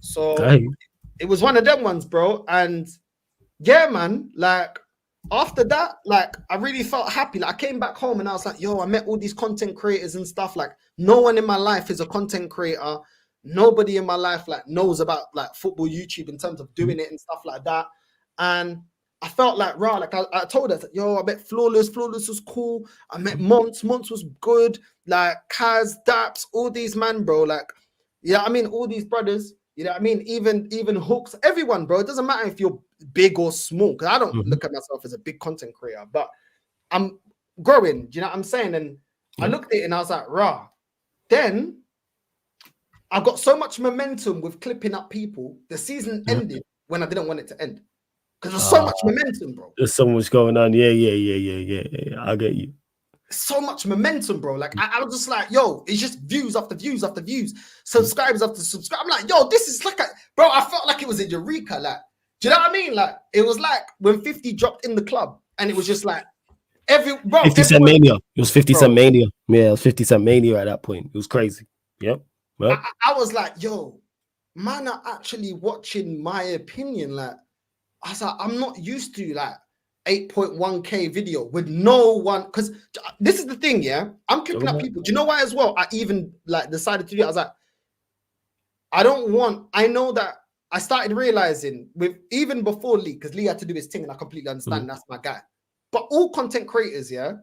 So it was one of them ones, bro. And yeah, man, like after that, like I really felt happy. Like I came back home and I was like, yo, I met all these content creators and stuff. Like no one in my life is a content creator. Nobody in my life like knows about like football YouTube in terms of doing it and stuff like that. And I felt like, raw, like I told her, yo, I met Flawless was cool. I met Monts was good. Like Kaz, Daps, all these man, bro. Like, you know what I mean? All these brothers, you know what I mean? Even Hooks, everyone, bro. It doesn't matter if you're big or small, because I don't look at myself as a big content creator, but I'm growing, do you know what I'm saying? And I looked at it and I was like, raw. Then I got so much momentum with clipping up people. The season ended when I didn't want it to end. Because there's so much momentum, bro. There's so much going on. Yeah. I get you. So much momentum, bro. Like I was just like, yo, it's just views after views after views, subscribers after subscribers. I'm like, yo, this is like bro. I felt like it was a eureka. Like, do you know what I mean? Like, it was like when 50 dropped in the club, and it was just like 50 Cent Mania. It was 50 Cent Mania. Yeah, it was 50 Cent Mania at that point. It was crazy. Yep. Well, I was like, yo, man, are actually watching my opinion. Like, I was like, I'm not used to like 8.1K video with no one, because this is the thing, yeah. I'm clipping up people. Do you know why as well? I even like decided to do it. I was like, I know that I started realizing with even before Lee, because Lee had to do his thing, and I completely understand. That's my guy. But all content creators, yeah,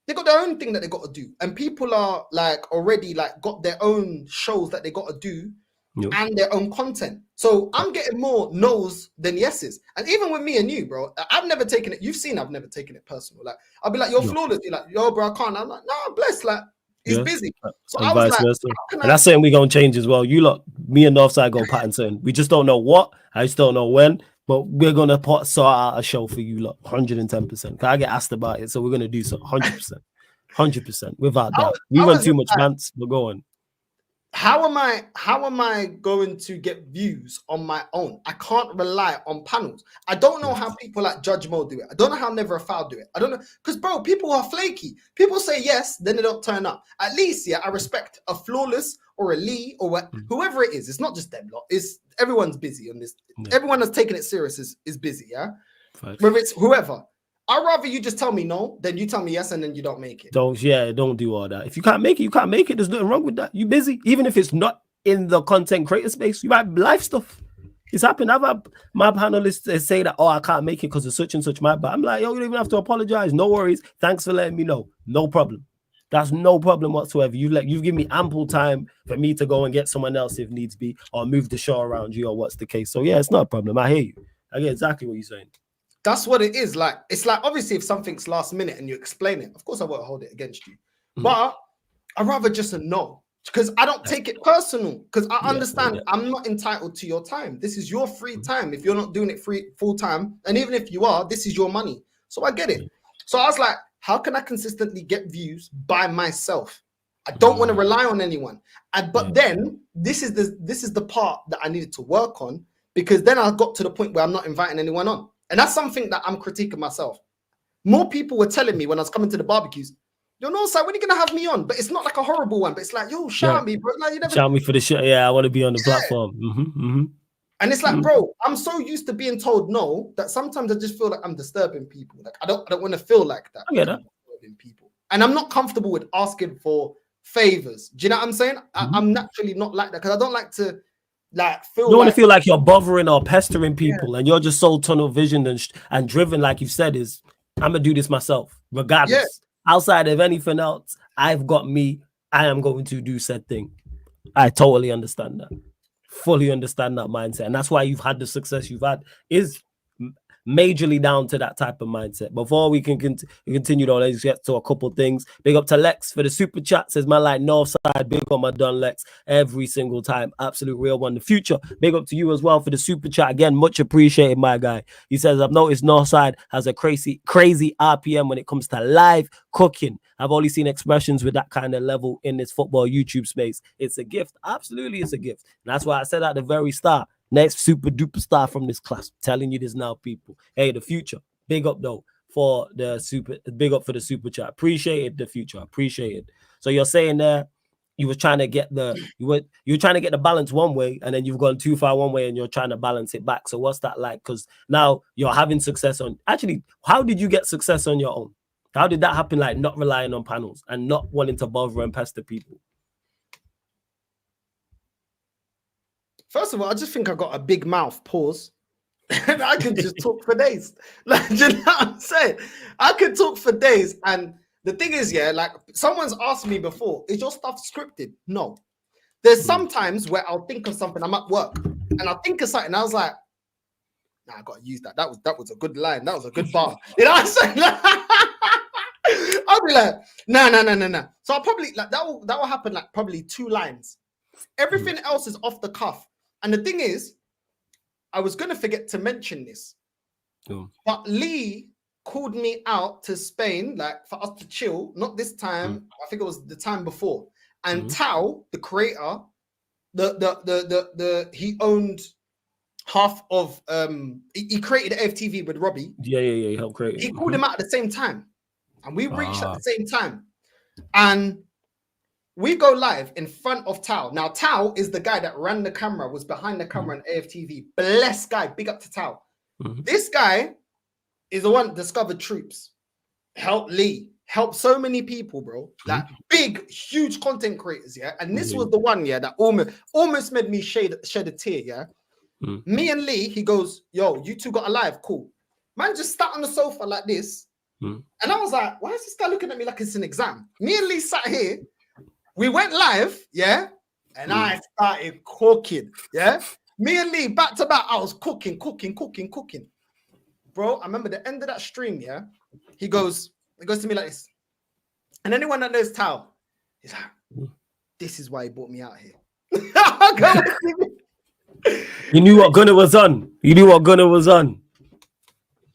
they got their own thing that they got to do, and people are like already like got their own shows that they got to do. And their own content. So I'm getting more no's than yeses. And even with me and you, bro, I've never taken it. You've seen I've never taken it personal. Like, I'll be like, you're flawless. You're like, yo, bro, I can't. I'm like, no, bless. Like, he's busy. So and I was like, and that's something we're going to change as well. You lot, me and Northside go pattern certain. We just don't know what. I just don't know when. But we're going to sort out a show for you lot, 110%. Because I get asked about it. So we're going to do so 100%. 100%. Without that. We run too much rants. We're going. How am I going to get views on my own? I can't rely on panels. I don't know how people like Judge Mo do it. I don't know how Never a Foul do it. I don't know, because bro, people are flaky. People say yes, then they don't turn up. At least, yeah, I respect a Flawless or a Lee or whoever it is. It's not just them lot. It's everyone's busy on this. Everyone that's taking it serious is busy, yeah. Whether it's whoever. I'd rather you just tell me no than you tell me yes and then you don't make it. Don't do all that. If you can't make it, you can't make it. There's nothing wrong with that. You busy. Even if it's not in the content creator space, you have life stuff. It's happened. I've had my panelists say that, oh, I can't make it because of such and such. But I'm like, yo, you don't even have to apologize. No worries. Thanks for letting me know. No problem. That's no problem whatsoever. You've given me ample time for me to go and get someone else if needs be, or move the show around you, or what's the case. So yeah, it's not a problem. I hear you. I get exactly what you're saying. That's what it is. Like, it's like, obviously, if something's last minute and you explain it, of course I won't hold it against you. But I'd rather just a no, because I don't take it personal, because I understand I'm not entitled to your time. This is your free time. If you're not doing it full time, and even if you are, this is your money. So I get it. So I was like, how can I consistently get views by myself? I don't want to rely on anyone. But then this is the part that I needed to work on, because then I got to the point where I'm not inviting anyone on. And that's something that I'm critiquing myself. More people were telling me when I was coming to the barbecues, yo, Northside, when are you gonna have me on? But it's not like a horrible one, but it's like, yo, shout me, bro. Like, you never shout me for the show. Yeah, I want to be on the platform. And it's like, bro, I'm so used to being told no that sometimes I just feel like I'm disturbing people. Like I don't want to feel like that. I get that. Disturbing people. And I'm not comfortable with asking for favors. Do you know what I'm saying? I'm naturally not like that, because I don't like to feel. You don't want to feel like you're bothering or pestering people, and you're just so tunnel visioned and driven, like you said, is I'm gonna do this myself, regardless. Outside of anything else, I've got me. I am going to do said thing. I totally understand that. Fully understand that mindset, and that's why you've had the success you've had. Is majorly down to that type of mindset. Before we can continue though, let's get to a couple things. Big up to Lex for the super chat. Says, man, like Northside, big on my done Lex every single time. Absolute real one. The future. Big up to you as well for the super chat. Again, much appreciated, my guy. He says, I've noticed Northside has a crazy RPM when it comes to live cooking. I've only seen expressions with that kind of level in this football YouTube space. It's a gift. Absolutely, it's a gift. And that's why I said at the very start, next super duper star from this class. I'm telling you this now, people. Hey, the future. Big up though for the super. Big up for the super chat. Appreciate it, the future. Appreciate it. So you're saying there, you were trying to get you were trying to get the balance one way, and then you've gone too far one way, and you're trying to balance it back. So what's that like? Because now you're having success on. Actually, how did you get success on your own? How did that happen? Like not relying on panels and not wanting to bother and pester people. First of all, I just think I got a big mouth, pause. And I could just talk for days. Like, do you know what I'm saying? I could talk for days. And the thing is, like someone's asked me before, is your stuff scripted? No. There's sometimes where I'll think of something, I'm at work, and I'll think of something, and I was like, nah, I gotta use that. That was a good line. That was a good bar. You know what I'm saying? I'll be like, no. So I'll probably that will happen like probably 2 lines. Everything else is off the cuff. And the thing is, I was going to forget to mention this, but Lee called me out to Spain, like for us to chill. Not this time. I think it was the time before. And Tao, the creator, he owned half of he created AFTV with Robbie. Yeah. He helped create it. He called him out at the same time, and we reached at the same time, and we go live in front of Tao. Now, Tao is the guy that ran the camera, was behind the camera on AFTV. Bless guy, big up to Tao. This guy is the one that discovered Troops, helped Lee, helped so many people, bro. Like big, huge content creators, yeah. And this was the one, yeah, that almost made me shed a tear, yeah. Me and Lee, he goes, yo, you two got a live, cool. Man just sat on the sofa like this. And I was like, why is this guy looking at me like it's an exam? Me and Lee sat here. We went live, yeah, and I started cooking, yeah. Me and Lee back to back, I was cooking. Bro, I remember the end of that stream, yeah. He goes to me like this. And anyone that knows Tao, he's like, this is why he brought me out here. You knew what Gunner was on.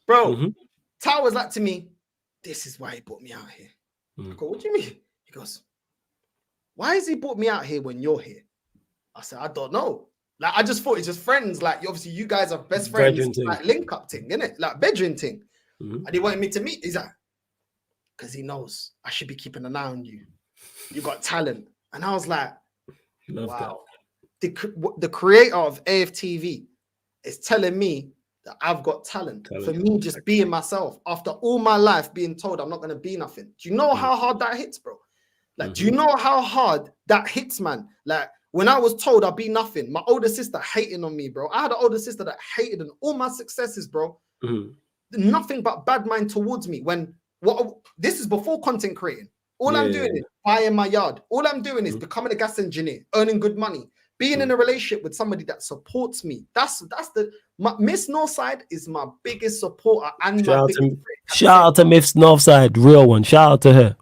Bro, Tao was like to me, this is why he brought me out here. I go, what do you mean? He goes, why has he brought me out here when you're here? I said, I don't know. Like, I just thought it's just friends. Like, obviously, you guys are best friends. Like, link up thing, innit? Like, bedroom thing. And he wanted me to meet. He's like, because he knows I should be keeping an eye on you. You got talent. And I was like, wow. The creator of AFTV is telling me that I've got talent. For me just being myself. After all my life being told I'm not going to be nothing. Do you know how hard that hits, bro? Like, do you know how hard that hits, man? Like, when I was told I'd be nothing, my older sister hating on me, bro. I had an older sister that hated on all my successes, bro. Nothing but bad mind towards me. This is before content creating. All I'm doing is buying my yard. All I'm doing is becoming a gas engineer, earning good money, being in a relationship with somebody that supports me. Miss Northside is my biggest supporter and shout out to Miss Northside, real one. Shout out to her.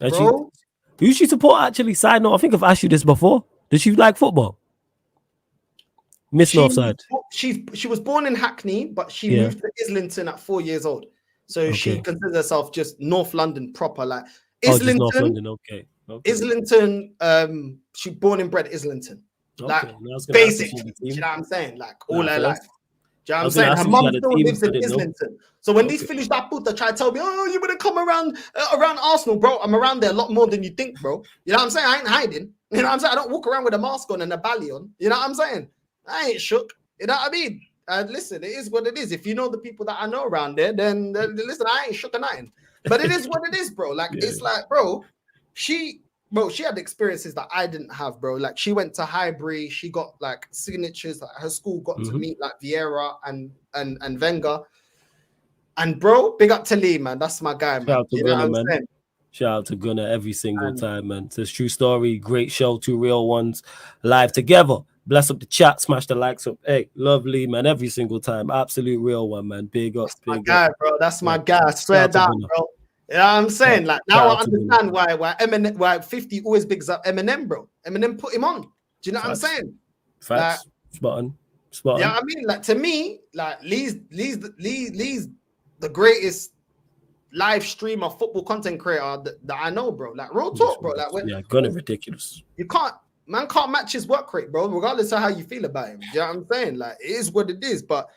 Bro, who she support actually? Side note, I think I've asked you this before. Does she like football? Miss Northside. She was born in Hackney, but she moved to Islington at 4 years old. So she considers herself just North London proper, like just North Islington. London. Okay. Islington. She born and bred Islington. Like basic. Do you know what I'm saying? Like all her life. Do you know what I'm saying? Her mum still lives in Islington. So when these Phillies that puta try to tell me, oh, you would have come around Arsenal, bro. I'm around there a lot more than you think, bro. You know what I'm saying? I ain't hiding. You know what I'm saying? I don't walk around with a mask on and a belly on. You know what I'm saying? I ain't shook. You know what I mean? Listen, it is what it is. If you know the people that I know around there, then listen, I ain't shook or nothing. But it is what it is, bro. Like it's like, bro, she had experiences that I didn't have, bro. Like she went to Highbury, she got like signatures. Like, her school got to meet like Vieira and Wenger. And bro, big up to Lee, man. That's my guy, man. Shout out to Gunner, man. Shout out to Gunner every single time, man. It's a true story. Great show, two real ones live together. Bless up the chat, smash the likes up. Hey, lovely, man. Every single time. Absolute real one, man. Big up. That's my guy, bro. That's my guy. I swear down, bro. You know what I'm saying? Like now I understand why Eminem, why 50 always bigs up Eminem, bro. Eminem put him on. Do you know what I'm saying? Facts. Like, spot on. Yeah, I mean, like to me, like Lee's the greatest live streamer, football content creator that I know, bro. Like real talk, bro. Like Gunner ridiculous. Man can't match his work rate, bro, regardless of how you feel about him. Do you know what I'm saying? Like it is what it is. But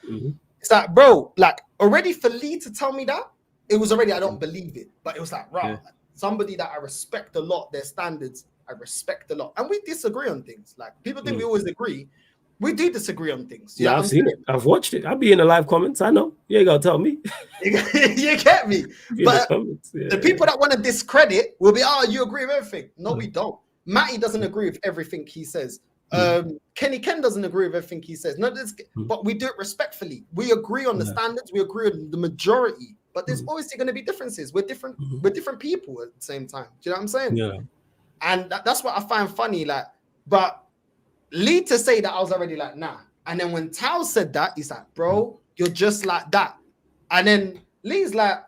it's like, bro, like already for Lee to tell me that. It was already, I don't believe it, but it was like, right, somebody that I respect a lot, their standards, I respect a lot. And we disagree on things. Like, people think we always agree. We do disagree on things. Yeah, I've seen it. I've watched it. I'll be in the live comments. I know. You ain't got to tell me. You get me? But the people that want to discredit will be, oh, you agree with everything. No, we don't. Matty doesn't agree with everything he says. Kenny Ken doesn't agree with everything he says. No, but we do it respectfully. We agree on the standards. We agree on the majority. But there's always going to be differences. We're different. We're different people at the same time. Do you know what I'm saying? Yeah. And that's what I find funny. Like, but Lee to say that I was already like, nah. And then when Tao said that, he's like, bro, you're just like that. And then Lee's like,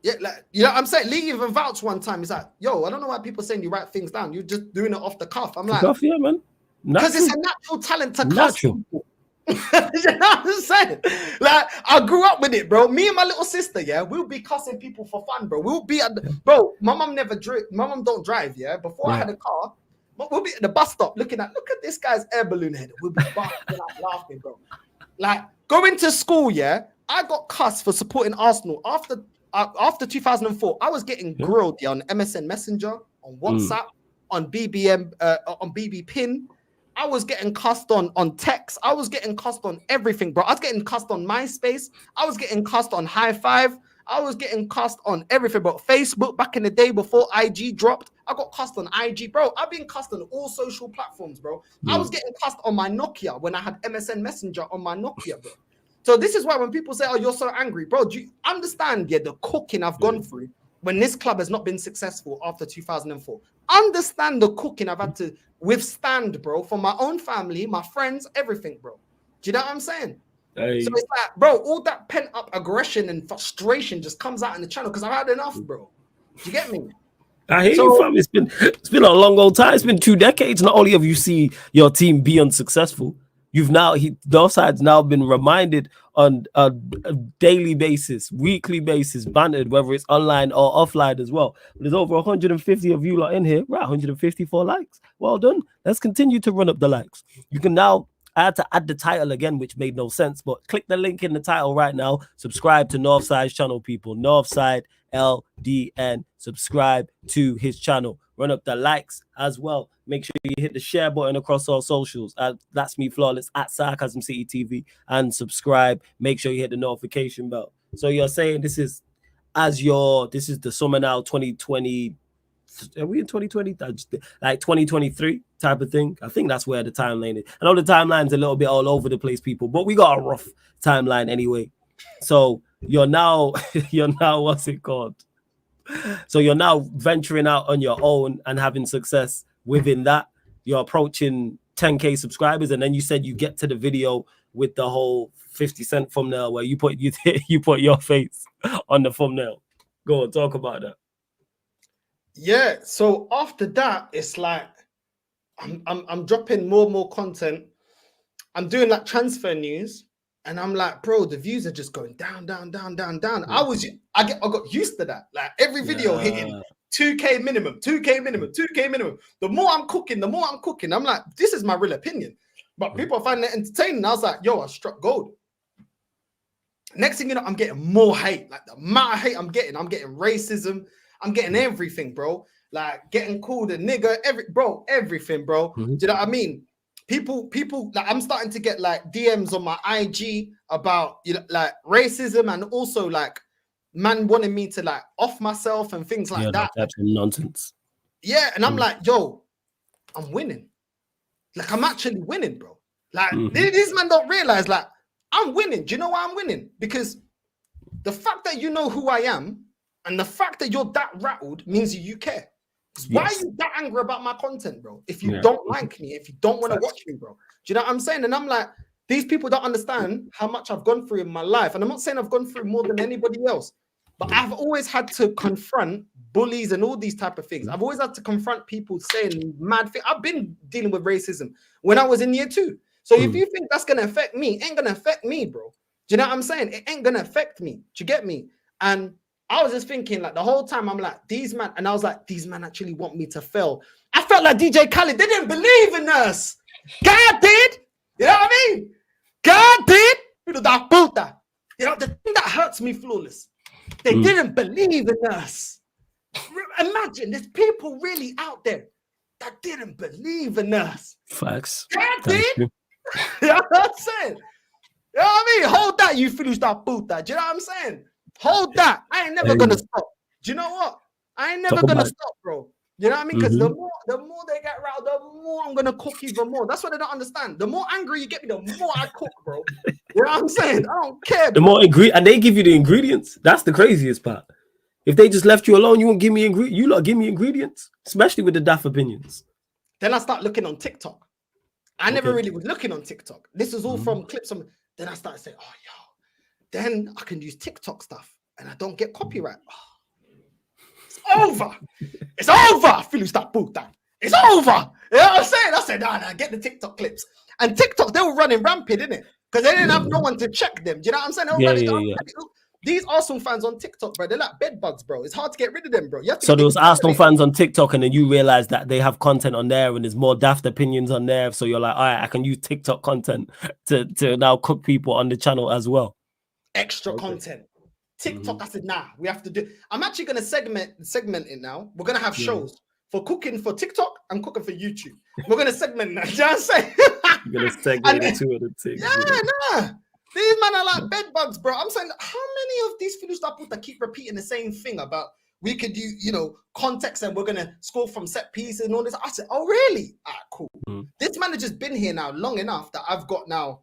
yeah, like, you know what I'm saying? Lee even vouched one time. He's like, yo, I don't know why people saying you write things down. You're just doing it off the cuff. I'm like, yeah, man. Because it's a natural talent to cuss people. You know what I'm saying? Like, I grew up with it, bro. Me and my little sister, yeah, we'll be cussing people for fun, bro. We'll be at the, bro, my mom don't drive, yeah. Before I had a car, but we'll be at the bus stop look at this guy's air balloon head. We'll be laughing, bro. Like, going to school, yeah, I got cussed for supporting Arsenal after 2004. I was getting grilled, yeah, on MSN Messenger, on WhatsApp, on BBM, on BB Pin. I was getting cussed on text. I was getting cussed on everything, bro. I was getting cussed on MySpace. I was getting cussed on High Five. I was getting cussed on everything, bro. Facebook back in the day before IG dropped. I got cussed on IG, bro. I've been cussed on all social platforms, bro. I was getting cussed on my Nokia when I had MSN Messenger on my Nokia, bro. So this is why when people say, oh, you're so angry, bro, do you understand, the cooking I've gone through when this club has not been successful after 2004? Understand the cooking I've had to withstand, bro, for my own family, my friends, everything, bro. Do you know what I'm saying? Hey. So it's like, bro, all that pent up aggression and frustration just comes out in the channel because I've had enough, bro. Do you get me? I hear you, fam. It's been a long old time. It's been 2 decades. Not only have you seen your team be unsuccessful, the offside's now been reminded on a daily basis, weekly basis, bantered, whether it's online or offline as well. There's over 150 of you lot in here, right? 154 likes. Well done. Let's continue to run up the likes. You can now, I had to add the title again, which made no sense, but click the link in the title right now. Subscribe to Northside's channel, people. Northside LDN. Subscribe to his channel. Run up the likes as well. Make sure you hit the share button across all socials. That's me, Flawless, at Sarcasm City TV, and subscribe. Make sure you hit the notification bell. So you're saying this is the summer now 2020. Are we in 2020? Like 2023 type of thing. I think that's where the timeline is. I know the timeline's a little bit all over the place, people, but we got a rough timeline anyway. So you're now what's it called? So you're now venturing out on your own and having success within that. You're approaching 10K subscribers, and then you said you get to the video with the whole 50 Cent thumbnail where you put your face on the thumbnail. Go on, talk about that. Yeah. So after that, it's like I'm dropping more and more content. I'm doing like transfer news, And I'm like, bro, the views are just going down, down, down, down, down. I got used to that. Like every video hitting 2K minimum, 2K minimum, 2K minimum. The more I'm cooking, I'm like, this is my real opinion. But people find it entertaining. I was like, yo, I struck gold. Next thing you know, I'm getting more hate. Like the amount of hate I'm getting racism. I'm getting everything, bro. Like getting called a nigger, everything, bro. Do you know what I mean? People, like I'm starting to get like DMs on my IG about, you know, like racism, and also like man wanting me to like off myself and things like that. That's nonsense. Yeah, and I'm like, yo, I'm winning. Like I'm actually winning, bro. Like these men don't realize, like I'm winning. Do you know why I'm winning? Because the fact that you know who I am and the fact that you're that rattled means you care. Why are you that angry about my content, bro? If you don't like me, if you don't want to watch me, bro. Do you know what I'm saying? And I'm like, these people don't understand how much I've gone through in my life. And I'm not saying I've gone through more than anybody else, but I've always had to confront bullies and all these type of things. I've always had to confront people saying mad things. I've been dealing with racism when I was in year 2. So if you think that's going to affect me, it ain't going to affect me, bro. Do you know what I'm saying? It ain't going to affect me. Do you get me? And I was just thinking, like, the whole time, I'm like, these man, and I was like, these men actually want me to fail. I felt like DJ Khaled, they didn't believe in us. God did. You know what I mean? God did. You know, the thing that hurts me, Flawless, they didn't believe in us. Imagine, there's people really out there that didn't believe in us. Facts. God did. You know what I'm saying? You know what I mean? Hold that, you finish that puta. Do you know what I'm saying? Hold that. I ain't never gonna stop. Do you know what? I ain't never gonna stop, bro. You know what I mean? Because the more they get riled, the more I'm gonna cook even more. That's what they don't understand. The more angry you get me, the more I cook, bro. You know what I'm saying? I don't care. The more and they give you the ingredients. That's the craziest part. If they just left you alone, you won't give me ingredients. You lot give me ingredients, especially with the daft opinions. Then I start looking on TikTok. I never really was looking on TikTok. This is all from clips. Then I started saying, oh, yo, then I can use TikTok stuff and I don't get copyright. Oh, it's over. It's over. Finish that boot down. It's over. You know what I'm saying? I said, nah, get the TikTok clips. And TikTok, they were running rampant, innit? Because they didn't have no one to check them. Do you know what I'm saying? These Arsenal fans on TikTok, bro, they're like bed bugs, bro. It's hard to get rid of them, bro. So there was Arsenal fans on TikTok, and then you realize that they have content on there, and there's more daft opinions on there. So you're like, all right, I can use TikTok content to now cook people on the channel as well. Extra content. TikTok, I said, nah, we have to do. I'm actually going to segment it now. We're going to have shows for cooking for TikTok and cooking for YouTube. We're going to segment that. You know what I'm saying? You're going to segment the two of the things. Yeah, nah. These men are like bed bugs, bro. I'm saying, how many of these finished that keep repeating the same thing about we could do, you know, context and we're gonna score from set pieces and all this? I said, oh really? Cool. This man has just been here now long enough that I've got now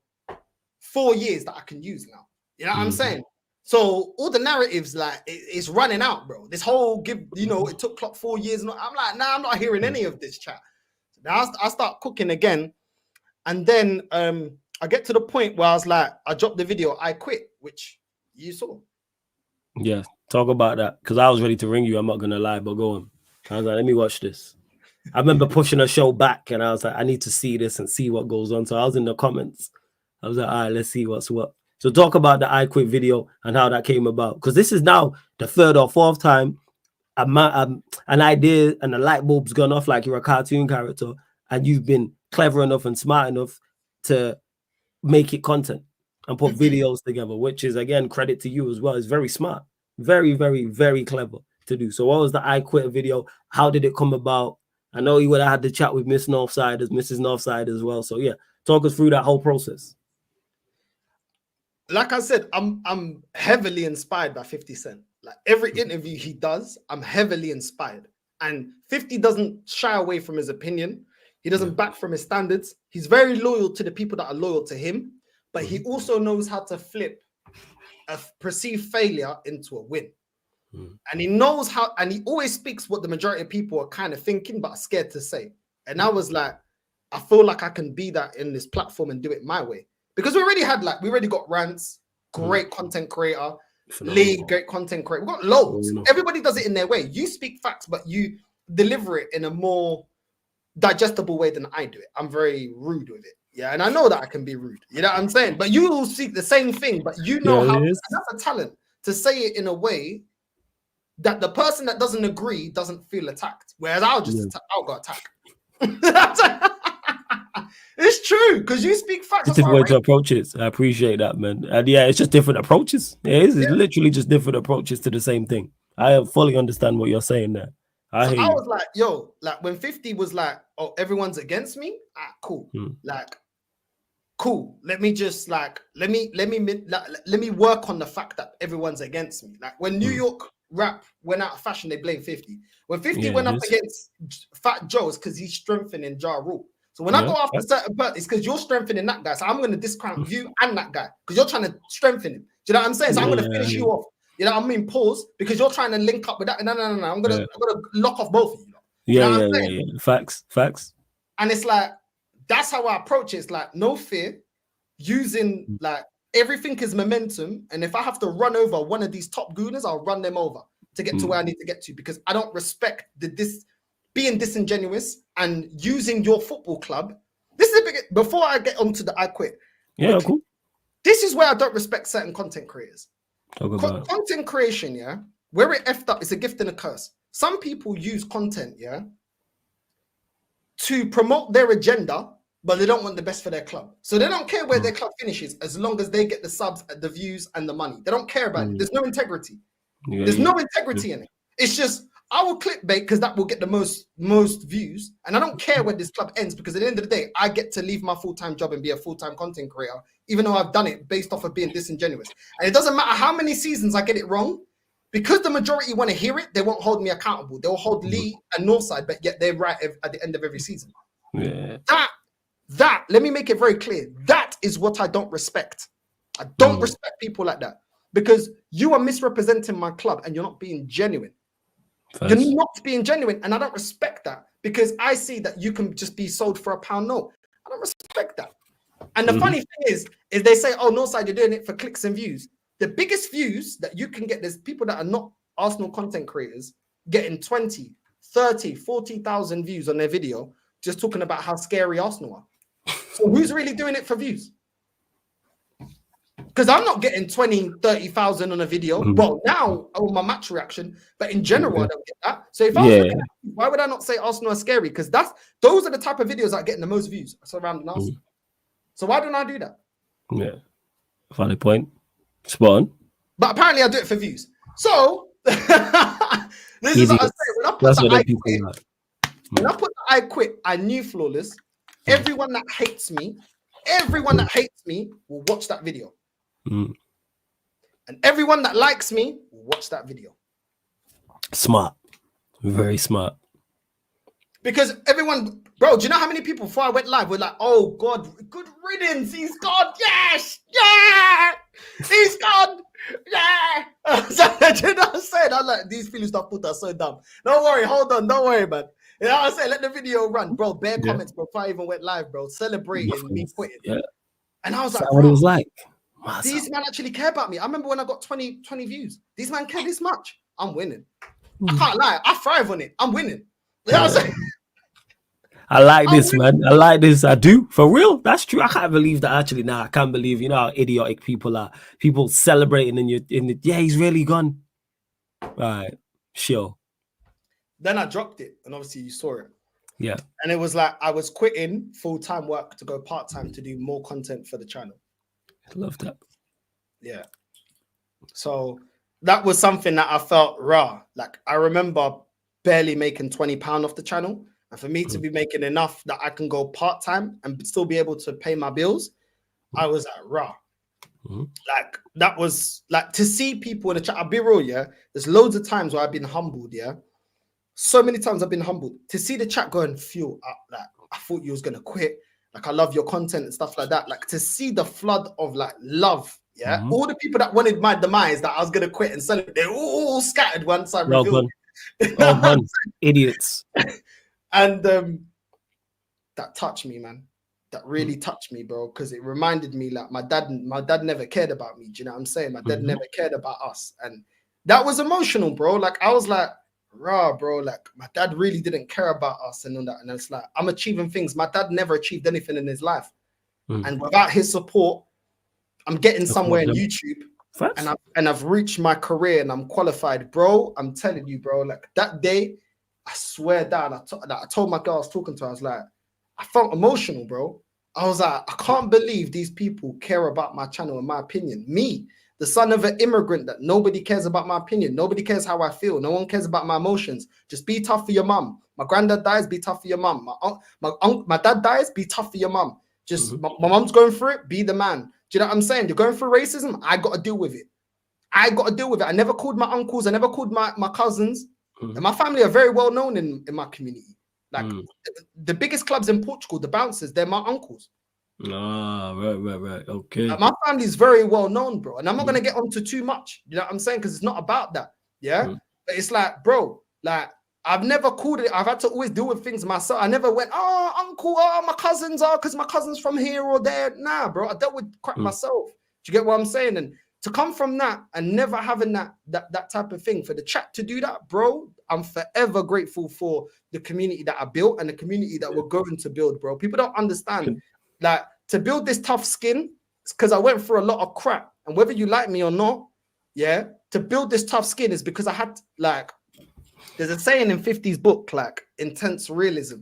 4 years that I can use now. You know what I'm saying? So all the narratives, like, it's running out, bro. This whole it took clock 4 years. And I'm like, nah, I'm not hearing any of this chat. So now I start cooking again, and then I get to the point where I was like, I dropped the video, I quit, which you saw. Yeah, talk about that. Because I was ready to ring you, I'm not going to lie, but go on. I was like, let me watch this. I remember pushing a show back, and I was like, I need to see this and see what goes on. So I was in the comments. I was like, all right, let's see what's what. So talk about the I quit video and how that came about. Because this is now the 3rd or 4th time an idea and a light bulb's gone off like you're a cartoon character, and you've been clever enough and smart enough to make it content and put videos together, which is, again, credit to you as well. It's very smart, very, very, very clever to do. So what was the I quit video? How did it come about? I know you would have had the chat with Mrs. Northside as well. So yeah, talk us through that whole process. Like I said, I'm heavily inspired by 50 Cent. Like every interview he does, I'm heavily inspired. And 50 doesn't shy away from his opinion. He doesn't back from his standards. He's very loyal to the people that are loyal to him, but he also knows how to flip a perceived failure into a win. And he knows how, and he always speaks what the majority of people are kind of thinking, but are scared to say. And I was like, I feel like I can be that in this platform and do it my way. Because we already got Rants, great content creator, Lee, great content creator. We've got loads. Everybody does it in their way. You speak facts, but you deliver it in a more digestible way than I do it. I'm very rude with it. Yeah, and I know that I can be rude. You know what I'm saying? But you will seek the same thing, but you know how that's a talent to say it in a way that the person that doesn't agree doesn't feel attacked. Whereas I'll go attack. It's true, because you speak facts. It's a different way to approach it. I appreciate that, man. And yeah, it's just different approaches. It's literally just different approaches to the same thing. I fully understand what you're saying there. I was like, yo, like when 50 was like, oh, everyone's against me. Cool. Like, cool. Let me just like let me work on the fact that everyone's against me. Like when New York rap went out of fashion, they blame 50. When 50 went up against Fat Joe, it's because he's strengthening Ja Rule. So when I go after certain person, it's because you're strengthening that guy. So I'm going to discount you and that guy because you're trying to strengthen him. Do you know what I'm saying? So I'm going to finish you off. You know what I mean? Pause, because you're trying to link up with that. No. I'm gonna lock off both of you. Yeah. Facts. And it's like that's how I approach it. It's like no fear, using like everything is momentum. And if I have to run over one of these top gooners, I'll run them over to get to where I need to get to, because I don't respect being disingenuous and using your football club. This is a big. Before I get onto the I quit. Yeah, cool. This is where I don't respect certain content creators. Content creation, where it effed up, it's a gift and a curse. Some people use content, to promote their agenda, but they don't want the best for their club. So they don't care where their club finishes as long as they get the subs, the views, and the money. They don't care about it. There's no integrity. There's no integrity in it. It's just, I will clickbait because that will get the most views. And I don't care when this club ends, because at the end of the day, I get to leave my full-time job and be a full-time content creator, even though I've done it based off of being disingenuous. And it doesn't matter how many seasons I get it wrong, because the majority want to hear it, they won't hold me accountable. They'll hold Lee and Northside, but yet they're right at the end of every season. Yeah. That, let me make it very clear. That is what I don't respect. I don't respect people like that, because you are misrepresenting my club and you're not being genuine. You're not being genuine, and I don't respect that, because I see that you can just be sold for £1 note. I don't respect that. And the funny thing is they say, oh, Northside, you're doing it for clicks and views. The biggest views that you can get, there's people that are not Arsenal content creators getting 20, 30, 40,000 views on their video just talking about how scary Arsenal are. So who's really doing it for views? Because I'm not getting 20, 30,000 on a video. Well, now on my match reaction, but in general, I don't get that. So if I was looking at, why would I not say Arsenal are scary? Because those are the type of videos that are getting the most views surrounding Arsenal. So why don't I do that? Yeah, funny point. Spot on. But apparently I do it for views. So this is what I say. When I put the I quit, I knew flawless. Everyone that hates me will watch that video. And everyone that likes me will watch that video. Smart. Very smart. Because everyone, bro, do you know how many people before I went live were like, oh God, good riddance, he's gone, yes, yeah, he's gone, yeah. So, do you know what I'm saying? I'm like, these feelings stuff put are so dumb. Don't worry, hold on, don't worry, man. You know what I'm saying? Let the video run, bro. Bare comments before I even went live, bro, celebrating me quitting. Yeah. And I was like, what it was like. These men actually care about me. I remember when I got 20 views. These men care this much. I'm winning. I can't lie. I thrive on it. I'm winning. You know what I'm saying? I like this, man. I like this. I do. For real. That's true. I can't believe that actually now. I can't believe, you know, how idiotic people are. People celebrating yeah, he's really gone. Right. Sure. Then I dropped it. And obviously you saw it. Yeah. And it was like I was quitting full-time work to go part-time to do more content for the channel. I love that. Yeah. So that was something that I felt raw. Like I remember barely making £20 off the channel. And for me to be making enough that I can go part-time and still be able to pay my bills, I was at raw. Like that was like to see people in the chat. I'll be real, yeah. There's loads of times where I've been humbled, yeah. So many times I've been humbled to see the chat go and feel like I thought you was gonna quit. Like I love your content and stuff like that. Like to see the flood of like love, yeah. All the people that wanted my demise, that I was gonna quit and celebrate, they're all scattered once I revealed. Idiots. And that touched me, man. That really touched me, bro, because it reminded me like my dad never cared about me. Do you know what I'm saying? My dad never cared about us, and that was emotional, bro. Like I was like, raw, bro. Like my dad really didn't care about us and all that. And it's like I'm achieving things. My dad never achieved anything in his life. and without his support, I'm getting somewhere in YouTube. Facts. And I've reached my career and I'm qualified, bro. I'm telling you, bro. Like that day, I swear down. I told my girl I was talking to her. I was like, I felt emotional, bro. I was like, I can't believe these people care about my channel and my opinion. Me, the son of an immigrant, that nobody cares about my opinion. Nobody cares how I feel. No one cares about my emotions. Just be tough for your mum. My granddad dies, be tough for your mum. My dad dies, be tough for your mum. Just my mum's going through it, be the man. Do you know what I'm saying? You're going through racism, I got to deal with it. I never called my uncles. I never called my cousins. And my family are very well known in my community. Like the biggest clubs in Portugal, the bouncers, they're my uncles. Ah, right. Okay. Like, my family's very well known, bro. And I'm not going to get onto too much. You know what I'm saying? Because it's not about that. Yeah. But it's like, bro, like, I've never called it. I've had to always deal with things myself. I never went, oh, uncle, oh, my cousins are, because my cousin's from here or there. Nah, bro. I dealt with crap myself. Do you get what I'm saying? And to come from that and never having that type of thing, for the chat to do that, bro, I'm forever grateful for the community that I built and the community that we're going to build, bro. People don't understand. Like, to build this tough skin, it's because I went through a lot of crap. And whether you like me or not, yeah, to build this tough skin is because I had, like, there's a saying in 50's book, like, intense realism,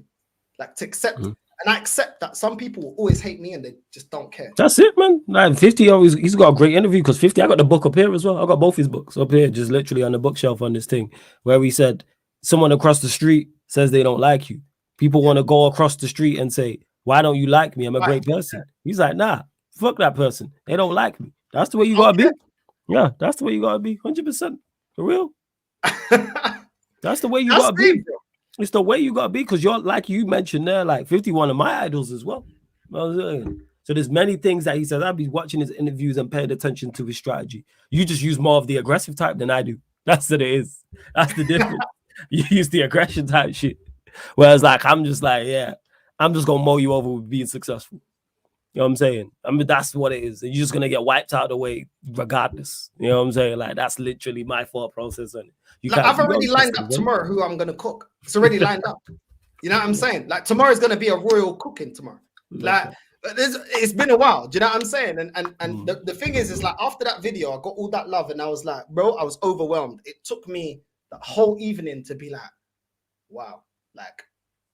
like, to accept. And I accept that some people will always hate me and they just don't care. That's it, man. Like 50 always, he's got a great interview because 50, I got the book up here as well. I got both his books up here, just literally on the bookshelf on this thing, where he said, someone across the street says they don't like you. People want to go across the street and say, why don't you like me? I'm a great person. He's like, nah, fuck that person. They don't like me. That's the way you gotta be. Yeah, that's the way you gotta be. 100%. For real. That's the way you gotta be. It's the way you gotta be, because you're, like you mentioned there, like 51 of my idols as well. So there's many things that he says. I'll be watching his interviews and paying attention to his strategy. You just use more of the aggressive type than I do. That's what it is. That's the difference. You use the aggression type shit. Whereas, like, I'm just like, yeah, I'm just gonna mow you over with being successful. You know what I'm saying? I mean, that's what it is. You're just gonna get wiped out of the way regardless. You know what I'm saying? Like, that's literally my thought process. And I've already lined up tomorrow who I'm gonna cook. It's already lined up. You know what I'm saying? Like, tomorrow's gonna be a royal cooking tomorrow. Like, it's been a while. Do you know what I'm saying? And the thing is like, after that video, I got all that love, and I was like, bro, I was overwhelmed. It took me the whole evening to be like, wow, like,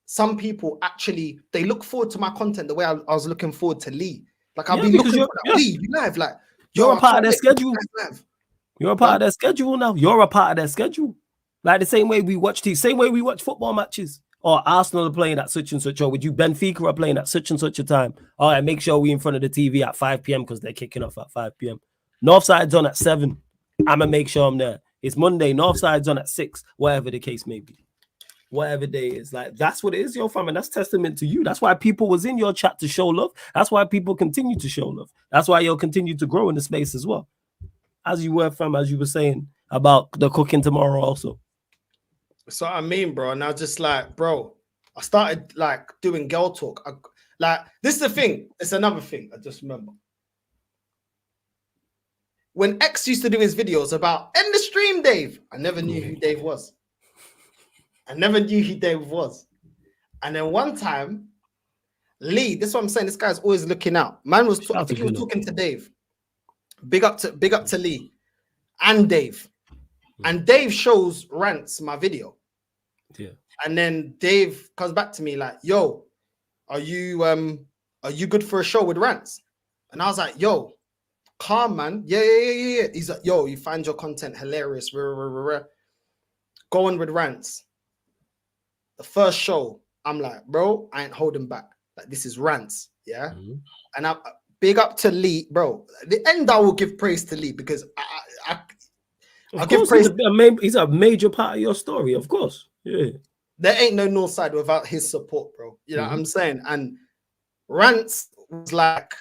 some people actually, they look forward to my content the way I was looking forward to Lee. Like, I'll be looking for that Lee live. Like, you're a part of their schedule. You're a part of their schedule now. You're a part of their schedule. Like the same way we watch football matches. Or Arsenal are playing at such and such, or would you Benfica are playing at such and such a time. All right, make sure we in front of the TV at 5 p.m. because they're kicking off at 5 p.m. Northside's on at 7. I'ma make sure I'm there. It's Monday, Northside's on at 6, whatever the case may be. Whatever day is, like, that's what it is, yo, fam, and that's testament to you. That's why people was in your chat to show love. That's why people continue to show love. That's why you'll continue to grow in the space as well, as you were, fam, as you were saying about the cooking tomorrow also. So I mean, bro, and I was just like, bro, I started like doing girl talk. Like, this is the thing. It's another thing. I just remember when X used to do his videos about end the stream, Dave. I never knew who Dave was. And then one time, Lee, this is what I'm saying. This guy's always looking out. Man was, I think he was talking to Dave. Big up to Lee and Dave. And Dave shows Rants my video. Yeah. And then Dave comes back to me like, yo, are you good for a show with Rants? And I was like, yo, calm, man. Yeah. He's like, yo, you find your content hilarious. Go on with Rants. The first show, I'm like, bro, I ain't holding back. Like, this is Rants, yeah? And I big up to Lee, bro. At the end, I will give praise to Lee because I'll give praise. He's a major part of your story, of course. Yeah. There ain't no North Side without his support, bro. You know what I'm saying? And Rants was like,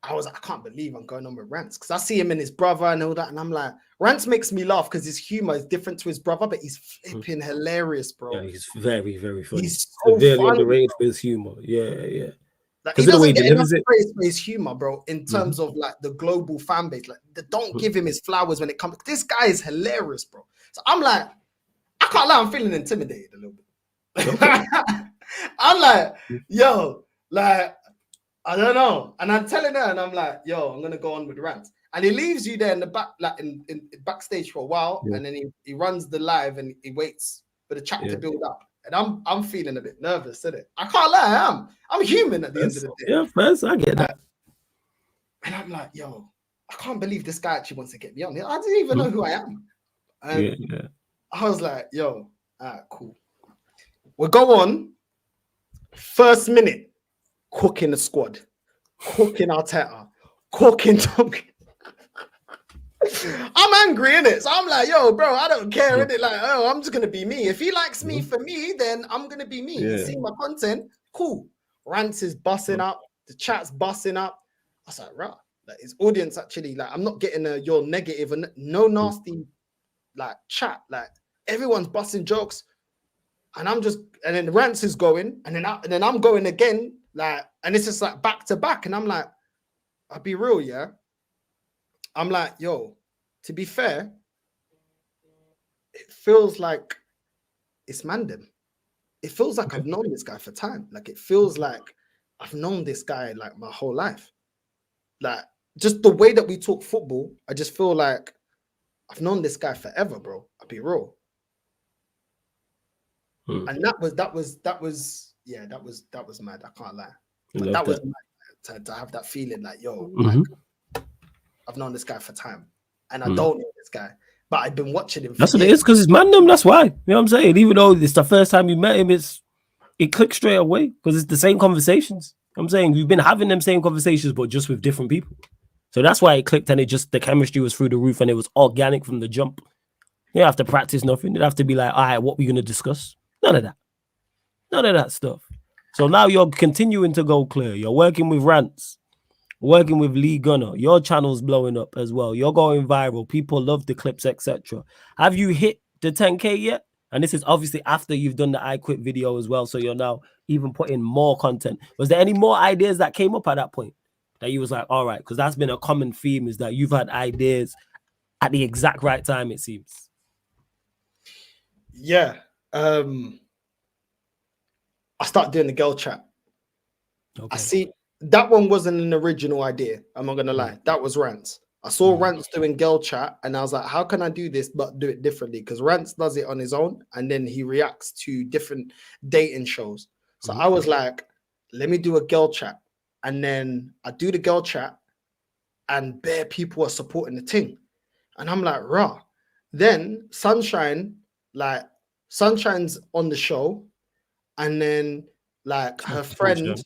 I can't believe I'm going on with Rants because I see him and his brother and all that. And I'm like, Rants makes me laugh because his humor is different to his brother, but he's flipping hilarious, bro. Yeah, he's very, very funny. He's so very underrated for his humor. Yeah. Like, he doesn't get enough praise for his humor, bro, in terms of like the global fan base. Like, they don't give him his flowers when it comes. This guy is hilarious, bro. So I'm like, I can't lie, I'm feeling intimidated a little bit. I'm like, yo, like, I don't know. And I'm telling her, and I'm like, yo, I'm gonna go on with rants. And he leaves you there in the back, like in backstage for a while, Yeah. and then he runs the live and he waits for the chat to build up. And I'm feeling a bit nervous, isn't it? I can't lie, I'm human at the end of the day. Yeah, first, I get that. And I'm like, yo, I can't believe this guy actually wants to get me on here. I didn't even know who I am. And yeah. I was like, yo, all right, cool. We'll go on. First minute, cooking the squad, cooking Arteta, cooking Duncan. I'm angry in it, so I'm like, yo, bro, I don't care in it. Like, oh, I'm just gonna be me. If he likes me for me, then I'm gonna be me. You see my content, cool. Rants is busting up, the chat's busting up. I was like, right, like his audience actually, like, I'm not getting a you're negative and no nasty like chat. Like everyone's busting jokes, and I'm just, and then the rants is going, and then I'm going again, like, and it's just like back to back, and I'm like, I'll be real, yeah. I'm like, yo, to be fair, it feels like it's Mandem. It feels like I've known this guy for time. Like it feels like I've known this guy like my whole life. Like just the way that we talk football, I just feel like I've known this guy forever, bro. I'll be real. And that was mad. I can't lie. But that was mad to have that feeling like, yo, like, I've known this guy for time, and I don't know this guy, but I've been watching him. That's what it is, because it's Mandem. That's why. You know what I'm saying? Even though it's the first time you met him, it clicks straight away because it's the same conversations. I'm saying we've been having them same conversations, but just with different people. So that's why it clicked, and the chemistry was through the roof, and it was organic from the jump. You don't have to practice nothing. You have to be like, all right, what we're gonna discuss? None of that stuff. So now you're continuing to go clear. You're working with rants, working with Lee Gunner. Your channel's blowing up as well. You're going viral. People love the clips, etc. Have you hit the 10K yet? And this is obviously after you've done the I Quit video as well. So you're now even putting more content. Was there any more ideas that came up at that point that you was like, all right, because that's been a common theme, is that you've had ideas at the exact right time, it seems. Yeah. I started doing the girl chat. Okay. I see that one wasn't an original idea. I'm not gonna lie. That was Rants. I saw Rants doing girl chat, and I was like, how can I do this but do it differently? Because Rants does it on his own, and then he reacts to different dating shows. So I was like, let me do a girl chat. And then I do the girl chat, and bare people are supporting the thing. And I'm like, rah. Then Sunshine's on the show. And then like her friend,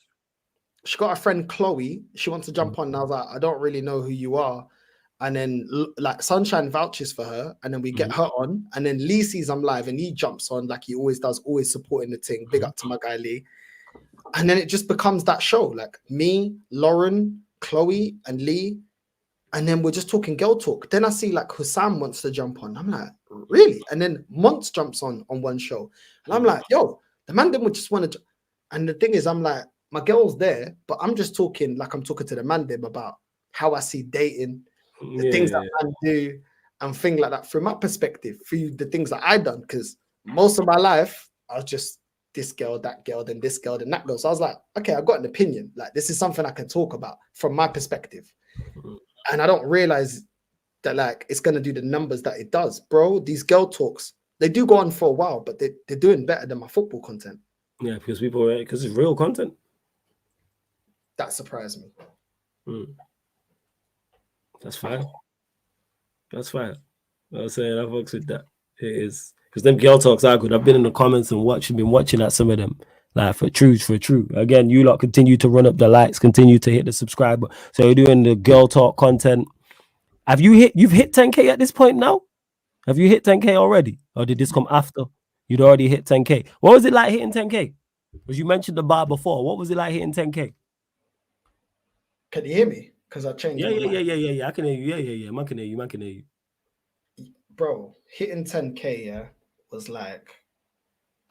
she got a friend Chloe. She wants to jump on. And I was like, I don't really know who you are. And then like Sunshine vouches for her, and then we get her on. And then Lee sees I'm live, and he jumps on like he always does, always supporting the thing. Big up to my guy Lee. And then it just becomes that show, like me, Lauren, Chloe, and Lee. And then we're just talking girl talk. Then I see like Hussam wants to jump on. I'm like, really? And then Monts jumps on one show, and I'm like, yo. The man would just want to, and the thing is, I'm like, my girl's there, but I'm just talking like I'm talking to the man about how I see dating, the things that man do, and things like that from my perspective, through the things that I done. Because most of my life, I was just this girl, that girl, then this girl, then that girl. So I was like, okay, I've got an opinion. Like this is something I can talk about from my perspective, and I don't realize that like it's gonna do the numbers that it does, bro. These girl talks. They do go on for a while, but they're doing better than my football content. Yeah, because because it's real content. That surprised me. That's fine. That's fine. I'm saying I fucks with that. It is because them girl talks are good. I've been in the comments and been watching at some of them. Like for true. Again, you lot continue to run up the likes, continue to hit the subscriber. So you're doing the girl talk content. You've hit 10K at this point now? Have you hit 10K already? Or did this come after you'd already hit 10K? What was it like hitting 10K? Because you mentioned the bar before. What was it like hitting 10K? Can you hear me? Because I changed. Yeah. I can hear you. Yeah. Man can hear you. Bro, hitting 10K, was like,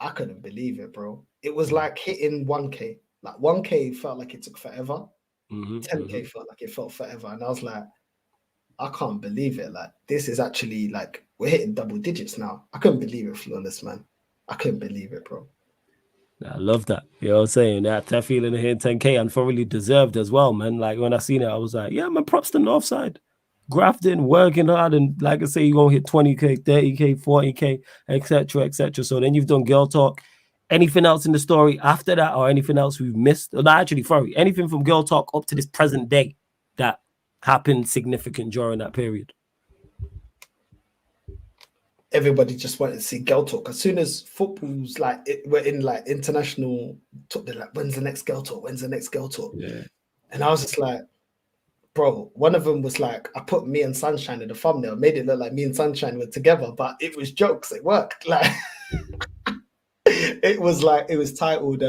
I couldn't believe it, bro. It was like hitting 1K. Like 1K felt like it took forever. 10K felt like it felt forever. And I was like, I can't believe it. Like, this is actually like, we're hitting double digits now. I couldn't believe it, Flawless, man. I couldn't believe it, bro. I love that. You know what I'm saying? That feeling of hitting 10K and thoroughly deserved as well, man. Like when I seen it, I was like, yeah, man, props to Northside. Grafting, working hard, and like I say, you're gonna hit 20K, 30K, 40K, etc. etc. So then you've done Girl Talk. Anything else in the story after that, or anything else we've missed? No, actually, sorry, anything from Girl Talk up to this present day that happened significant during that period? Everybody just wanted to see Girl Talk. As soon as football's like we're in like international talk, they're like, when's the next Girl Talk? When's the next Girl Talk? Yeah. And I was just like, bro, one of them was like, I put me and Sunshine in the thumbnail, made it look like me and Sunshine were together, but it was jokes. It worked. Like it was titled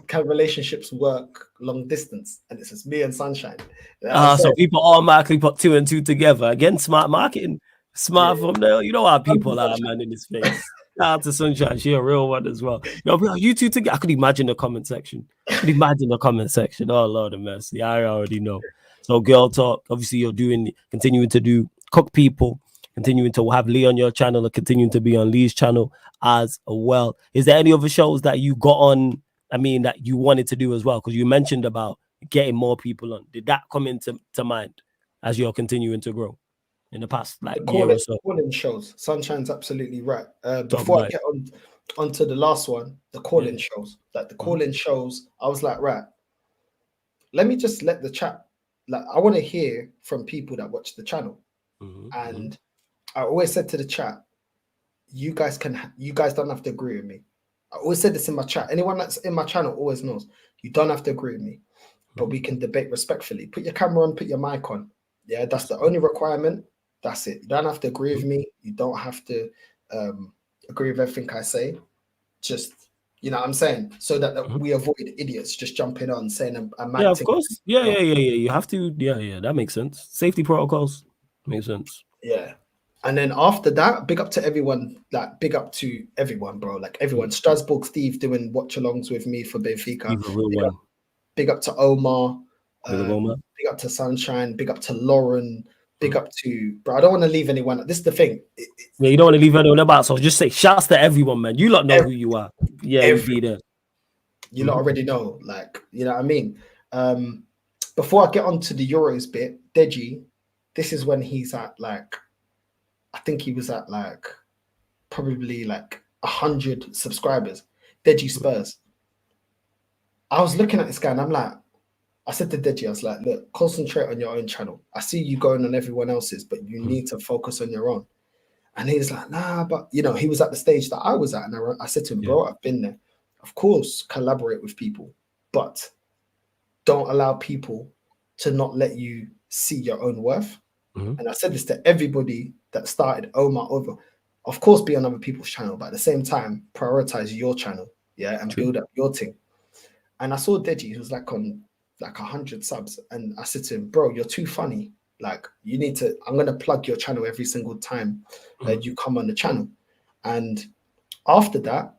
Can Relationships Work Long Distance? And it says me and Sunshine. So people automatically put two and two together. Again, smart marketing, smart thumbnail. You know how people are, man, in this space. Shout out to Sunshine, she a real one as well. You two together. I could imagine the comment section. Oh Lord of mercy, I already know. So Girl Talk, obviously you're continuing to do cook people, continuing to have Lee on your channel, and continuing to be on Lee's channel as well. Is there any other shows that you got on? I mean, that you wanted to do as well? Because you mentioned about getting more people on. Did that come into mind as you're continuing to grow in the past year or so? Calling shows. Sunshine's absolutely right. Before I get onto the last one, the call-in shows. Like the call-in shows, I was like, right, let me just let the chat. Like I want to hear from people that watch the channel. And I always said to the chat, you guys don't have to agree with me. I always said this in my chat. Anyone that's in my channel always knows you don't have to agree with me, but we can debate respectfully. Put your camera on, put your mic on. Yeah, that's the only requirement. That's it. You don't have to agree with me. You don't have to agree with everything I say. Just, you know what I'm saying? So that we avoid idiots just jumping on saying a mad yeah, of thing. course. Yeah. You have to. Yeah. That makes sense. Safety protocols makes sense. Yeah. And then after that, big up to everyone. Like big up to everyone, bro. Like everyone. Strasbourg Steve doing watch-alongs with me for Benfica. Big up to Omar. Big up to Sunshine. Big up to Lauren. Big up to, bro. I don't want to leave anyone. This is the thing. Yeah, you don't want to leave anyone about. So just say shouts to everyone, man. You lot know who you are. Yeah, you be there. You lot already know. Like, you know what I mean? Before I get on to the Euros bit, Deji, this is when he's at like, I think he was at like probably like 100 subscribers. Deji Spurs. I was looking at this guy and I'm like, I said to Deji, I was like, look, concentrate on your own channel. I see you going on everyone else's, but you need to focus on your own. And he's like, nah, but you know, he was at the stage that I was at. And I said to him, bro, I've been there. Of course, collaborate with people, but don't allow people to not let you see your own worth. And I said this to everybody that started Omar over. Of course, be on other people's channel, but at the same time, prioritize your channel, and build up your thing. And I saw Deji, who was like on like 100 subs, and I said to him, bro, you're too funny. Like you need to, I'm gonna plug your channel every single time that you come on the channel. And after that,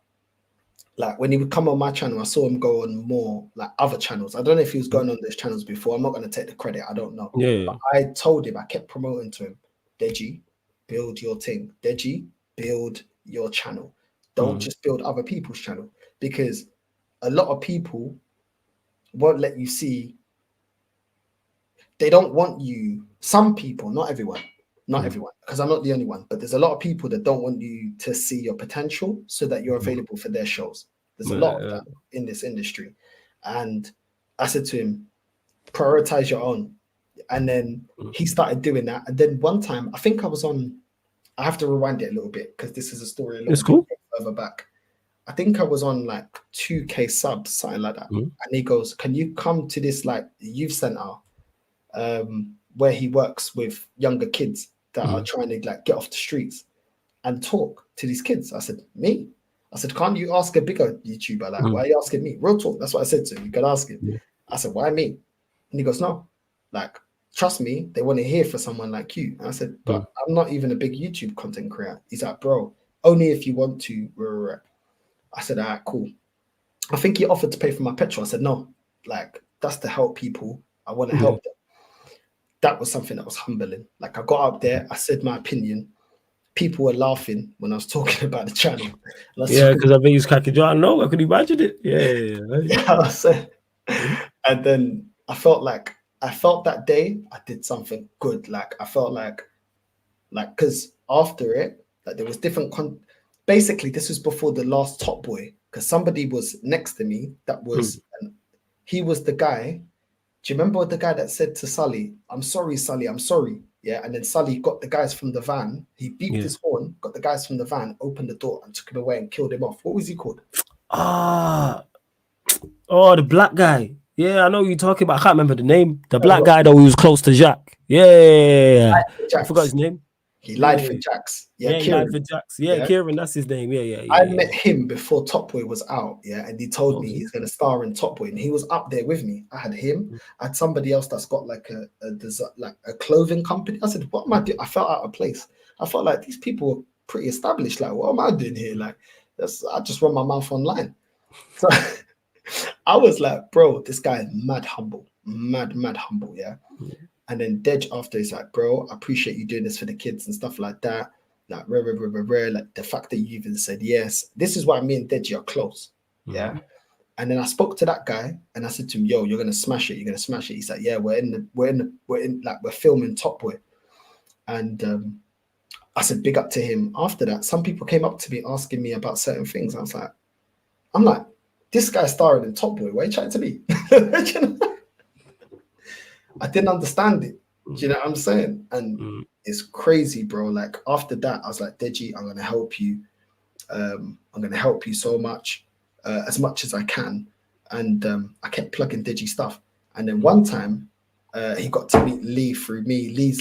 like when he would come on my channel, I saw him go on more like other channels. I don't know if he was going on those channels before. I'm not going to take the credit. I don't know. But I told him, I kept promoting to him, Deji, build your thing. Deji, build your channel. Don't just build other people's channel, because a lot of people won't let you see. They don't want you. Some people, not everyone, because I'm not the only one, but there's a lot of people that don't want you to see your potential so that you're available for their shows. There's a lot of that in this industry. And I said to him, prioritize your own. And then he started doing that. And then one time, I think I was on, I have to rewind it a little bit because this is a story a little bit further back. I think I was on like 2K subs, something like that. And he goes, can you come to this like youth center where he works with younger kids that are trying to like get off the streets and talk to these kids? I said, me? I said, can't you ask a bigger YouTuber? Like, why are you asking me? Real talk. That's what I said to him. You could ask him. I said, why me? And he goes, no, like, trust me, they want to hear for someone like you. And I said, but I'm not even a big YouTube content creator. He's like, bro, only if you want to. I said, all right, cool. I think he offered to pay for my petrol. I said, no, like, that's to help people. I want to help them. That was something that was humbling. Like, I got up there, I said my opinion, people were laughing when I was talking about the channel. And I was Yeah, talking because I think he's cracking jaw. I know. I could imagine it. Yeah. yeah, I was saying. Mhm. And then I felt that day I did something good. Like I felt like because after it, like there was different basically this was before the last Top Boy, because somebody was next to me that was and he was the guy. Do you remember the guy that said to Sully, "I'm sorry, Sully, I'm sorry"? Yeah, and then Sully got the guys from the van. He beeped his horn, got the guys from the van, opened the door, and took him away and killed him off. What was he called? Oh, the black guy. Yeah, I know who you're talking about. I can't remember the name. The black guy though, who was close to Jack. Yeah. I forgot his name. He Yeah. lied for Jax. Yeah, Yeah, he Kieran. lied for Jax. Yeah, Kieran, that's his name. Yeah. I met him before Top Boy was out, and he told me Okay. he's going to star in Top Boy, and he was up there with me. I had him. I had somebody else that's got like a clothing company. I said, "What am I doing?" I felt out of place. I felt like these people were pretty established. Like, what am I doing here? Like, I just run my mouth online. So I was like, "Bro, this guy is mad humble, mad humble." Yeah. And then Dej after he's like, "Bro, I appreciate you doing this for the kids and stuff like that. Like, rare, like the fact that you even said yes. This is why me and Deji are close." Yeah. And then I spoke to that guy and I said to him, "Yo, you're gonna smash it. You're gonna smash it." He's like, "Yeah, we're filming Top Boy." And I said, "Big up to him." After that, some people came up to me asking me about certain things. I'm like, this guy starred in Top Boy. Why are you chatting to me? I didn't understand it. Do you know what I'm saying? And it's crazy, bro. Like after that, I was like, "Deji, I'm gonna help you. I'm gonna help you so much, as much as I can." And I kept plugging Deji stuff. And then one time, he got to meet Lee through me. Lee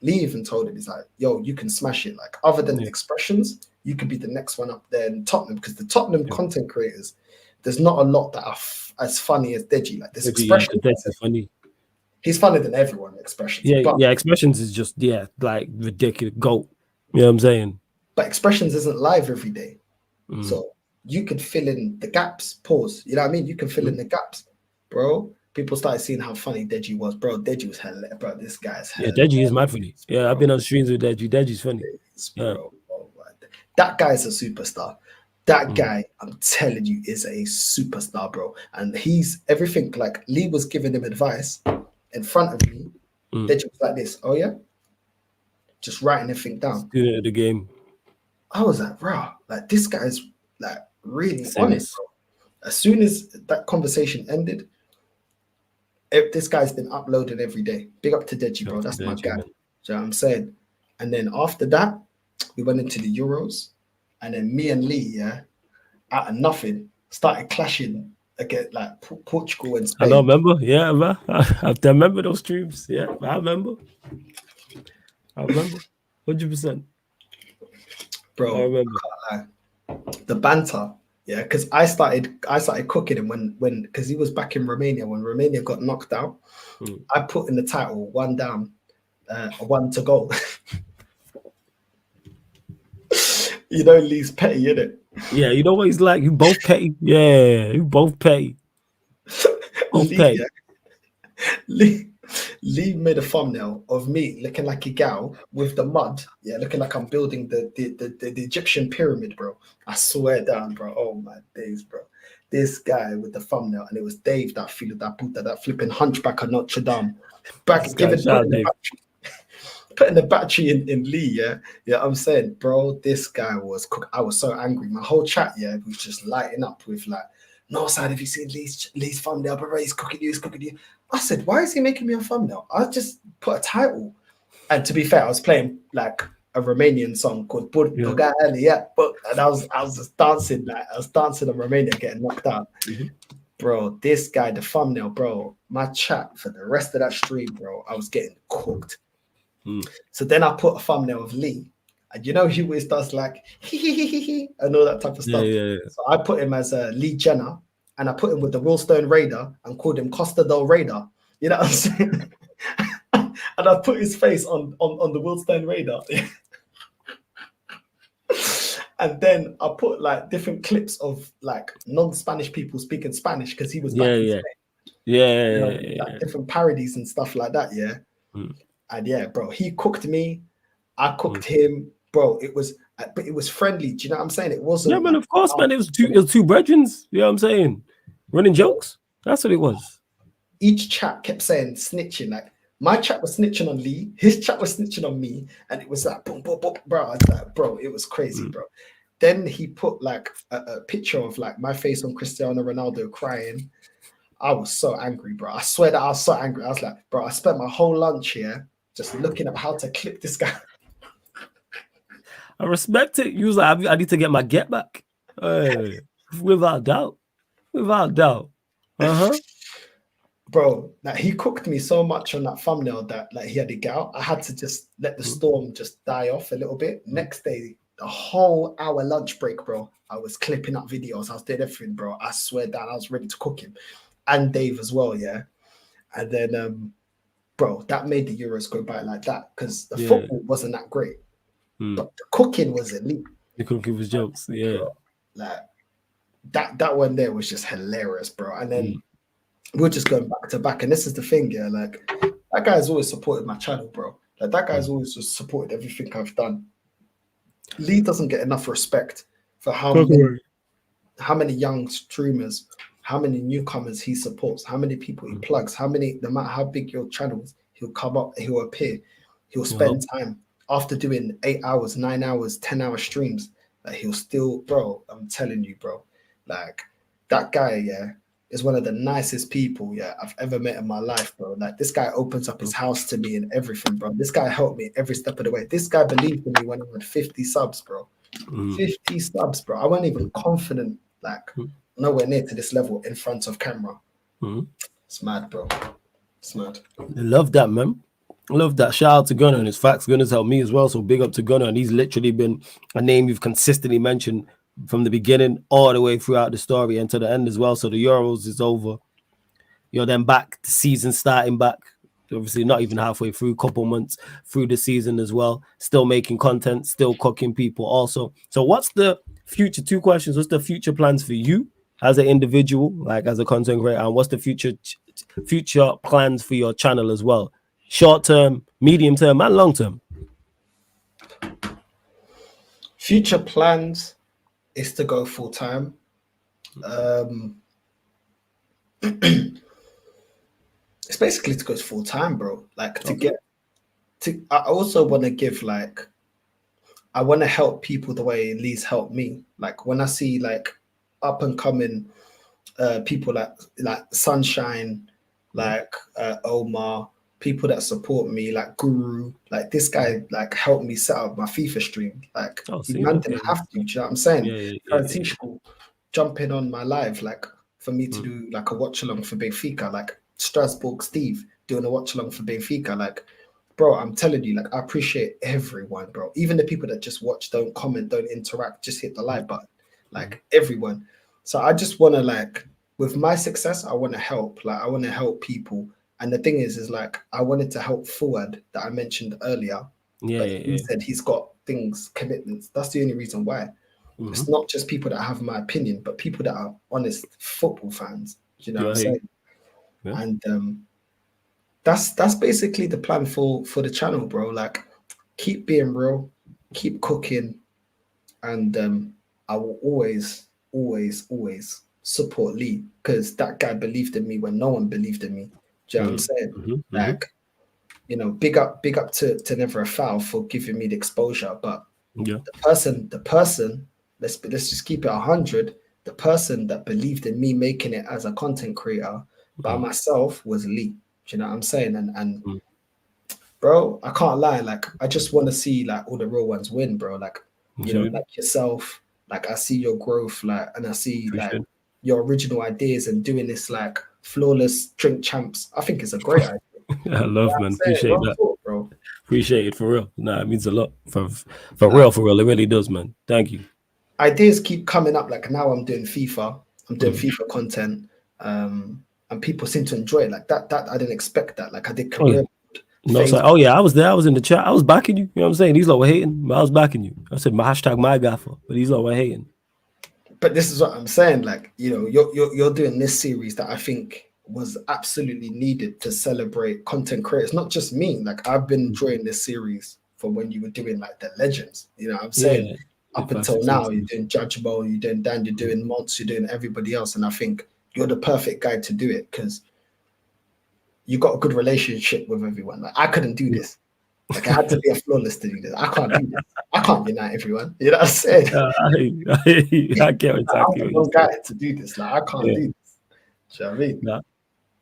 even told him, he's like, "Yo, you can smash it. Like other than expressions, you could be the next one up there in Tottenham, because the Tottenham content creators, there's not a lot that are as funny as Deji. Like this expression, That's funny. He's funnier than everyone, Expressions. Yeah, Expressions is just, like ridiculous. GOAT. You know what I'm saying? But Expressions isn't live every day. So you could fill in the gaps, pause. You know what I mean? You can fill in the gaps, bro. People started seeing how funny Deji was, bro. Deji was hilarious, bro. This guy's hilarious. Yeah, Deji is mad funny. Yeah, I've been on streams with Deji. Deji's funny. Bro. Oh, that guy's a superstar. That guy, I'm telling you, is a superstar, bro. And he's everything. Like Lee was giving him advice in front of me. Deji was like this. Oh yeah, just writing everything down. Student of the game. I was like, bro, like this guy's like really honest, bro. As soon as that conversation ended, this guy's been uploading every day. Big up to Deji, bro. That's my guy. Do you know what I'm saying? And then after that, we went into the Euros, and then me and Lee, out of nothing, started clashing against like Portugal and Spain. I don't remember. Yeah, man. I remember those streams. Yeah, I remember. 100%. Bro, I remember. I can't lie. The banter, because I started cooking him when because he was back in Romania when Romania got knocked out. I put in the title 1 down, 1 to go. You know, Lee's petty, innit? Yeah, you know what he's like. You both petty. Yeah, you both petty. Both petty. Lee made a thumbnail of me looking like a gal with the mud, looking like I'm building the Egyptian pyramid, bro. I swear down, bro. Oh my days, bro. This guy with the thumbnail, and it was Dave that flipping hunchback of Notre Dame, putting the battery in Lee, I'm saying, bro, this guy was cooked. I was so angry. My whole chat, was just lighting up with like, "No side, have you seen Lee's thumbnail? But he's cooking you. I said, "Why is he making me a thumbnail?" I just put a title. And to be fair, I was playing like a Romanian song called Bulgaria, and I was just dancing, like I was dancing in Romania getting knocked out. Bro, this guy, the thumbnail, bro, my chat for the rest of that stream, bro, I was getting cooked. So then I put a thumbnail of Lee, and you know he always does like and all that type of stuff. So I put him as Lee Jenner, and I put him with the Willstone Raider and called him Costa del Raider. You know what I'm saying? And I put his face on the Willstone Raider. And then I put like different clips of like non-Spanish people speaking Spanish because he was back in Spain. Like different parodies and stuff like that. And bro, he cooked me, I cooked him. bro, but it was friendly. Do you know what I'm saying? It wasn't. Yeah, man, of course, man. It was two brethren. You know what I'm saying? Running jokes. That's what it was. Each chat kept saying snitching. Like my chat was snitching on Lee, his chat was snitching on me, and it was like boom, boom, boom, bro. I was like, bro, it was crazy, bro. Then he put like a picture of like my face on Cristiano Ronaldo crying. I was so angry, bro. I swear that I was so angry. I was like, bro, I spent my whole lunch here just looking at how to clip this guy. I respect it. You was like, I need to get my get back. Without doubt. Without doubt. Bro, like he cooked me so much on that thumbnail that like he had to get out. I had to just let the storm just die off a little bit. Next day, the whole hour lunch break, bro, I was clipping up videos. I was doing everything, bro. I swear that I was ready to cook him. And Dave as well, yeah. And then bro, that made the Euros go by like that because the football wasn't that great. But the cooking was elite. The cooking was jokes, yeah. Bro, like that one there was just hilarious, bro. And then we're just going back to back. And this is the thing, yeah. Like that guy's always supported my channel, bro. Like that guy's always just supported everything I've done. Lee doesn't get enough respect for how many young streamers, how many newcomers he supports, how many people he plugs, no matter how big your channel is, he'll come up, he'll appear, he'll spend time after doing 8 hours, 9 hours, 10-hour streams. Like he'll still, bro, I'm telling you, bro, like that guy, yeah, is one of the nicest people, yeah, I've ever met in my life, bro. Like this guy opens up his house to me and everything, bro. This guy helped me every step of the way. This guy believed in me when I had 50 subs, bro. 50 subs, bro. I wasn't even confident, like nowhere near to this level in front of camera. It's mad, bro. It's mad. I love that, man. I love that. Shout out to Gunner and his facts. Gunner's helped me as well. So big up to Gunner. And he's literally been a name you've consistently mentioned from the beginning all the way throughout the story and to the end as well. So the Euros is over. You're then back, the season starting back. Obviously not even halfway through, couple months through the season as well. Still making content, still cooking people also. So what's the future? 2 questions. What's the future plans for you as an individual, like as a content creator? And what's the future plans for your channel as well? Short term, medium term, and long term. Future plans is to go full time. It's basically to go full time, bro. Like I also want to give I want to help people the way Lee's helped me. Like when I see like up and coming people like Sunshine, like Omar, people that support me, like Guru, like this guy, like helped me set up my FIFA stream. Like didn't have to, do you know what I'm saying? School, jumping on my live, like for me to do like a watch along for Benfica, like Strasbourg Steve doing a watch along for Benfica. Like, bro, I'm telling you, like I appreciate everyone, bro. Even the people that just watch, don't comment, don't interact, just hit the like button. Like everyone. So I just want to like, with my success, I want to help. Like I want to help people. And the thing is like, I wanted to help Fuad that I mentioned earlier. He said he's got commitments. That's the only reason why. It's not just people that have my opinion, but people that are honest football fans. Do you know what I'm saying? Yeah. And that's basically the plan for the channel, bro. Like, keep being real, keep cooking, and I will always support Lee because that guy believed in me when no one believed in me. Do you know what I'm saying? Like, you know, big up to Never a Foul for giving me the exposure. But the person, let's just keep it 100. The person that believed in me making it as a content creator by myself was Lee. Do you know what I'm saying? And bro, I can't lie. Like, I just want to see like all the real ones win, bro. Like, you know, like yourself. Like, I see your growth, like, and I see like your original ideas and doing this like flawless drink champs. I think it's a great idea. I love, man. Appreciate that, bro. Appreciate it for real. Nah, it means a lot for real. It really does, man. Thank you. Ideas keep coming up. Like now, I'm doing FIFA. I'm doing FIFA content, and people seem to enjoy it. Like that I didn't expect that. Like I did career. No, it's like, oh yeah, I was there. I was in the chat. I was backing you. You know what I'm saying? These lot were hating, but I was backing you. I said my hashtag my gaffer, but these lot were hating. But this is what I'm saying. Like, you know, you're doing this series that I think was absolutely needed to celebrate content creators, not just me. Like I've been enjoying this series from when you were doing like the legends. You know what I'm saying? Yeah. Up If I until say now, so. you're doing Judgeable, you're doing Dan, you're doing Mods, you're doing everybody else. And I think you're the perfect guy to do it because you got a good relationship with everyone. Like I couldn't do this. Like I had to be a flawless to do this. I can't do this. I can't unite everyone. You know what I'm saying? I get I'm exactly the what you're wrong guy saying. to do this. Like I can't Yeah. do this. Do you know what I mean? Nah,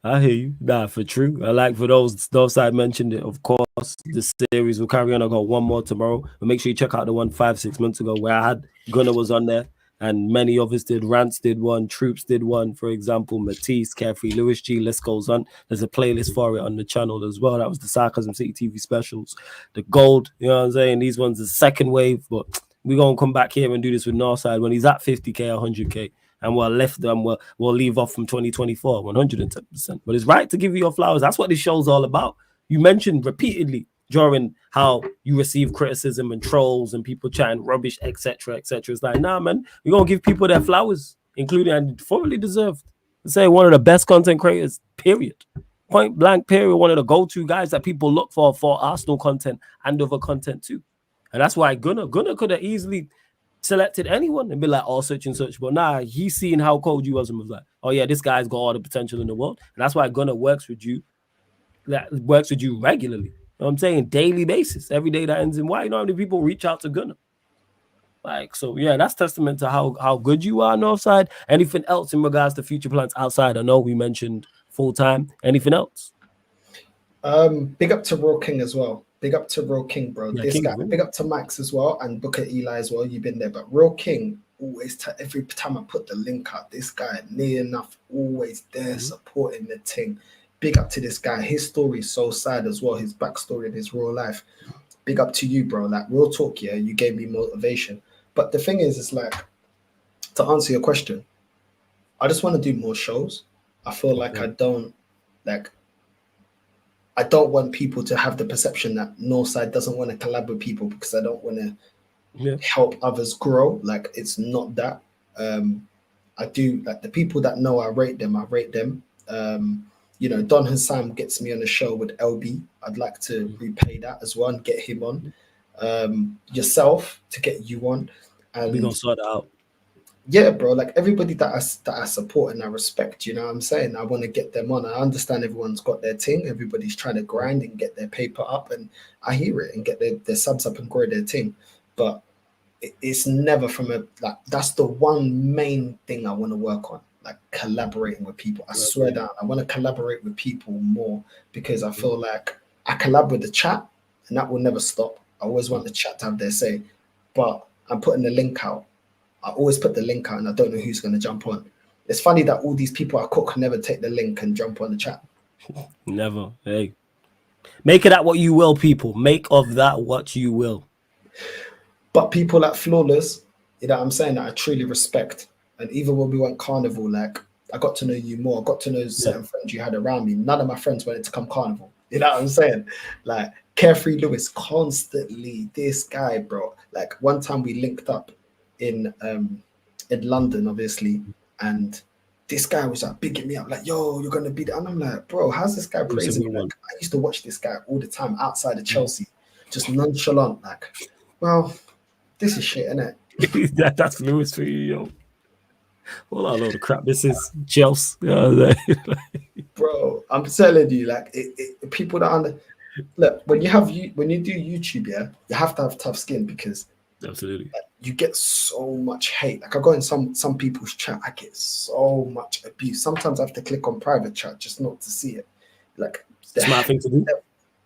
I hear you. Nah, for true. I like for those I mentioned it. Of course, the series will carry on. I got one more tomorrow. But make sure you check out the one 5-6 months ago where I had Gunner was on there, and many of us did. Rants did one, Troops did one, for example, Matisse, Carefree, Lewis G. List goes on. There's a playlist for it on the channel as well. That was the Sarcasm City TV specials, the gold. You know what I'm saying? These ones the second wave, but we're gonna come back here and do this with Northside when he's at 50K, 100K. And we'll lift them. We'll leave off from 2024, 110%. But it's right to give you your flowers. That's what this show's all about. You mentioned repeatedly during how you receive criticism and trolls and people chatting rubbish, etc., etc. It's like, nah, man, we're gonna give people their flowers, including and thoroughly deserved. Say one of the best content creators, period. Point blank, period. One of the go-to guys that people look for Arsenal content and other content too. And that's why Gunnar could have easily selected anyone and be like, oh, such and such. But nah, he's seeing how cold you was and was like, oh yeah, this guy's got all the potential in the world. And that's why Gunnar works with you, that works with you regularly. You know what I'm saying? Daily basis, every day that ends in Y. You know how many people reach out to Gunnar? Like, so yeah, that's testament to how good you are on Northside. Anything else in regards to future plans outside? I know we mentioned full time. Anything else? Big up to Raw King as well. Big up to Real King, bro. Yeah, This King, guy. really? Big up to Max as well and Booker Eli as well. You've been there, but Real King always. Every time I put the link out, this guy near enough always there supporting the thing. Big up to this guy. His story is so sad as well. His backstory and his real life. Big up to you, bro. Like real talk, yeah. You gave me motivation. But the thing is, it's like to answer your question. I just want to do more shows. I feel like I don't want people to have the perception that Northside doesn't want to collab with people because I don't want to help others grow. Like it's not that. I do like the people that know I rate them. You know, Don Hassan gets me on a show with LB. I'd like to repay that as well and get him on. Yourself to get you on. And we're gonna sort it out. Yeah, bro, like everybody that I support and I respect, you know what I'm saying? I want to get them on. I understand everyone's got their thing. Everybody's trying to grind and get their paper up, and I hear it, and get their subs up and grow their team. But it's never from a, like, that's the one main thing I want to work on, like collaborating with people. I swear down, I want to collaborate with people more because I feel like I collab with the chat and that will never stop. I always want the chat to have their say, but I'm putting the link out. I always put the link out and I don't know who's going to jump on. It's funny that all these people I cook never take the link and jump on the chat. Never. Hey, make it at what you will, people. Make of that what you will. But people like Flawless, you know what I'm saying, that I truly respect. And even when we went Carnival, like I got to know you more. I got to know certain friends you had around me. None of my friends wanted to come Carnival. You know what I'm saying? Like Carefree Lewis, constantly, this guy, bro. Like one time we linked up in London, obviously, and this guy was like bigging me up, like, yo, you're gonna be there. And I'm like, bro, how's this guy praising me? Like, I used to watch this guy all the time outside of Chelsea, just nonchalant, like, well, this is shit, isn't it? That's Lewis for you, yo. Well, I know the crap this is Chelsea. Bro, I'm telling you, like people that look, when you do YouTube, yeah, you have to have tough skin because absolutely, like, you get so much hate. Like I go in some people's chat, I get so much abuse. Sometimes I have to click on private chat just not to see it. Like the smart thing to do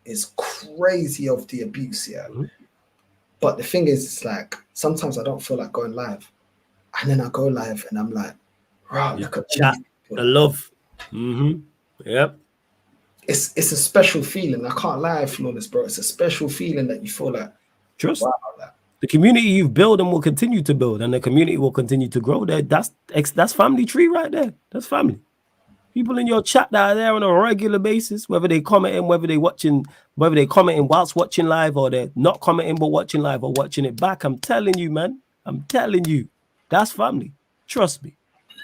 is crazy of the abuse, yeah. But the thing is, it's like sometimes I don't feel like going live, and then I go live and I'm like, wow, look at chat, the love. Yep. It's a special feeling. I can't lie, Flawless, bro. It's a special feeling that you feel like, trust. Wow, the community you've built and will continue to build, and the community will continue to grow. That's family tree right there. That's family. People in your chat that are there on a regular basis, whether they commenting, whether they commenting whilst watching live, or they're not commenting but watching live or watching it back. I'm telling you, man. I'm telling you, that's family. Trust me.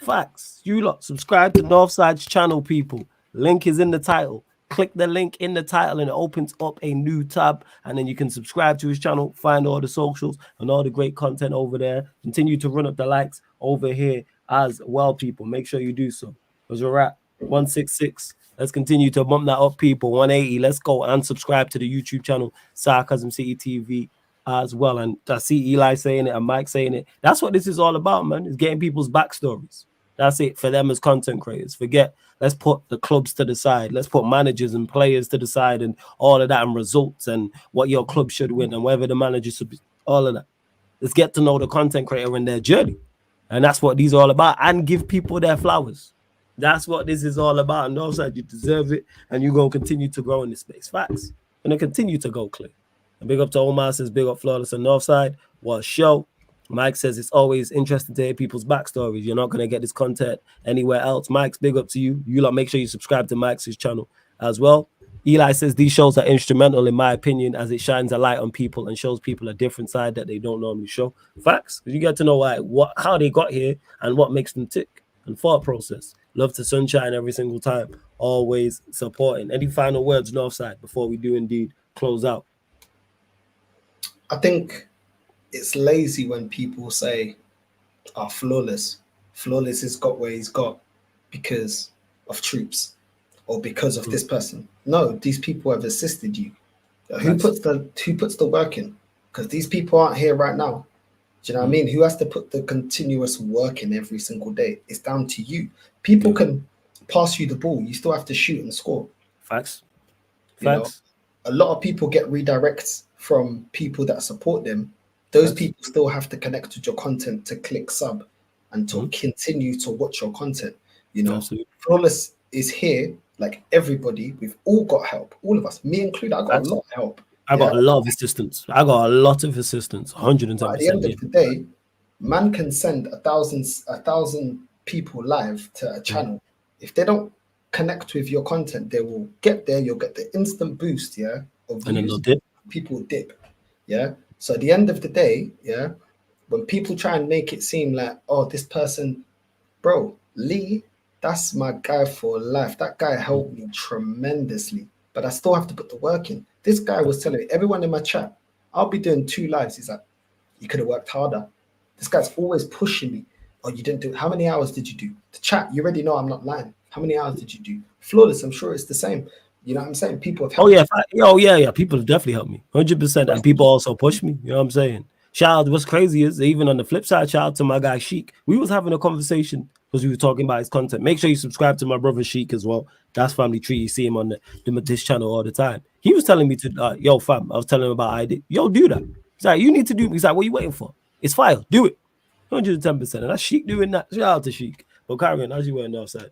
Facts. You lot subscribe to Northside's channel, people. Link is in the title. click the link in the title and it opens up a new tab, and then you can subscribe to his channel, find all the socials and all the great content over there. Continue to run up the likes over here as well, people. Make sure you do so, because we're at 166. Let's continue to bump that up, people. 180. Let's go, and subscribe to the YouTube channel Sarcasm City TV as well. And I see Eli saying it and Mike saying it. That's what this is all about, man. It's getting people's backstories. That's it for them as content creators. Forget, let's put the clubs to the side. Let's put managers and players to the side and all of that, and results and what your club should win and whether the manager should be, all of that. Let's get to know the content creator and their journey. And that's what these are all about. And give people their flowers. That's what this is all about. And also, you deserve it. And you're going to continue to grow in this space. Facts. And continue to go clear. And big up to Omar says, big up Flawless on Northside. What show? Mike says it's always interesting to hear people's backstories. You're not going to get this content anywhere else. Mike's big up to you. You lot make sure you subscribe to Mike's channel as well. Eli says these shows are instrumental, in my opinion, as it shines a light on people and shows people a different side that they don't normally show. Facts. You get to know how they got here and what makes them tick and thought process. Love to sunshine every single time. Always supporting. Any final words, Northside, before we do indeed close out? I think it's lazy when people say, "Oh, Flawless has got where he's got because of troops or because of this person." No, these people have assisted you. Who puts the work in? Because these people aren't here right now. Do you know what I mean? Who has to put the continuous work in every single day? It's down to you. People can pass you the ball. You still have to shoot and score. Facts. You know, a lot of people get redirects from people that support them. Those people still have to connect with your content to click sub and to continue to watch your content. You know, Flawless is here, like everybody. We've all got help, all of us, me included. I got a lot of help. I got a lot of assistance. 110%. At the end of the day, man can send a thousand people live to a channel. If they don't connect with your content, they will get there. You'll get the instant boost, of views. People dip, So at the end of the day, when people try and make it seem like, oh, this person, bro, Lee, that's my guy for life. That guy helped me tremendously, but I still have to put the work in. This guy was telling me, everyone in my chat, I'll be doing 2 lives. He's like, you could have worked harder. This guy's always pushing me. Oh, you didn't do it. How many hours did you do? The chat, you already know I'm not lying. How many hours did you do? Flawless, I'm sure it's the same. You know what I'm saying? People have helped. People have definitely helped me 100%, and people also push me. You know what I'm saying? Shout out. What's crazy is, even on the flip side, shout out to my guy Sheik. We was having a conversation because we were talking about his content. Make sure you subscribe to my brother Sheik as well. That's Family Tree. You see him on this channel all the time. He was telling me to, yo fam, I was telling him about ID. Yo, do that. He's like, you need to do. He's like, what are you waiting for? It's fire. Do it. 110%. And that's Sheik doing that. Shout out to Sheik. But Karen, as you went outside.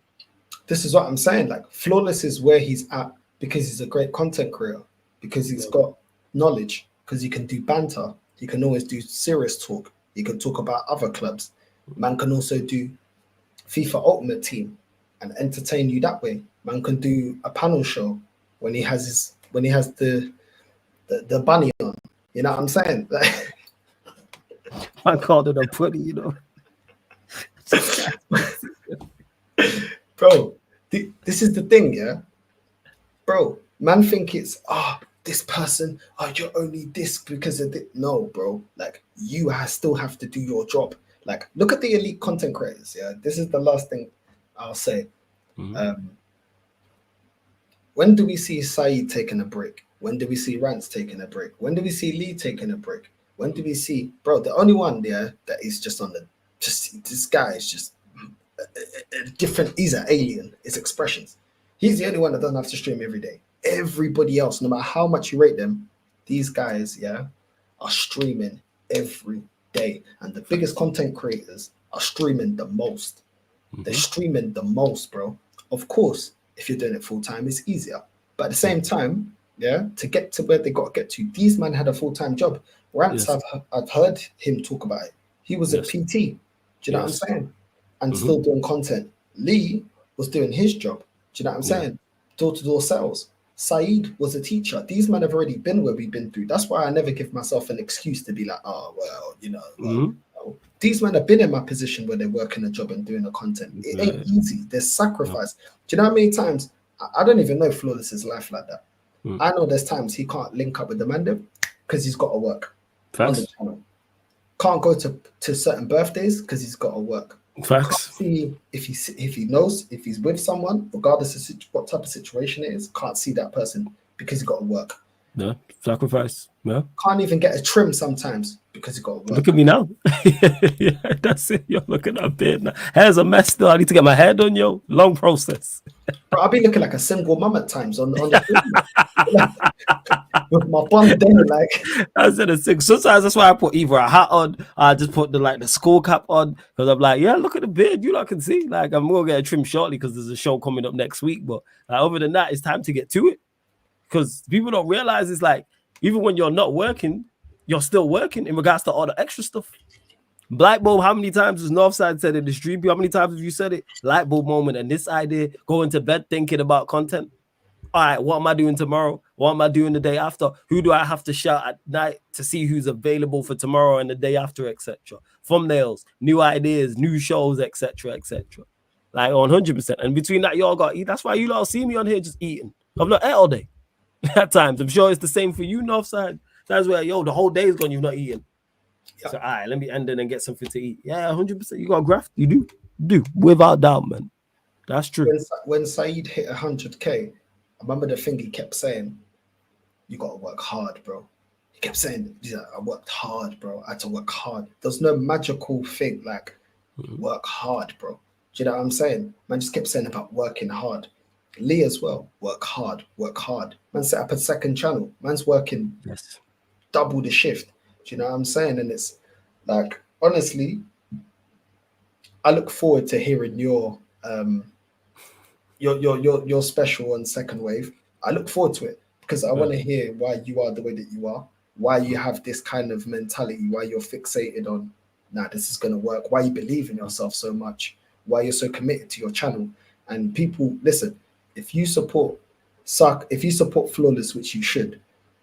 This is what I'm saying. Like, Flawless is where he's at because he's a great content creator, because he's got knowledge, because he can do banter. He can always do serious talk. He can talk about other clubs. Man can also do FIFA Ultimate Team and entertain you that way. Man can do a panel show when he has the bunny on. You know what I'm saying? I called it a putty, you know. Bro, this is the thing, bro. Man think it's this person, you're only this because of it. No, bro. Like, you still have to do your job. Like, look at the elite content creators. This is the last thing I'll say. When do we see Saeed taking a break? When do we see Rance taking a break? When do we see Lee taking a break? When do we see, bro? The only one there that is just on this guy is just a different. He's an alien. It's expressions. He's the only one that doesn't have to stream every day. Everybody else, no matter how much you rate them, these guys, are streaming every day. And the biggest content creators are streaming the most. They're streaming the most, bro. Of course, if you're doing it full time, it's easier. But at the same time, to get to where they got to get to, these men had a full-time job. Rance, I've heard him talk about it. He was a PT. Do you know what I'm saying? And still doing content. Lee was doing his job. Do you know what I'm saying? Door-to-door sales. Saeed was a teacher. These men have already been where we've been through. That's why I never give myself an excuse to be like, oh, well, you know. No. These men have been in my position where they're working a job and doing the content. It ain't easy. There's sacrifice. Do you know how many times I don't even know if Flawless is life like that. I know there's times he can't link up with the man because he's got to work on the channel. Can't go to certain birthdays because he's got to work. Can't see if he knows if he's with someone, regardless of what type of situation it is. Can't see that person because he's got to work. No sacrifice. No. Can't even get a trim sometimes because he got to work. Look at me now. Yeah, that's it. Yo, look at that beard now. Hair's a mess still. I need to get my hair done, yo. Long process. Bro, I'll be looking like a single mum at times on the with my bun there, like. I said a six. Sometimes that's why I put either a hat on, or I just put the school cap on because I'm like, yeah, look at the beard. You lot can see. Like, I'm gonna get a trim shortly because there's a show coming up next week. But other than that, it's time to get to it because people don't realize it's like even when you're not working, you're still working in regards to all the extra stuff. Light bulb, how many times has Northside said in the stream? How many times have you said it? Light bulb moment. And this idea, going to bed thinking about content. All right, what am I doing tomorrow? What am I doing the day after? Who do I have to shout at night to see who's available for tomorrow and the day after, etc. Thumbnails, new ideas, new shows, etc., etc. Like 100%. And between that, y'all got to eat. That's why you lot see me on here just eating. I've not ate all day at times. I'm sure it's the same for you, Northside. That's where, yo, the whole day is gone, you've not eaten. So, all right, let me end it and get something to eat. Yeah, 100%. You got graft. You do. Without doubt, man. That's true. When Saeed hit 100K, I remember the thing he kept saying, you got to work hard, bro. He kept saying, yeah, I worked hard, bro. I had to work hard. There's no magical thing like work hard, bro. Do you know what I'm saying? Man just kept saying about working hard. Lee as well, work hard, work hard. Man set up a second channel. Man's working double the shift. Do you know what I'm saying? And it's like, honestly, I look forward to hearing your special on Second Wave. I look forward to it because I want to hear why you are the way that you are, why you have this kind of mentality, why you're fixated on, nah, this is going to work, why you believe in yourself so much, why you're so committed to your channel. And people, listen, if you support Flawless, which you should,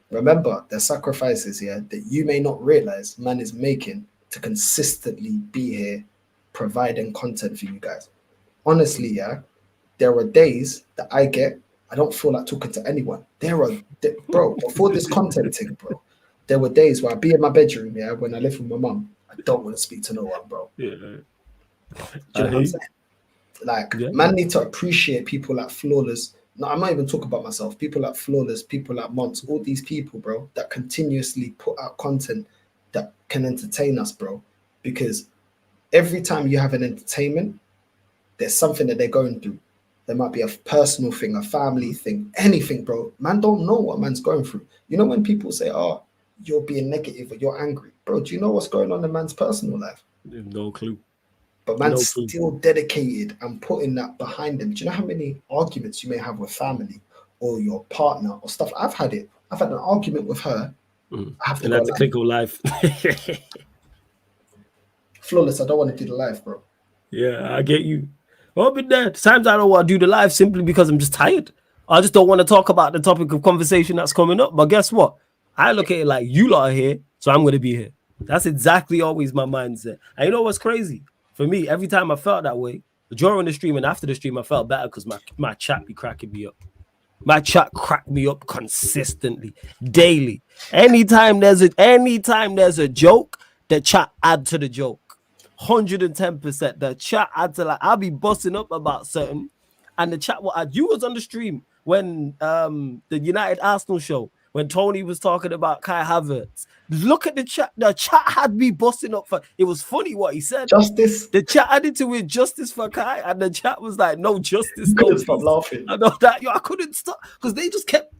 remember the sacrifices here that you may not realize man is making to consistently be here providing content for you guys. Honestly, yeah, there are days that I don't feel like talking to anyone. Bro, before this content thing, bro, there were days where I'd be in my bedroom, yeah, when I live with my mum. I don't want to speak to no one, bro. Yeah. Do you know what I'm saying? Like, man need to appreciate people like Flawless. No, I'm not even talking about myself. People like Flawless, people like Monts, all these people, bro, that continuously put out content that can entertain us, bro. Because every time you have an entertainment, there's something that they're going through. There might be a personal thing, a family thing, anything, bro. Man don't know what man's going through. You know when people say, oh, you're being negative or you're angry. Bro, do you know what's going on in man's personal life? No clue. But man's still dedicated and putting that behind them. Do you know how many arguments you may have with family or your partner or stuff? I've had it. I've had an argument with her. I have to click on live. Flawless, I don't want to do the live, bro. Yeah, I get you. I've been there. Sometimes I don't want to do the live simply because I'm just tired. I just don't want to talk about the topic of conversation that's coming up. But guess what? I look at it like you lot are here, so I'm going to be here. That's exactly always my mindset. And you know what's crazy? For me, every time I felt that way, during the stream and after the stream, I felt better because my chat be cracking me up. My chat cracked me up consistently, daily. Anytime there's a joke, the chat add to the joke. 110%. The chat add to, like, I'll be busting up about certain, and the chat will add. You was on the stream when the United Arsenal show, when Tony was talking about Kai Havertz. Look at the chat. The chat had me busting up for it. Was funny what he said. Justice. The chat added to it justice for Kai, and the chat was like, no justice. Couldn't stop laughing. I know that. I couldn't stop because they just kept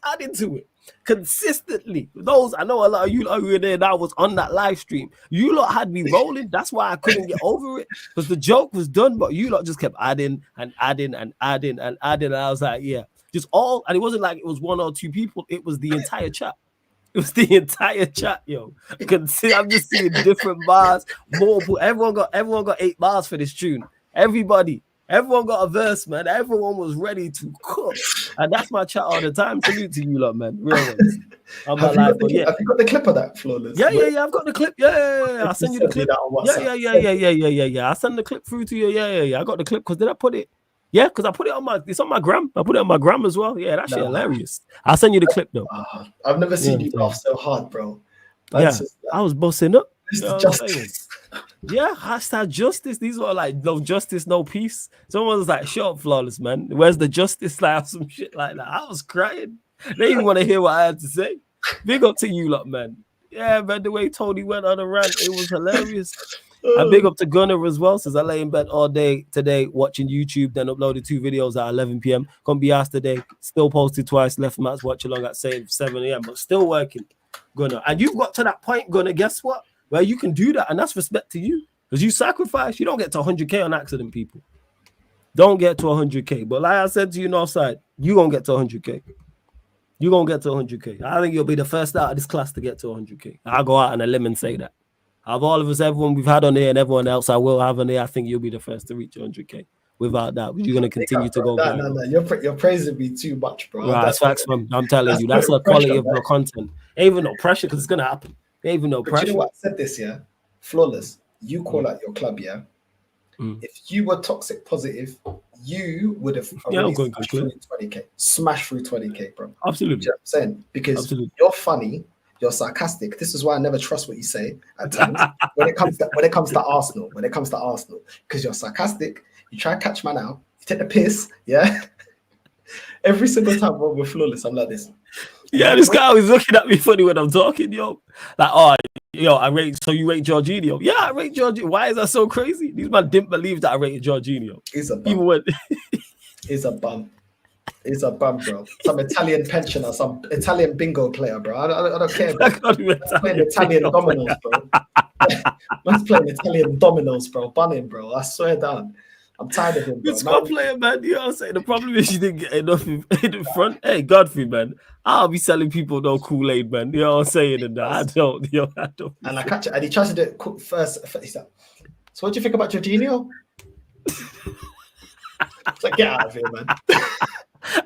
adding to it consistently. Those, I know a lot of you lot who were there that was on that live stream. You lot had me rolling. That's why I couldn't get over it, because the joke was done, but you lot just kept adding and adding and adding and adding. And I was like, yeah, just all. And it wasn't like it was one or two people. It was the entire chat. It was the entire chat, yo. I'm just seeing different bars, multiple. Everyone got 8 bars for this tune. Everyone got a verse, man. Everyone was ready to cook. And that's my chat all the time. Salute to you lot, man. Real ones. Have you got the clip of that, Flawless? Yeah. I've got the clip. Yeah. I'll send you the clip. Yeah. I'll send the clip through to you. Yeah. I got the clip because did I put it? Yeah, because I put it on it's on my gram. I put it on my gram as well. Yeah, that shit Nah. hilarious. I'll send you the clip though. I've never seen Yeah, you laugh so hard, bro. yeah, I was busting up. You know what I'm saying? Justice. Yeah, hashtag justice. These were like no justice, no peace. Someone was like, "Shut up, flawless man. Where's the justice?" Like some shit like that. I was crying. They didn't want to hear what I had to say. Big up to you, lot, man. Yeah, man. The way Tony went on a rant, it was hilarious. And big up to Gunner as well. Says I lay in bed all day today watching YouTube, then uploaded 2 videos at 11 p.m. Couldn't be asked today. Still posted twice. Left Matt's watch along at 7 a.m. But still working, Gunner. And you've got to that point, Gunner. Guess what? Where you can do that, and that's respect to you because you sacrifice. You don't get to 100K on accident, people. Don't get to 100K. But like I said to you, Northside, you gonna get to 100K. You gonna get to 100K. I think you'll be the first out of this class to get to 100K. I'll go out on a limb and say that. Of all of us, everyone we've had on here and everyone else I will have on here, I think you'll be the first to reach 100K. Without that, you're gonna continue to go. No. You're praising me too much, bro. Right, that's facts, man. I'm telling you, that's the quality of your content. Ain't even no pressure because it's gonna happen. Ain't even no pressure. You know what? I said this, yeah. Flawless. You call out your club, yeah. If you were toxic positive, you would have smashed through 20K. Smash through 20K, bro. Absolutely. You know what I'm saying? Because you're funny, you're sarcastic. This is why I never trust what you say at times. when it comes to Arsenal, because you're sarcastic, you try to catch man out, you take the piss, yeah. Every single time we're flawless, I'm like this. Yeah, this guy was looking at me funny when I'm talking, yo. Like, oh, yo, you rate Jorginho? Yeah, I rate Jorginho. Why is that so crazy? These man didn't believe that I rated Jorginho. He's a bum. He's a bum. He's a bum, bro. Some Italian pensioner, some Italian bingo player, bro. I don't care, bro. Man's playing Italian dominoes, bro. Man's playing Italian dominoes, bro. Bunning, bro. I swear down. I'm tired of him, bro. It's squad player, man. You know what I'm saying? The problem is you didn't get enough in the front. Hey, Godfrey, man. I'll be selling people no Kool-Aid, man. You know what I'm saying? And I don't. And I catch it. And he tries to do it first. He's like, so what do you think about Jorginho? It's like, get out of here, man.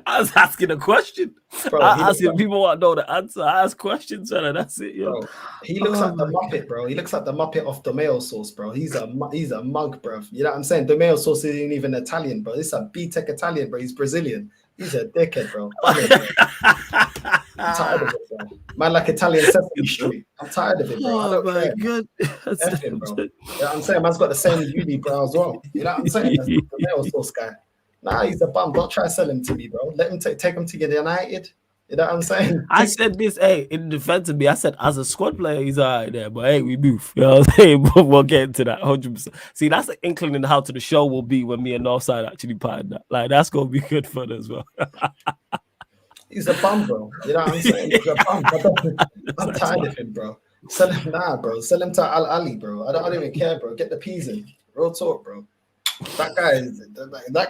I was asking a question. Bro, I asked if people want to know the answer. I ask questions, and that's it, yo. Bro, he looks like the Muppet, bro. He looks like the Muppet of tomato sauce, bro. He's a mug, bro. You know what I'm saying? Tomato sauce isn't even Italian, bro. This is a B-Tech Italian, bro. He's Brazilian. He's a dickhead, bro. I'm tired of it, bro. Man, like Italian Sesame Street. I'm tired of it, bro. Oh my god. F him, bro. You know what I'm saying? Man's got the same uni, bro, as well. You know what I'm saying? That's the tomato sauce guy. Nah, he's a bum. Don't try to sell him to me, bro. Let him take him to United. You know what I'm saying? I said this, hey, in defense of me, I said as a squad player, he's all right there, but hey, we move. You know what I'm saying? But we'll get into that 100%. See, that's the inkling in how to the show will be when me and Northside actually partner. Like, that's going to be good fun as well. He's a bum, bro. You know what I'm saying? He's a bum. I'm tired of him, bro. Sell him now, bro. Sell him to Al Ali, bro. I don't even care, bro. Get the peas in. Real talk, bro. That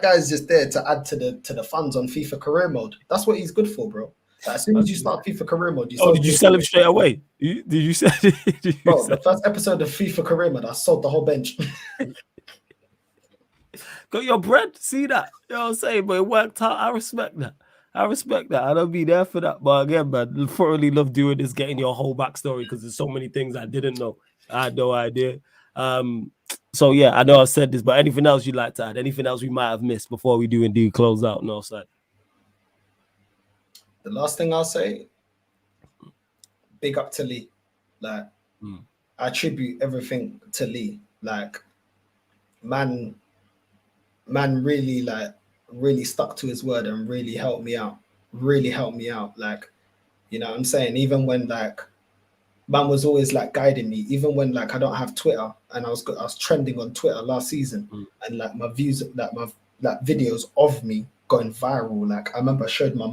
guy is just there to add to the funds on FIFA career mode. That's what he's good for, bro. Like, as soon as you start FIFA career mode, did you sell him straight away? Did you sell? Bro, the first episode of FIFA career mode, I sold the whole bench. Got your bread. See that? You know what I'm saying? But it worked out. I respect that. I don't be there for that. But again, man, thoroughly love doing this, getting your whole backstory because there's so many things I didn't know. I had no idea. So yeah, I know I said this, but anything else you'd like to add? Anything else we might have missed before we do indeed close out? No, side. The last thing I'll say, big up to Lee. Like, I attribute everything to Lee. Like, man really stuck to his word and really helped me out. Like, you know what I'm saying? Even when like man was always like guiding me, even when like I don't have Twitter and I was trending on Twitter last season and like my views, like my videos of me going viral. Like I remember I showed my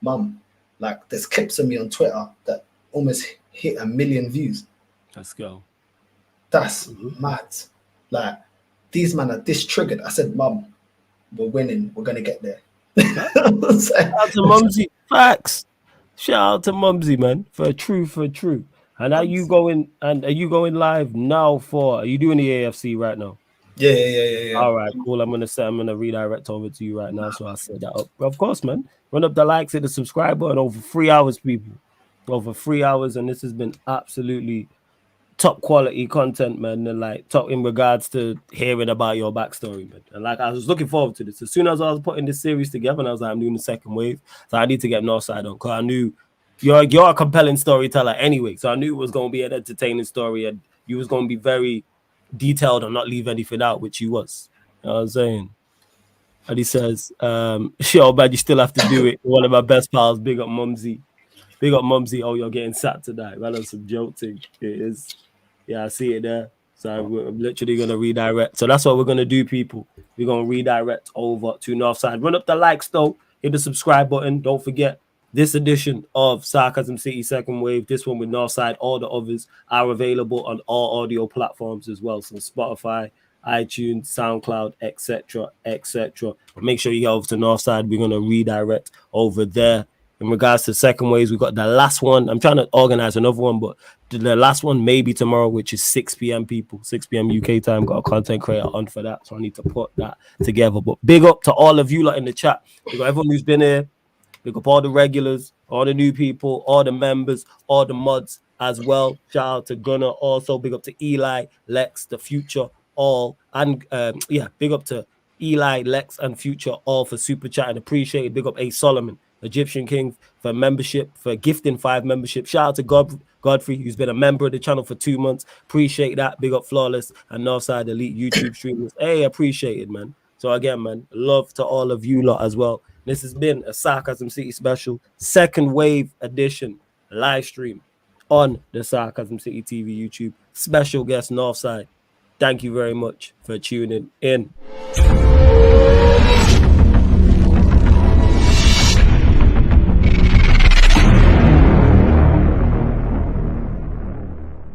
mum, like there's clips of me on Twitter that almost hit 1 million views. Let's go. That's mad. Like these men are this triggered. I said, Mum, we're winning. We're gonna get there. Shout out to Mumsy. Facts. Shout out to Mumsy, man. For true. And are you going live now are you doing the AFC right now? Yeah. All right, cool. I'm gonna redirect over to you right now. So I'll set that up. Of course, man. Run up the likes, hit the subscribe button. Over 3 hours, people. Over 3 hours, and this has been absolutely top quality content, man, and like top in regards to hearing about your backstory, man. And like I was looking forward to this. As soon as I was putting this series together, and I was like, I'm doing the second wave, so I need to get Northside on because I knew you're a compelling storyteller anyway. So I knew it was going to be an entertaining story, and you was going to be very detailed and not leave anything out, which you was. You know what I'm saying? And he says, sure, man, you still have to do it. One of my best pals, big up Mumsy. Big up Mumsy. Oh, you're getting sat tonight. Man, that's some jolting. It is. Yeah, I see it there. So I'm literally going to redirect. So that's what we're going to do, people. We're going to redirect over to Northside. Run up the likes, though. Hit the subscribe button. Don't forget, this edition of Sarcasm City Second Wave, this one with Northside, all the others are available on all audio platforms as well. So Spotify, iTunes, SoundCloud, etc., etc. Make sure you get over to Northside. We're going to redirect over there. In regards to second waves, we got the last one. I'm trying to organize another one, but the last one may be tomorrow, which is 6 p.m. people, 6 p.m. UK time. Got a content creator on for that, so I need to put that together. But big up to all of you lot in the chat. We got everyone who's been here. Big up all the regulars, all the new people, all the members, all the mods as well. Shout out to Gunnar. Also, big up to Eli, Lex, the Future, all. And big up to Eli, Lex, and Future, all for super chat and appreciate it. Big up A. Solomon, Egyptian King, for membership, for gifting 5 membership. Shout out to Godfrey, who's been a member of the channel for 2 months. Appreciate that. Big up Flawless and Northside Elite YouTube streamers. Hey, appreciate it, man. So again, man, love to all of you lot as well. This has been a Sarcasm City special, second wave edition, live stream on the Sarcasm City TV YouTube. Special guest Northside. Thank you very much for tuning in.